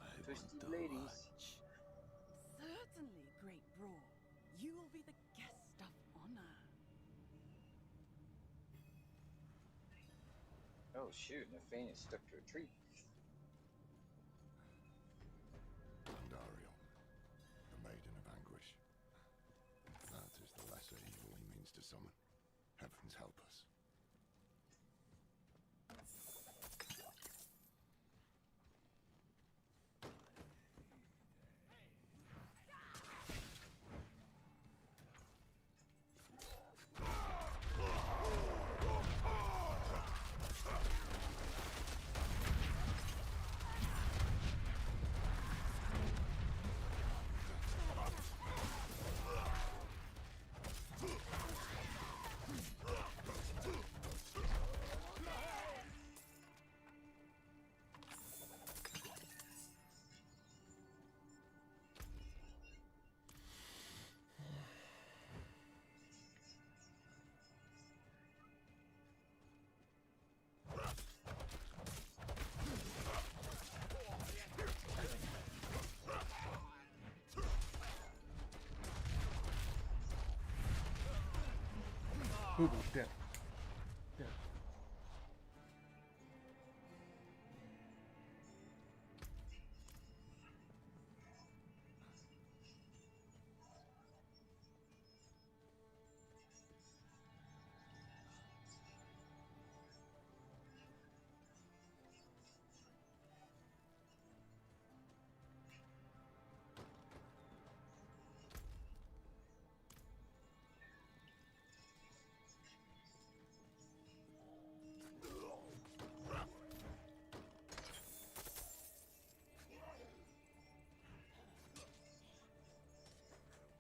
I
Twisty
want to
ladies.
watch.
Certainly, great bro. You will be the guest of honor.
Oh shoot, Nefane is stuck to a tree.
Andariel, the maiden of anguish. That is the lesser evil he means to summon. Heavens help us.
Boo boo, damn. Damn.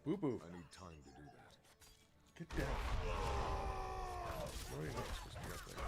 Boo boo.
I need time to do that.
Get down. No, you're not supposed to be up there.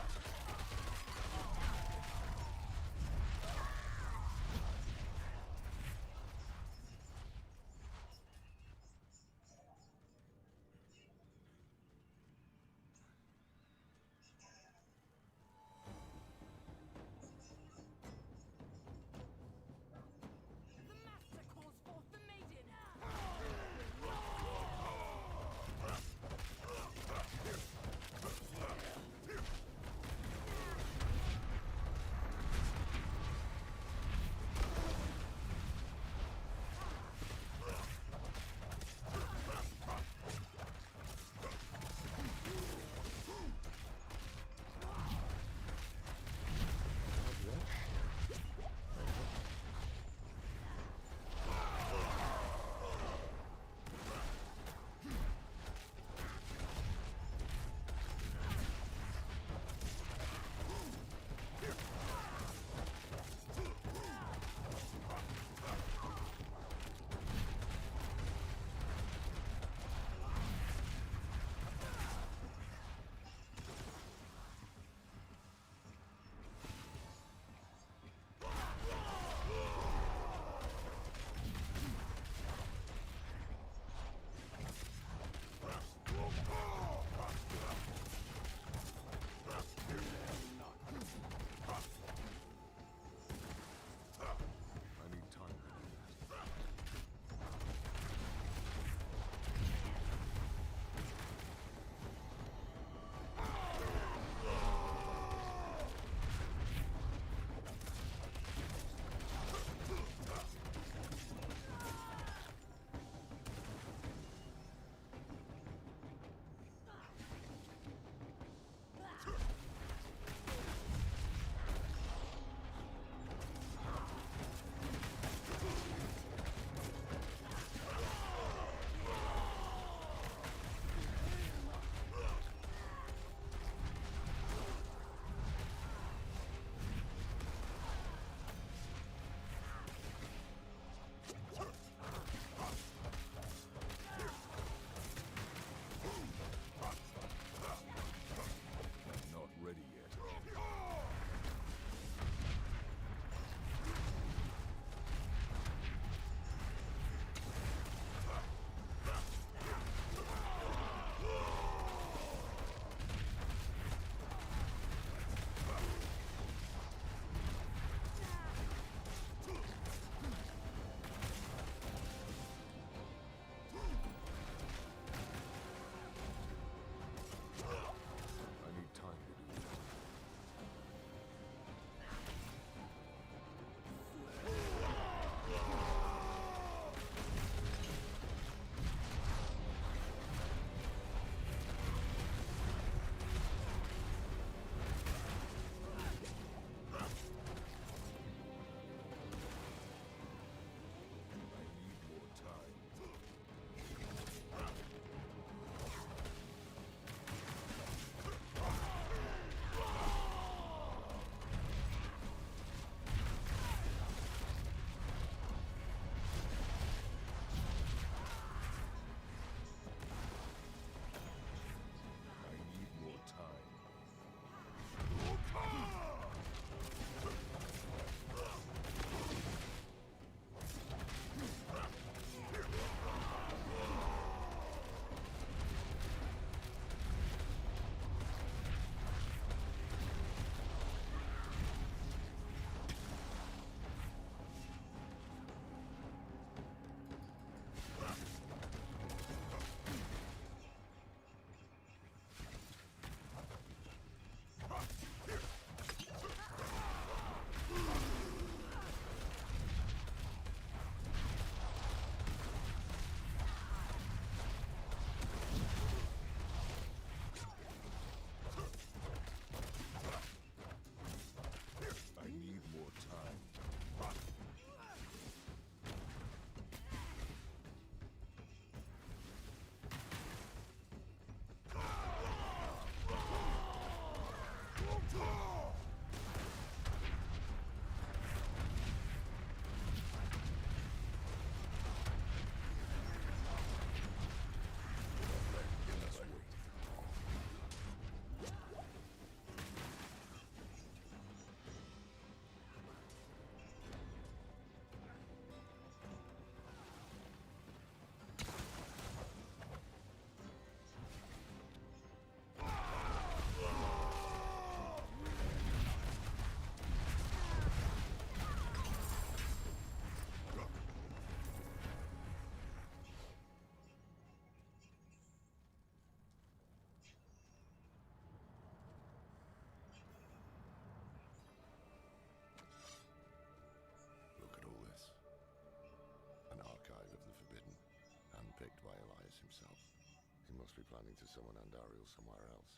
must be planning to summon Andariel somewhere else.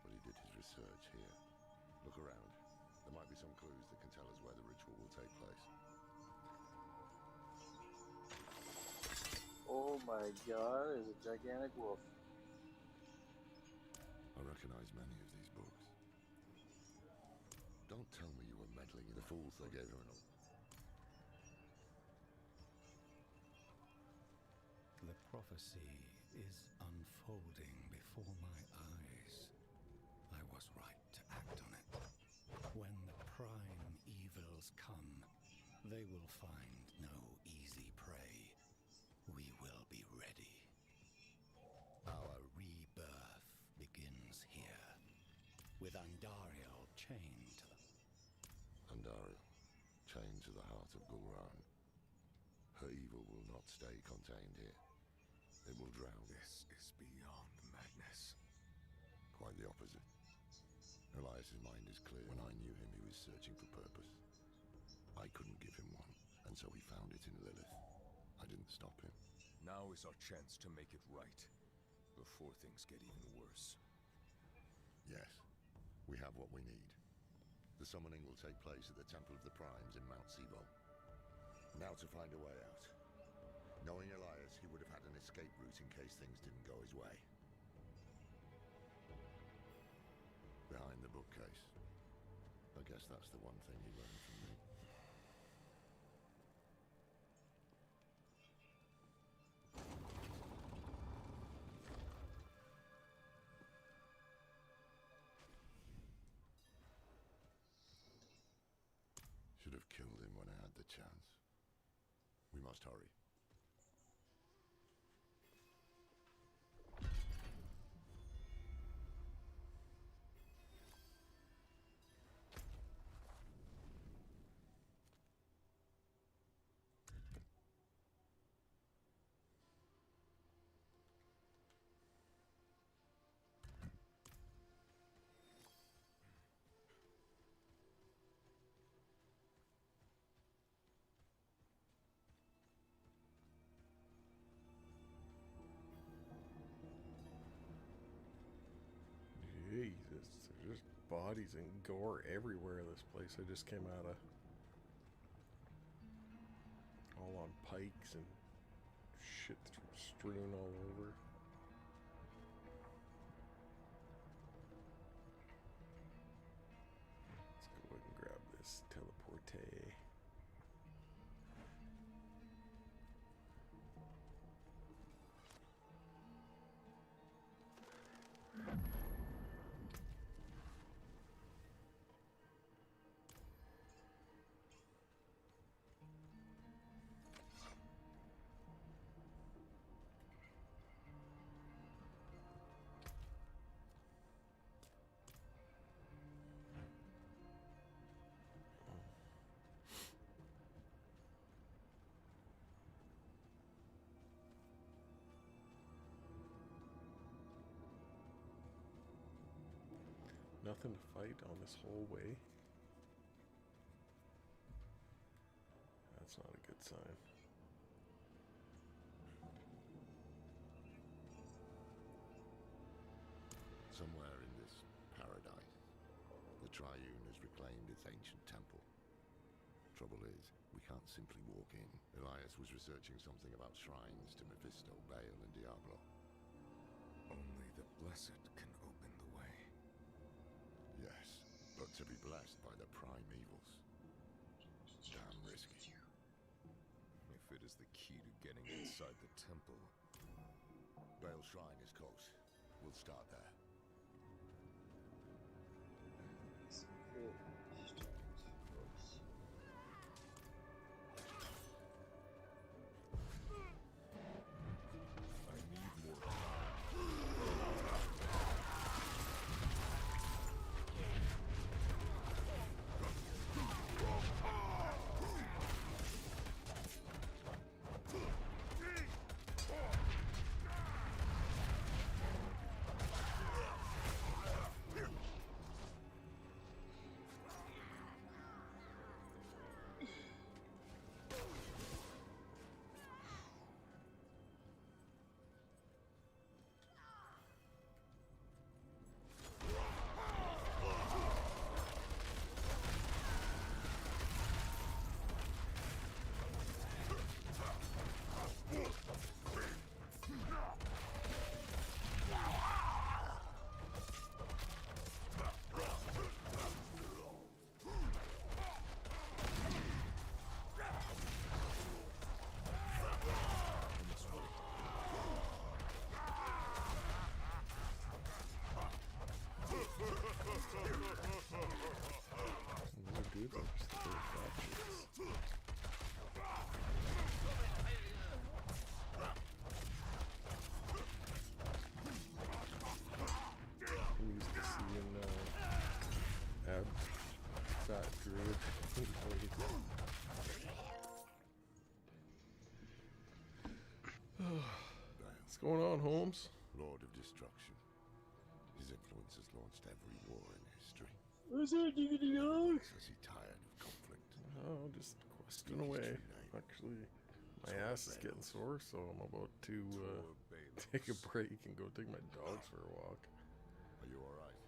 But he did his research here. Look around. There might be some clues that can tell us where the ritual will take place.
Oh my god, there's a gigantic wolf.
I recognize many of these books. Don't tell me you were meddling in the fools they gave him an oath.
The prophecy is unfolding before my eyes. I was right to act on it. When the prime evils come, they will find no easy prey. We will be ready. Our rebirth begins here, with Andariel chained to the...
Andariel, chained to the heart of Gulran. Her evil will not stay contained here. It will drown.
This is beyond madness.
Quite the opposite. Elias's mind is clear. When I knew him, he was searching for purpose. I couldn't give him one, and so he found it in Lilith. I didn't stop him.
Now is our chance to make it right, before things get even worse.
Yes, we have what we need. The summoning will take place at the Temple of the Primes in Mount Sibo. Now to find a way out. Knowing Elias, he would have had an escape route in case things didn't go his way. Behind the bookcase. I guess that's the one thing he learned from me. Should have killed him when I had the chance. We must hurry.
Jesus, there's just bodies and gore everywhere in this place. I just came out of... all on pikes and shit strewn all over. Let's go ahead and grab this teleporte. Nothing to fight on this whole way. That's not a good sign.
Somewhere in this paradise, the Triune has reclaimed its ancient temple. Trouble is, we can't simply walk in. Elias was researching something about shrines to Mephisto, Baal, and Diablo.
Only the blessed can open the way.
Yes, but to be blessed by the prime evils. Damn risky.
If it is the key to getting inside the temple...
Baal's shrine is close. We'll start there.
I need more
fat druid. What's going on, Holmes?
Lord of Destruction. His influence has launched every war in history.
What's that, diggity dog?
Says he tired of conflict.
Oh, just questing away. Actually, my ass is getting sore, so I'm about to take a break and go take my dogs for a walk.
Are you alright?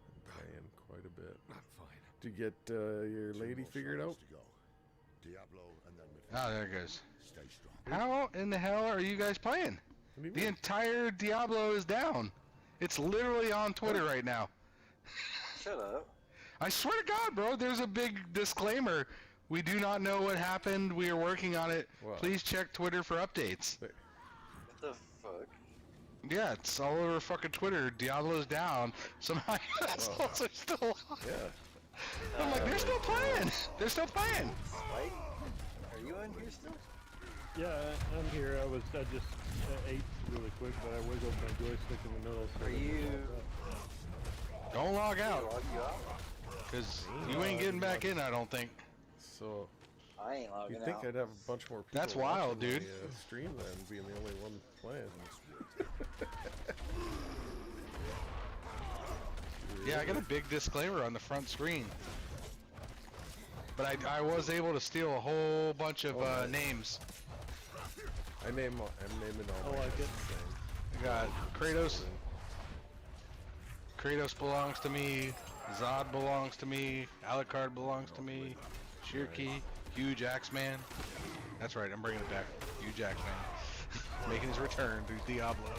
I'm playing quite a bit.
I'm fine.
Did you get your lady figured out?
To go. Diablo and then
Oh, there it goes.
Stay strong.
How in the hell are you guys playing?
What do you
The
mean?
entire Diablo is down. It's literally on Twitter right now.
Shut up.
I swear to God, bro, there's a big disclaimer. We do not know what happened. We are working on it.
Wow.
Please check Twitter for updates.
What the fuck?
Yeah, it's all over fucking Twitter. Diablo's down. Somehow you assholes are still on.
Yeah.
I'm like, they're still playing. They're still playing.
Spike? Are you in here still?
Yeah, I'm here. I just ate really quick, but I wiggled my joystick in the middle. So
Are you...
Don't log out.
Log you out?
Because you ain't getting back in, I don't think.
So,
I ain't logging
you'd think
out.
I'd have a bunch more people
That's wild,
watching
dude.
my, stream then, being the only one playing.
Yeah, I got a big disclaimer on the front screen. But I was able to steal a whole bunch of names.
I'm naming all
I
my
like it.
I got Kratos. Kratos belongs to me. Zod belongs to me. Alucard belongs to me. Shirky. Huge Axeman. That's right, I'm bringing it back. Huge Axeman. Making his return to Diablo.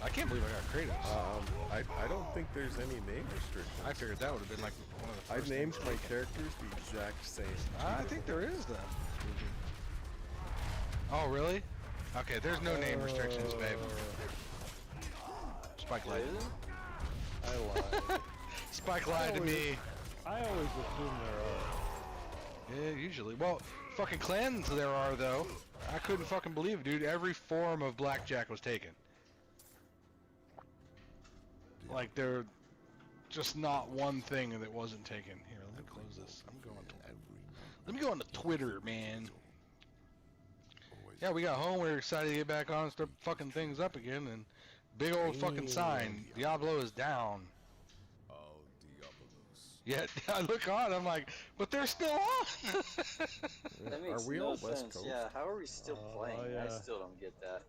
I can't believe I got Kratos.
I don't think there's any name restrictions.
I figured that would have been like one of the
I've
first
named
things
my
taken.
characters the exact same.
I think there is then. Oh, really? Okay, there's no name restrictions, babe. Spike lied.
I lied.
Spike lied to me.
I always assume there are.
Yeah, usually. Well, fucking clans there are, though. I couldn't fucking believe it, dude. Every form of blackjack was taken. Like, there... just not one thing that wasn't taken. Here, let me close this. Let me go on to Twitter, man. Yeah, we got home. We were excited to get back on and start fucking things up again. And big old fucking sign. Diablo is down.
Oh, Diablos.
Yeah, I look on. I'm like, but they're still on.
That makes
Are we
no
all West
sense.
Coast?
Yeah, how are we still playing? I
yeah.
still don't get that.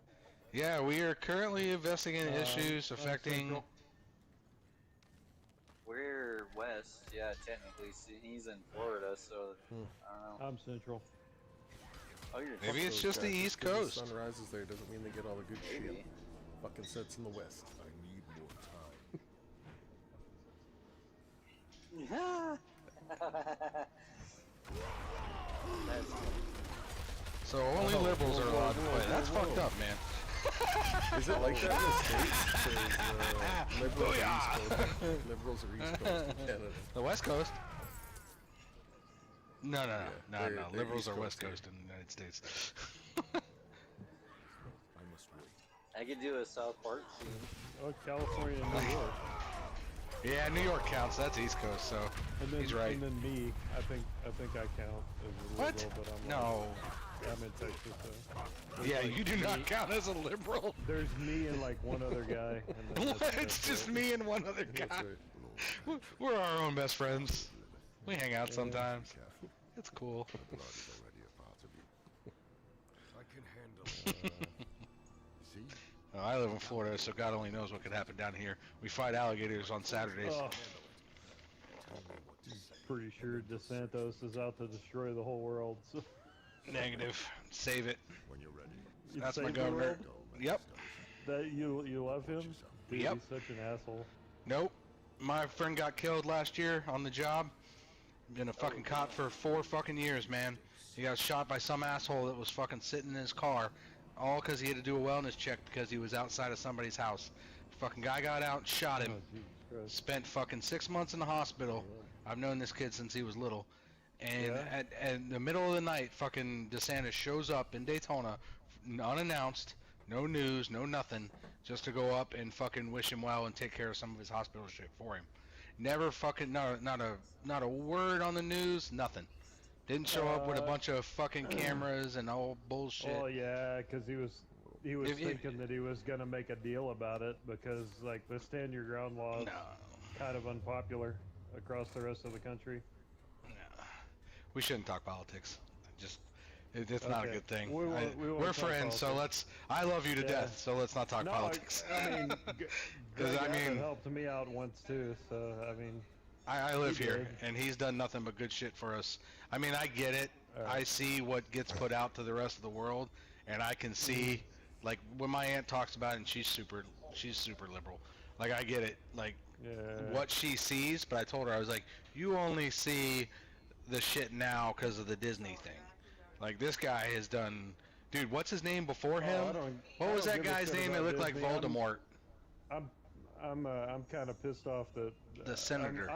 Yeah, we are currently investigating issues affecting...
Central.
We're west, yeah, technically. See, he's in Florida, so I don't know.
I'm central.
Oh, you're
Maybe it's
So,
just the
guys,
East
'cause
Coast.
The sun rises there doesn't mean they get all the good shit.
Maybe.
Fucking sets in the west.
I need more time.
That's
So only liberals are allowed to play. That's fucked up, man.
Is it like that in the States? 'Cause, liberals, are East Coast, liberals are East Coast in Canada.
The West Coast? No,
they're
Liberals
East
are
Coast
West
here.
Coast in the United States.
I must wait.
I could do a South Park scene.
Oh, California and New York.
Yeah, New York counts. That's East Coast, so
And then,
he's right.
And then me, I think I count as a
What?
liberal, but I'm
No.
I'm in Texas, so.
Yeah,
like
you do not
me-
count as a liberal.
There's me and like one other guy. And then
What? It's just
it.
me and one other
That's
guy.
right.
We're our own best friends. We hang out sometimes. It's cool.
Blood is already a part of you.
I can handle it.
See?
Oh, I live in Florida, so God only knows what could happen down here. We fight alligators on Saturdays.
Oh, pretty sure DeSantos is out to destroy the whole world. So.
Negative. Save it.
When you're ready.
You'd
That's my
save the
governor.
world?
Yep.
That you love him? Dude,
Yep.
he's such an asshole.
Nope. My friend got killed last year on the job. Been a fucking cop for 4 fucking years, man. He got shot by some asshole that was fucking sitting in his car. All because he had to do a wellness check because he was outside of somebody's house. Fucking guy got out and shot him.
Oh, Jesus Christ.
Spent fucking 6 months in the hospital. I've known this kid since he was little. And
Yeah?
at the middle of the night, fucking DeSantis shows up in Daytona, unannounced, no news, no nothing, just to go up and fucking wish him well and take care of some of his hospital shit for him. Never fucking not a word on the news, nothing. Didn't show up with a bunch of fucking cameras and all bullshit.
Oh yeah, because he was thinking that he was gonna make a deal about it because like the stand your ground law is kind of unpopular across the rest of the country.
We shouldn't talk politics. It's not a good thing.
We're
friends, so let's. I love you to death, so let's not talk politics.
I mean, Greg Abbott helped me out once too, so I mean.
I live here, and he's done nothing but good shit for us. I mean, I get it. I see what gets put out to the rest of the world, and I can see, like, when my aunt talks about it, and she's super liberal. Like, I get it, like, what she sees, but I told her, I was like, you only see the shit now because of the Disney thing. Like, this guy has done... Dude, what's his name before him? What was that guy's name that looked like Voldemort?
I'm kind of pissed off that
the senator.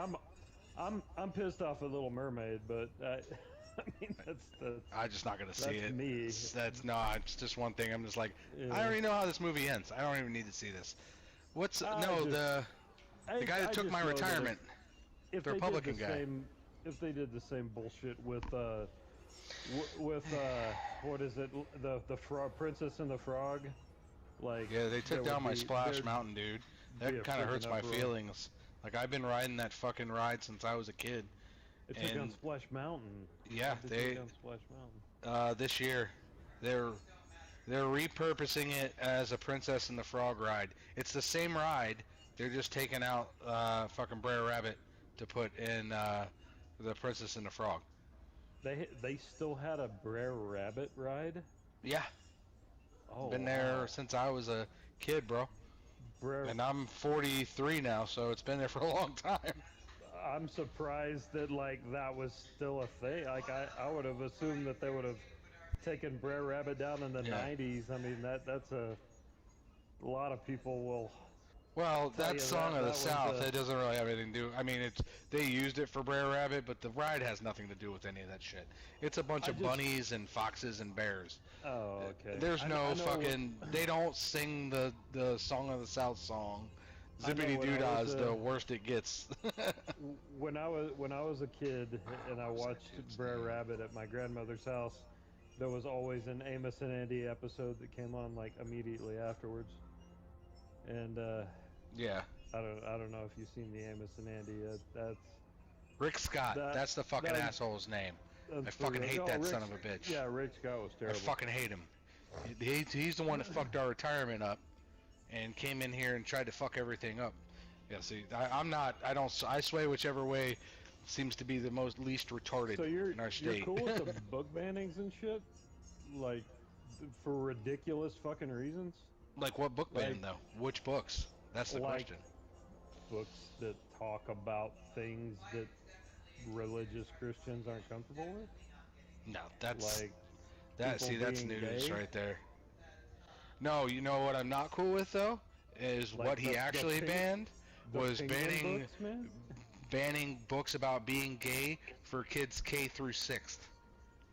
I'm pissed off at Little Mermaid, but I mean that's
I'm just not gonna see it.
Me.
That's not. It's just one thing. I'm just like, I already know how this movie ends. I don't even need to see this. What's the guy that took my retirement? The Republican guy.
If they did the same bullshit with what is it? The frog, Princess and the Frog. Like
yeah, they took down my Splash Mountain, dude. That kind of hurts my feelings. Like I've been riding that fucking ride since I was a kid.
It took down Splash Mountain.
Yeah, they
took down Splash Mountain.
This year, they're repurposing it as a Princess and the Frog ride. It's the same ride. They're just taking out fucking Brer Rabbit to put in the Princess and the Frog.
They still had a Brer Rabbit ride?
Yeah.
Oh,
been there since I was a kid, bro. And I'm 43 now, so it's been there for a long time.
I'm surprised that like that was still a thing. Like I would have assumed that they would have taken Brer Rabbit down in the 90s. I mean that's a lot of people will.
Well, that Song of the South, it doesn't really have anything to do. I mean, they used it for Brer Rabbit, but the ride has nothing to do with any of that shit. It's a bunch of bunnies and foxes and bears.
Oh, okay.
There's no fucking. They don't sing the Song of the South song. Zippity doo dah is the worst it gets.
when I was a kid and I watched Brer Rabbit at my grandmother's house, there was always an Amos and Andy episode that came on like immediately afterwards. And
yeah,
I don't know if you've seen the Amos and Andy. That's
Rick Scott. That's the fucking asshole's name. I fucking hate that son of a bitch.
Yeah, Rick Scott was terrible.
I fucking hate him. He's the one that fucked our retirement up, and came in here and tried to fuck everything up. Yeah, see, I'm not. I sway whichever way seems to be the least retarded in our state.
So you're cool with the book bannings and shit, like for ridiculous fucking reasons.
Like what book ban though? Which books? That's the question.
Books that talk about things that religious Christians aren't comfortable with?
No, that's
like
that's news right there. No, you know what I'm not cool with though is like what he actually banned was banning books about being gay for kids K through 6th.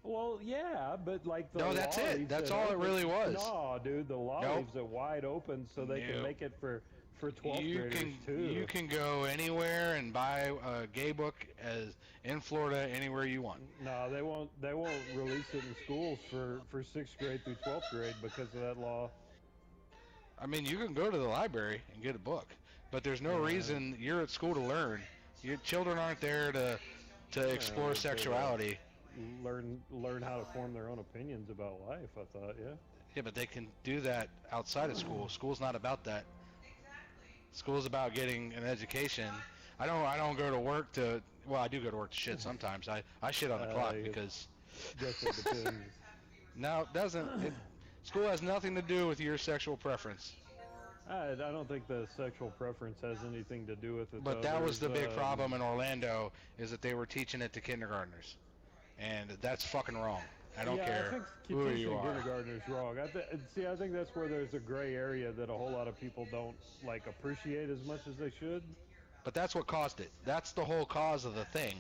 Well, yeah, but like the
no, that's it. That's all it really was.
No, dude, the law leaves it wide open so they can make it for 12th graders too.
You can go anywhere and buy a gay book in Florida anywhere you want.
No, they won't release it in schools for 6th grade through 12th grade because of that law.
I mean, you can go to the library and get a book, but there's no reason you're at school to learn. Your children aren't there to explore sexuality.
Learn how to form their own opinions about life. I thought, yeah.
Yeah, but they can do that outside of school. School's not about that. School's about getting an education. I don't go to work to. Well, I do go to work to shit sometimes. I shit on the clock because. No, it doesn't. School has nothing to do with your sexual preference.
I don't think the sexual preference has anything to do with it.
But that was the big problem in Orlando, is that they were teaching it to kindergartners. And that's fucking wrong. I don't care
I think
who you are.
Kindergartner's wrong. I think that's where there's a gray area that a whole lot of people don't like appreciate as much as they should.
But that's what caused it. That's the whole cause of the thing.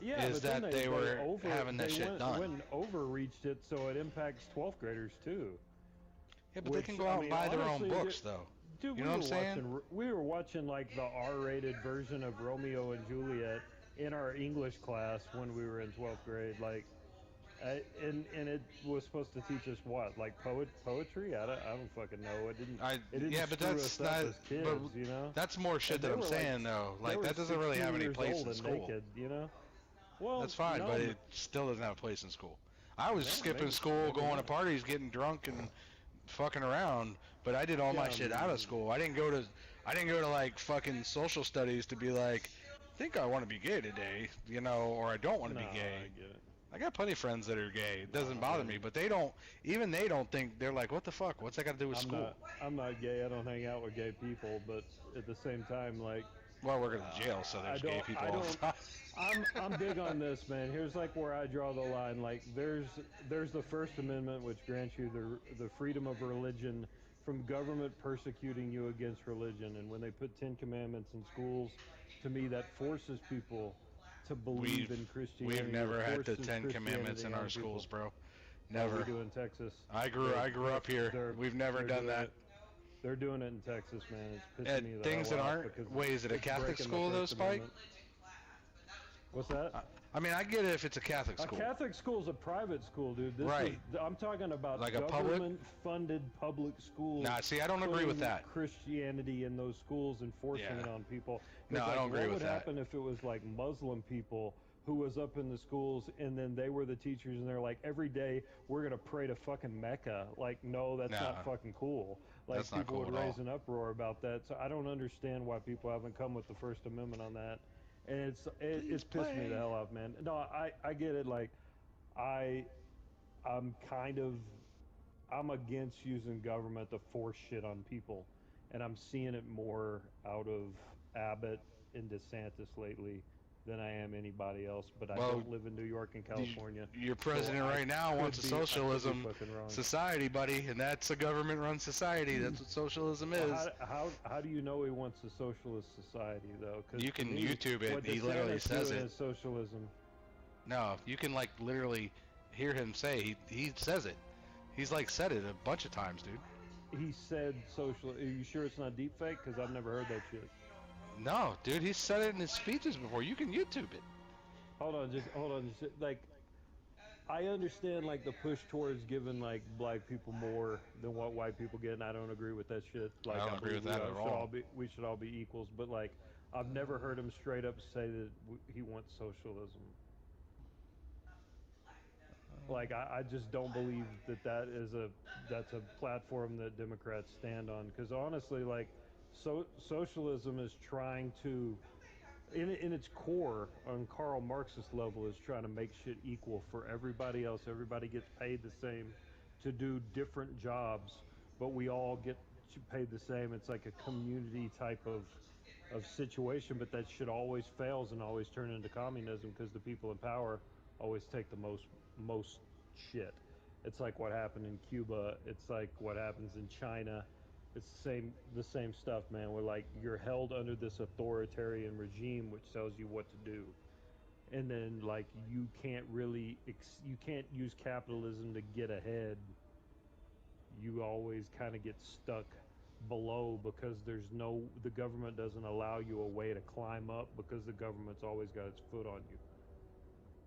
Yeah,
is that they were having that shit done.
They went overreached it, so it impacts 12th graders too.
Yeah, but they can go out and buy their own books, though.
Dude,
You know what I'm saying?
we were watching like the R-rated version of Romeo and Juliet in our English class when we were in 12th grade. Like, and it was supposed to teach us what, like poetry? I don't fucking know. It didn't
Yeah, but
screw
that's
us
not.
up as kids,
But
you know.
that's more shit
And
that
they
I'm
were like,
saying though.
they
Like
were
that doesn't really
16
have any
years
place
old
in
and
school.
naked, you know. Well,
That's fine,
no,
but it still doesn't have a place in school. I was
yeah,
skipping school,
maybe
going to
not.
parties, getting drunk, and fucking around. But I did all my
Yeah,
shit out of school. I didn't go to like fucking social studies to be like, think I want to be gay today, or I don't want to
no,
be gay.
I get it.
I got plenty of friends that are gay. It doesn't
Nah,
bother
man.
me, but they don't. Even they don't think they're like, what the fuck? What's that got to do with school?
I'm not gay. I don't hang out with gay people, but at the same time, like,
Well, we're going to jail, so there's gay people
I
all
don't.
the time.
I'm big on this, man. Here's like where I draw the line. Like, there's the First Amendment, which grants you the freedom of religion from government persecuting you against religion. And when they put 10 Commandments in schools, to me that forces people to
We've
believe in
we've
Christianity or
never had the
forces
10 Commandments
Christianity
in
on
our
people.
schools, bro.
Oh, we
Never.
do in Texas.
I grew up here.
They're
We've never
they're
done
doing
that.
it. They're doing it in Texas, man. It's pissing me the
Things
hell
that
off
aren't.
because
Wait, is it a
it's
Catholic
breaking the
school though,
First
Spike?
Amendment. What's that?
I mean, I get it if it's a Catholic
A
school.
Catholic school is a private school, dude.
Right.
I'm talking about
Like a public?
government-funded public schools.
Nah, see, I don't agree with
putting
that.
Christianity in those schools and forcing
Yeah.
it on people.
No,
It's
I
like,
don't agree
what
with
would
that.
happen if it was like Muslim people who was up in the schools and then they were the teachers and they're like, every day we're gonna pray to fucking Mecca? Like, no, that's
Nah,
not fucking cool. Like,
that's not
people
cool
would
at all.
raise an uproar about that. So I don't understand why people haven't come with the First Amendment on that. And it's pissed me the hell off, man. No, I get it. Like, I I'm kind of I'm against using government to force shit on people, and I'm seeing it more out of Abbott and DeSantis lately than I am anybody else. But I
Well,
don't live in New York and California.
Your
so
president
I
right now wants a
could be- I could be
socialism
fucking wrong.
society, buddy, and that's a government-run society. That's what socialism is.
Well, how do you know he wants a socialist society though? 'Cause
You
to
can
me,
YouTube it.
What
He literally
DeSantis
says
doing
it.
is socialism.
No, you can like literally hear him say he says it. He's like said it a bunch of times, dude.
He said social. Are you sure it's not deep fake? Because I've never heard that shit.
No, dude, he's said it in his speeches before. You can YouTube it.
Hold on. Like, I understand like the push towards giving like black people more than what white people get, and I don't agree with that shit. Like,
I don't agree
believe
with that at all.
we should all be equals. But like, I've never heard him straight up say that he wants socialism. Like, I just don't believe that's a platform that Democrats stand on. Because honestly, like, socialism is trying to, in its core, on Karl Marx's level, is trying to make shit equal for everybody else. Everybody gets paid the same to do different jobs, but we all get paid the same. It's like a community type of situation, but that shit always fails and always turn into communism because the people in power always take the most shit. It's like what happened in Cuba. It's like what happens in China. It's the same stuff, man. Where like you're held under this authoritarian regime which tells you what to do, and then like you can't use capitalism to get ahead. You always kind of get stuck below because the government doesn't allow you a way to climb up because the government's always got its foot on you.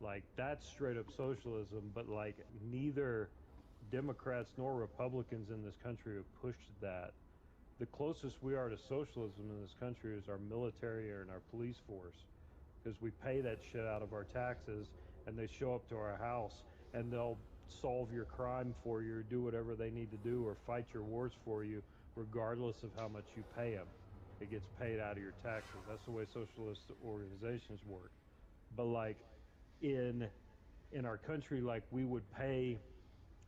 Like, that's straight up socialism, but like neither Democrats nor Republicans in this country have pushed that. The closest we are to socialism in this country is our military and our police force, because we pay that shit out of our taxes, and they show up to our house and they'll solve your crime for you or do whatever they need to do or fight your wars for you regardless of how much you pay them. It gets paid out of your taxes. That's the way socialist organizations work. But like, in our country, like, we would pay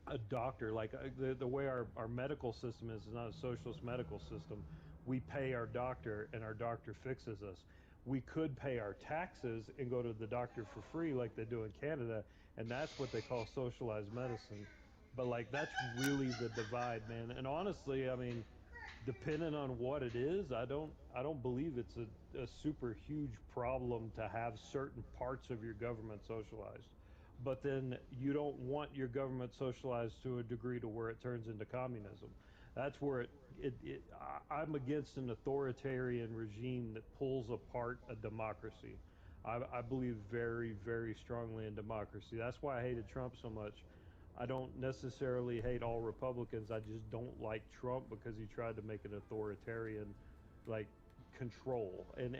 a doctor, like, the way our medical system is not a socialist medical system. We pay our doctor and our doctor fixes us. We could pay our taxes and go to the doctor for free like they do in Canada, and that's what they call socialized medicine. But like, that's really the divide, man. And honestly, I mean, depending on what it is, I don't believe it's a super huge problem to have certain parts of your government socialized. But then you don't want your government socialized to a degree to where it turns into communism. I'm against an authoritarian regime that pulls apart a democracy. I believe very, very strongly in democracy. That's why I hated Trump so much. I don't necessarily hate all Republicans. I just don't like Trump because he tried to make an authoritarian, like, control. And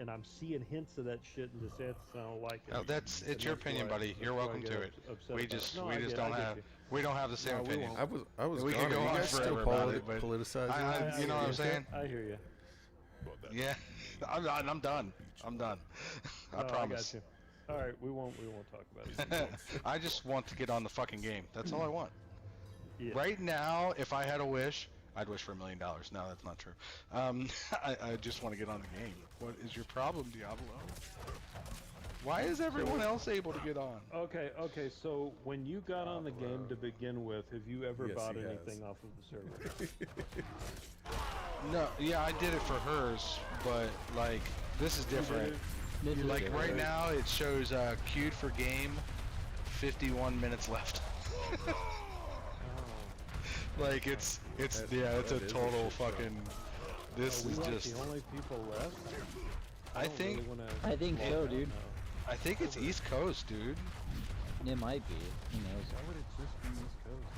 I'm seeing hints of that shit in DeSantis. And I don't like it.
Oh, it's your opinion, buddy. You're welcome to it. We just don't have the same opinion.
I was
we
gone.
could go
You
on
guys still
forever about it, but
politicizing.
you know what I'm saying?
I hear you.
Yeah, I'm done. I'm done. I promise.
I got you. All right, we won't talk about it.
I just want to get on the fucking game. That's all I want.
Yeah.
Right now, if I had a wish, I'd wish for $1 million. No, that's not true. I just want to get on the game. What is your problem, Diablo? Why is everyone else able to get on?
Okay. So when you got on the game to begin with, have you ever bought anything off of the server?
No. Yeah, I did it for hers, but like this is different. Like right now, it shows queued for game, 51 minutes left. Like it's a total fucking. This is just.
The only people left.
I think
so, dude.
I think it's East Coast, dude.
It might be. Who knows?
Why would it just be East Coast?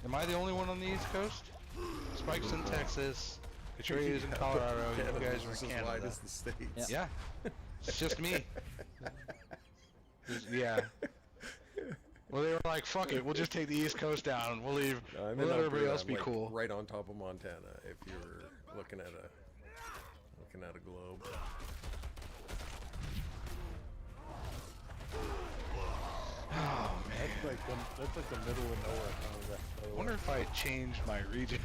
Am I the only one on the East Coast? Spike's in Texas. Katrina's in Colorado. You guys are in Canada.
Wide as the States.
Yeah. It's just me. Yeah. Well, they were like, "Fuck it, we'll just take the East Coast down. We'll leave. We'll let everybody else be cool."
Right on top of Montana, if you're looking at a globe.
Oh man.
That's like the middle of nowhere.
I wonder if I changed my region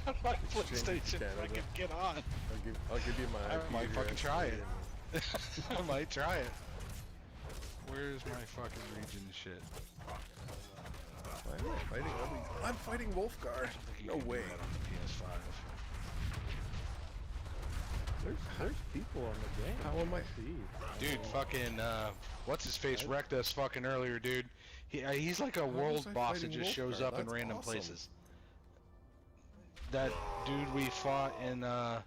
on my PlayStation if I could get on.
I'll give you my.
I might fucking try it. I might try it. Where's my fucking region shit?
I'm fighting Wolfguard. No way.
PS5.
There's people on the game.
How am I?
Dude, fucking what's his face wrecked us fucking earlier, dude. He's like a world boss that just shows up in random places. That dude we fought in the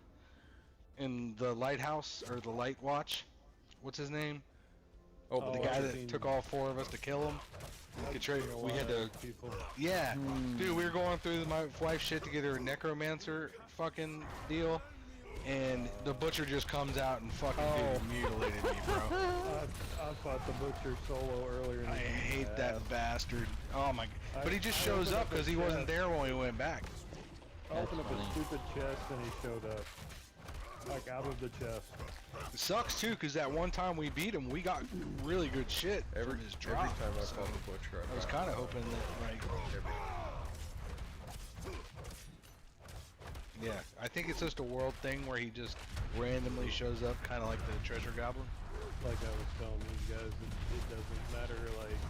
lighthouse or the light watch. What's his name? Oh, the guy that took all 4 of us to kill him. We had to. Yeah, dude, we were going through my wife's shit to get her a necromancer fucking deal, and the butcher just comes out and fucking mutilated me, bro.
I fought the butcher solo earlier.
I hate that bastard. Oh my! But he just shows up because he wasn't there when we went back.
I opened up a stupid chest and he showed up, like out of the chest.
It sucks too, because that one time we beat him, we got really good shit from his drop.
Every time I fought the butcher,
I was kind of hoping that, like, yeah, I think it's just a world thing where he just randomly shows up, kind of like the treasure goblin.
Like I was telling these guys, it doesn't matter like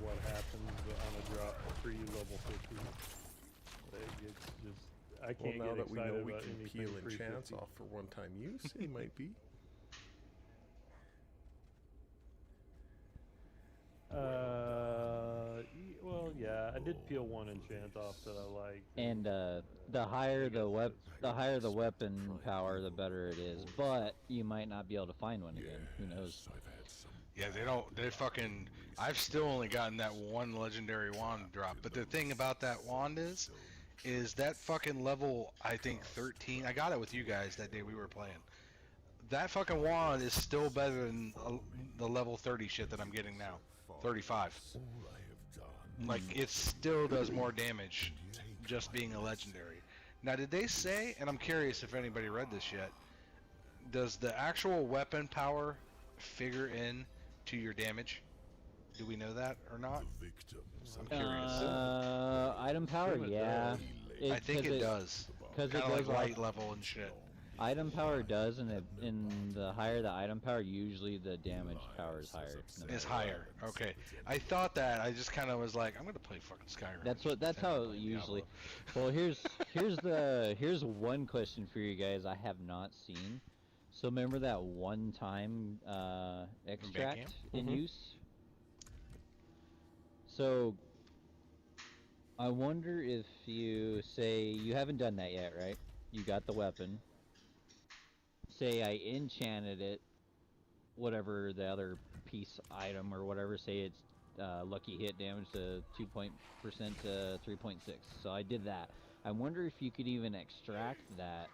what happens on a drop pre-level 50. Like, it's just. I can't
now
get
that we know
excited
we
about
can
anything
peel enchants off for one-time use, he might be.
Well, yeah, I did peel one enchant off that I like.
And the higher the weapon power, the better it is. But you might not be able to find one again. Who knows?
Yeah, they fucking. I've still only gotten that one legendary wand drop. But the thing about that wand is that fucking level, I think 13. I got it with you guys that day we were playing. That fucking wand is still better than the level 30 shit that I'm getting now. 35. Like, it still does more damage just being a legendary. Now, did they say, and I'm curious if anybody read this yet, does the actual weapon power figure in to your damage? Do we know that or not? I'm curious.
Item power, yeah.
I think it does.
Because
kind of like light level and shit.
Item power does, and in the higher the item power, usually the damage power is higher.
Is higher. Okay. I thought that. I just kind of was like, I'm gonna play fucking Skyrim.
That's how it usually. Well, here's one question for you guys I have not seen. So remember that one time extract in use? So
I wonder if you say you haven't done that yet, right? You got the weapon. Say I enchanted it, whatever the other piece item or whatever. Say it's lucky hit damage to 2% to 3.6. So I did that. I wonder if you could even extract that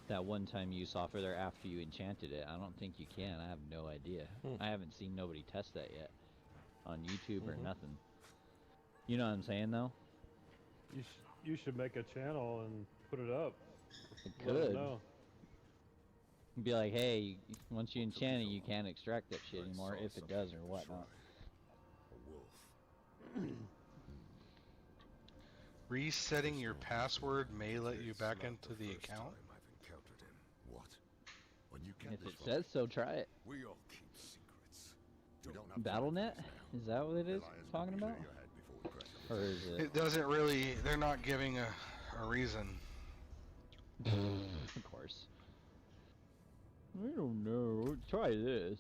that one-time use off of there after you enchanted it. I don't think you can. I have no idea. I haven't seen nobody test that yet on YouTube or nothing. You know what I'm saying, though?
You should make a channel and put it up.
It
Let 'em
could.
know.
Be like, hey, once you enchant it, you can't extract that shit anymore, if it does or whatnot.
A wolf.
Resetting your password may let you back into the account.
What? When you get
If
this
it says so, try it.
we all keep secrets. We don't have
Battle.net? Is that what it is talking about? Or is it?
It doesn't really. They're not giving a reason.
Of course. I don't know. Try this.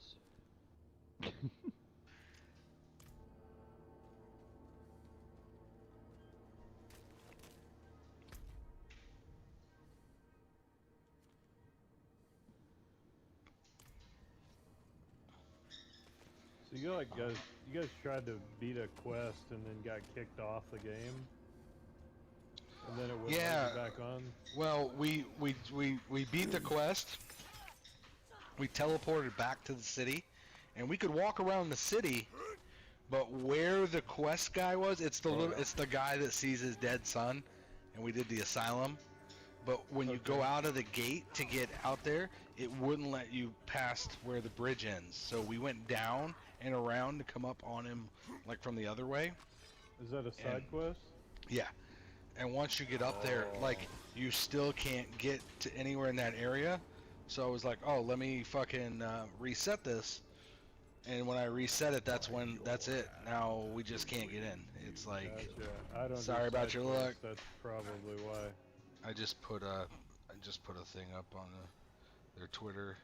So you guys tried to beat a quest and then got kicked off the game, and then it wouldn't let you back on.
Well, we beat the quest. We teleported back to the city, and we could walk around the city. But where the quest guy was, it's the guy that sees his dead son, and we did the asylum. But when you go out of the gate to get out there, it wouldn't let you past where the bridge ends. So we went down and around to come up on him, like from the other way.
Is that a side quest?
Yeah. And once you get up there, like, you still can't get to anywhere in that area. So I was like, oh, let me fucking reset this. And when I reset it, that's it. Now we just can't get in. It's like,
gotcha. I don't
sorry about your luck.
That's probably why.
I just put a thing up on their Twitter.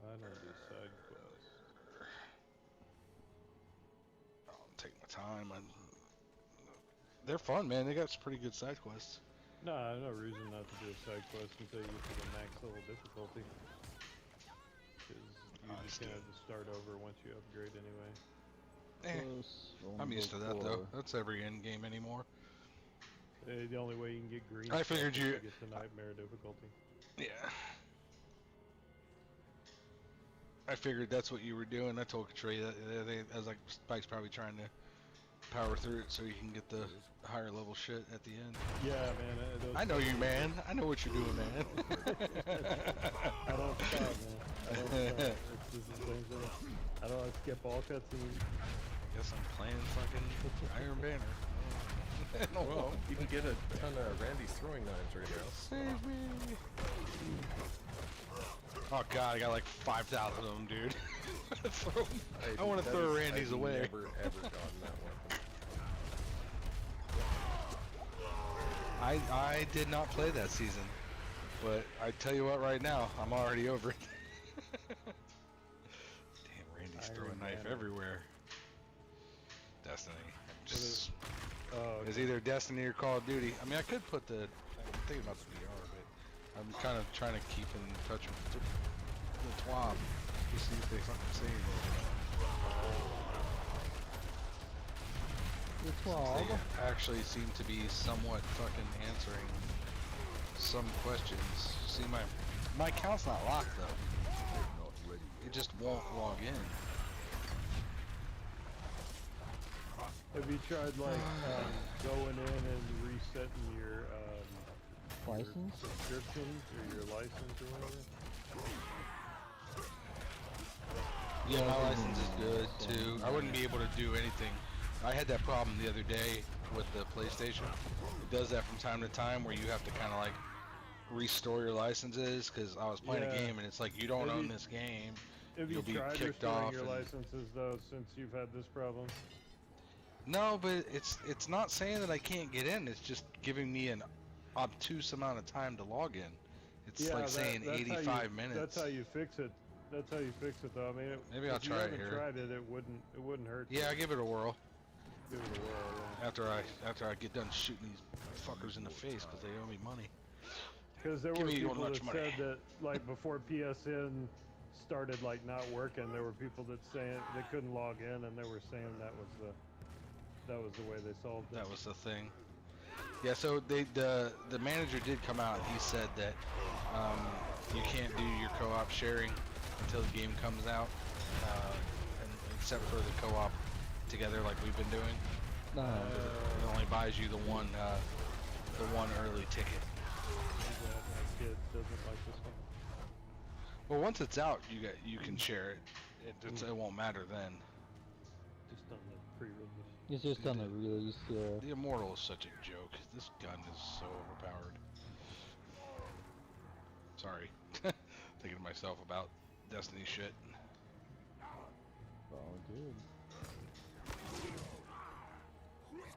I don't do side quests.
I'll take my time. They're fun, man. They got some pretty good side quests.
No, no reason not to do a side quest until you get to the max level difficulty. Because you just kind of have to start over once you upgrade anyway.
I'm used to that though. That's every end game anymore.
The only way you can get green.
I figured
is to get to nightmare difficulty.
Yeah. I figured that's what you were doing. I told Katray that I was like, Spike's probably trying to power through it so you can get the higher level shit at the end.
Yeah, man.
I know you, man. I know what you're doing, man.
I don't stop, man. I don't stop. It's just the same thing. I don't skip all cutscenes.
Guess I'm playing fucking Iron Banner.
Well, you can get a ton of Randy's throwing knives right now.
Save me! Oh god, I got like 5,000 of them, dude. I want to throw Randy's away.
I've never ever gotten that weapon.
I did not play that season, but I tell you what, right now I'm already over it. Damn, Randy's throwing a knife everywhere. Destiny, just it's either Destiny or Call of Duty. I mean, I could put I'm thinking about the VR, but I'm kind of trying to keep in touch with the TWAB to see if they fucking say anything.
The TWAB?
They actually seem to be somewhat fucking answering some questions. See, my account's not locked though. It just won't log in.
Have you tried like going in and resetting your
license,
subscriptions, or your license or whatever?
Yeah, my license is good too. I wouldn't be able to do anything. I had that problem the other day with the PlayStation. It does that from time to time where you have to kind of like restore your licenses because I was playing a game and it's like you don't own this game.
Have you tried restoring your licenses though since you've had this problem?
No, but it's not saying that I can't get in. It's just giving me an obtuse amount of time to log in. It's like saying 85 minutes.
That's how you fix it. That's how you fix it, though. I mean,
maybe I'll try it here.
If you haven't tried it, it wouldn't hurt.
Yeah, I'll give it a whirl.
Give it a whirl.
After I get done shooting these fuckers in the face because they owe me money.
Because there
Give
were
me
people
much
that
money.
said that, like, before PSN started, like, not working, there were people that saying they couldn't log in, and they were saying that was the way they solved it.
That was the thing. Yeah, so the manager did come out and he said that you can't do your co-op sharing until the game comes out, and except for the co-op together like we've been doing. It only buys you the one early ticket.
My kid doesn't like this one.
Well, once it's out, you can share it. It won't matter then.
Just on the pre-release.
It's just on the release, yeah.
The Immortal is such a joke. This gun is so overpowered. Sorry. Thinking to myself about Destiny shit.
Oh, good.
It's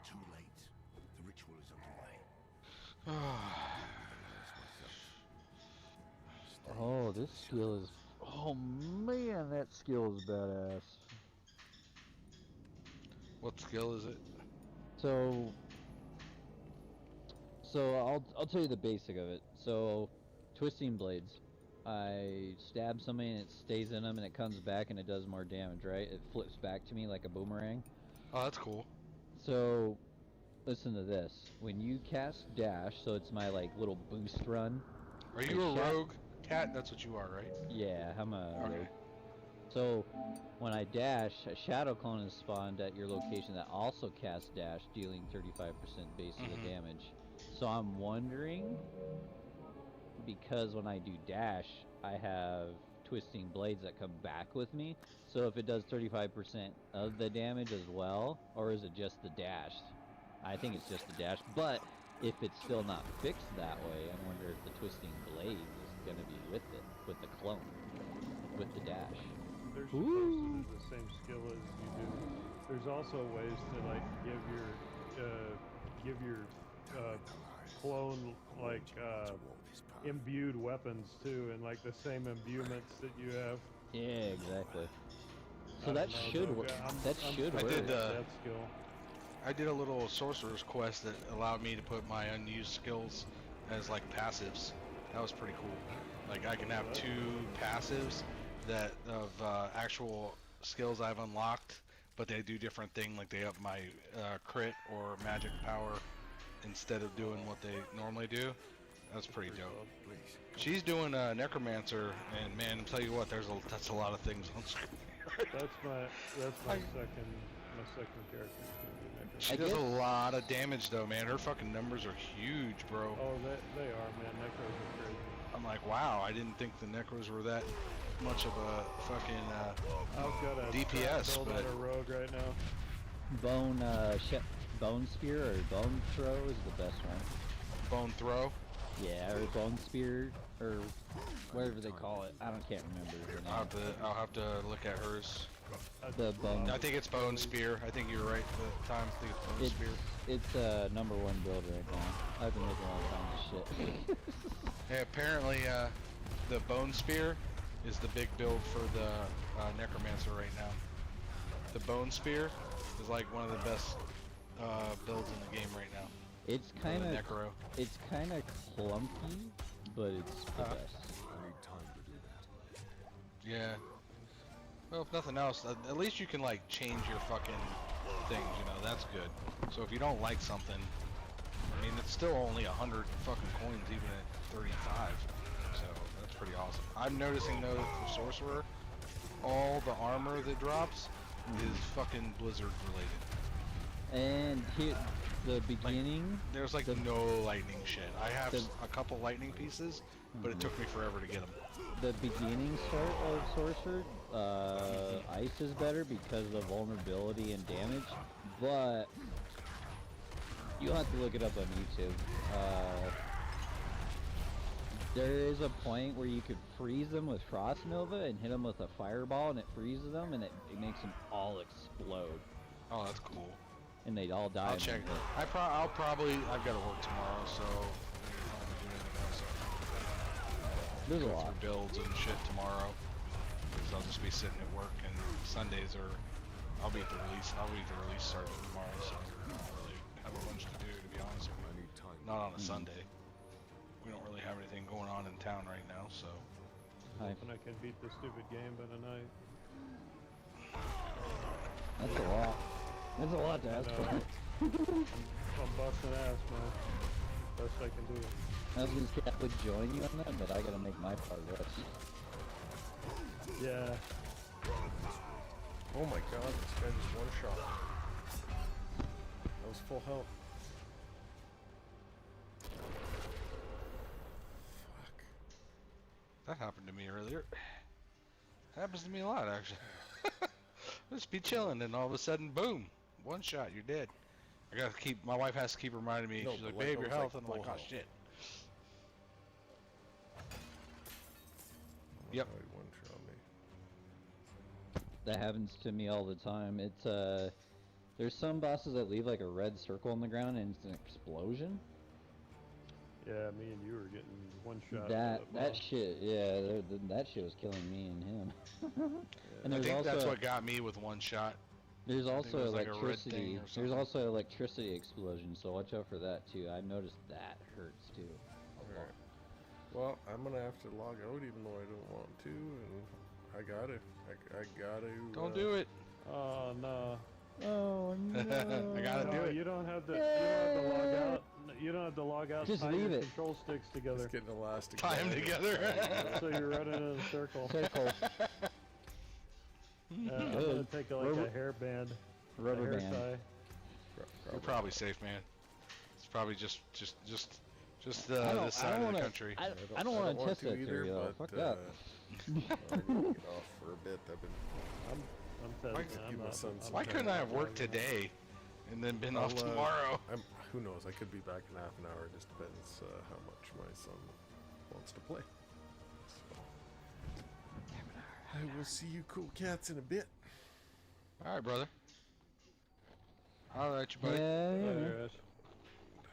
too late. The ritual is underway.
Oh, this skill is... Oh, man, that skill is badass.
What skill is it?
So I'll tell you the basic of it. So, twisting blades. I stab somebody and it stays in them and it comes back and it does more damage, right? It flips back to me like a boomerang.
Oh, that's cool.
So, listen to this. When you cast dash, so it's my like little boost run.
Are you a rogue cat? That's what you are, right?
Yeah, I'm a
okay.
rogue. So, when I dash, a shadow clone is spawned at your location that also casts dash, dealing 35% base of the damage. So I'm wondering, because when I do dash, I have twisting blades that come back with me. So if it does 35% of the damage as well, or is it just the dash? I think it's just the dash, but if it's still not fixed that way, I wonder if the twisting blades is going to be with it, with the clone, with the dash.
They're supposed to do the same skill as you do. There's also ways to like give your clone like imbued weapons too, and like the same imbuements that you have.
Yeah, exactly. So that should work. That should work.
That skill.
I did a little sorcerer's quest that allowed me to put my unused skills as like passives. That was pretty cool. Like I can have 2 passives that of actual skills I've unlocked, but they do different things. Like they up my crit or magic power instead of doing what they normally do. That's pretty dope. She's doing Necromancer, and man, I'll tell you what, that's a lot of things on screen.
That's my second character.
She does a lot of damage though, man. Her fucking numbers are huge, bro.
Oh, they are, man. Necros are crazy.
I'm like, wow, I didn't think the Necros were that much of a fucking
I've got a
DPS,
build
but
on a rogue right now.
Bone spear or bone throw is the best one.
Bone throw?
Yeah, or bone spear or whatever they call it. I can't remember.
I'll have to look at hers.
The bone.
I think it's bone spear. I think you're right. The time. I think it's bone spear.
It's #1 build right now. I've been making all kinds of shit.
Yeah, apparently the bone spear is the big build for the necromancer right now. The bone spear is like one of the best builds in the game right now.
It's kind of
necro.
It's kind of clunky, but it's the best.
I need time to do that.
Yeah. Well, if nothing else, at least you can like change your fucking things. You know, that's good. So if you don't like something, I mean, it's still only 100 fucking coins, even at 35. So that's pretty awesome. I'm noticing though for sorcerer, all the armor that drops is fucking Blizzard related.
And here, the beginning.
Like, there's like no lightning shit. I have a couple lightning pieces, but it took me forever to get them.
The beginning start of sorcerer, ice is better because of vulnerability and damage, but you'll have to look it up on YouTube. There is a point where you could freeze them with Frost Nova and hit them with a fireball, and it freezes them, and it makes them all explode.
Oh, that's cool.
And they'd all die.
I'll check. I've got to work tomorrow, so
there's a lot
for builds and shit tomorrow. Because I'll just be sitting at work, and Sundays are I'll be at the release. I'll be at the release start tomorrow, so I don't really have a bunch to do, to be honest with you. Not on a Sunday. We don't really have anything going on in town right now, so.
Hoping I can beat the stupid game by tonight.
That's a lot. That's a lot to ask for.
I'm busting ass, man. Best I can do.
I was gonna say I would join you on that, but I gotta make my progress.
Yeah.
Oh my god, this guy just one shot. That was full health. Fuck.
That happened to me earlier. Happens to me a lot, actually. Just be chilling, and all of a sudden, boom, one shot, you're dead. I gotta keep. My wife has to keep reminding me.
No,
She's like,
but
"Babe,
it
your
was
health,"
like
and I'm like,
full
"Oh
health.
shit." Yep.
One shot me.
That happens to me all the time. It's there's some bosses that leave like a red circle on the ground and it's an explosion.
Yeah, me and you were getting one shot.
That shit, yeah, that shit was killing me and him. And
I
there's
think
also,
that's what got me with one shot.
There's also
like a red thing
electricity.
or
There's
something.
also electricity explosion, so watch out for that too. I noticed that hurts too.
Alright. Well, I'm gonna have to log out even though I don't want to, and I gotta. I gotta.
Don't do it.
Oh no.
Oh no.
I gotta do it.
You don't have to. You don't have to log out. You don't have to log out.
Just
tie
leave
your
it.
Control sticks together.
Just getting elastic.
Tie 'em together.
So you're running in a circle.
Circle.
I'm gonna take like a hairband.
Rubber
a hair
band.
tie.
You're probably safe, man. It's probably just
I don't-
this
I
side
don't
of the
wanna-
country.
I don't want to test
to
that
either,
theory though.
but
Fuck that.
I'm gonna get off for a bit. I've been.
I'm
Why-
testing.
keep my son some
Why couldn't I have worked today and then been off tomorrow?
Who knows? I could be back in half an hour. It just depends how much my son wants to play. So, I will see you cool cats in a bit.
All right, brother. All right, you buddy.
Yeah, yeah.
Later, guys.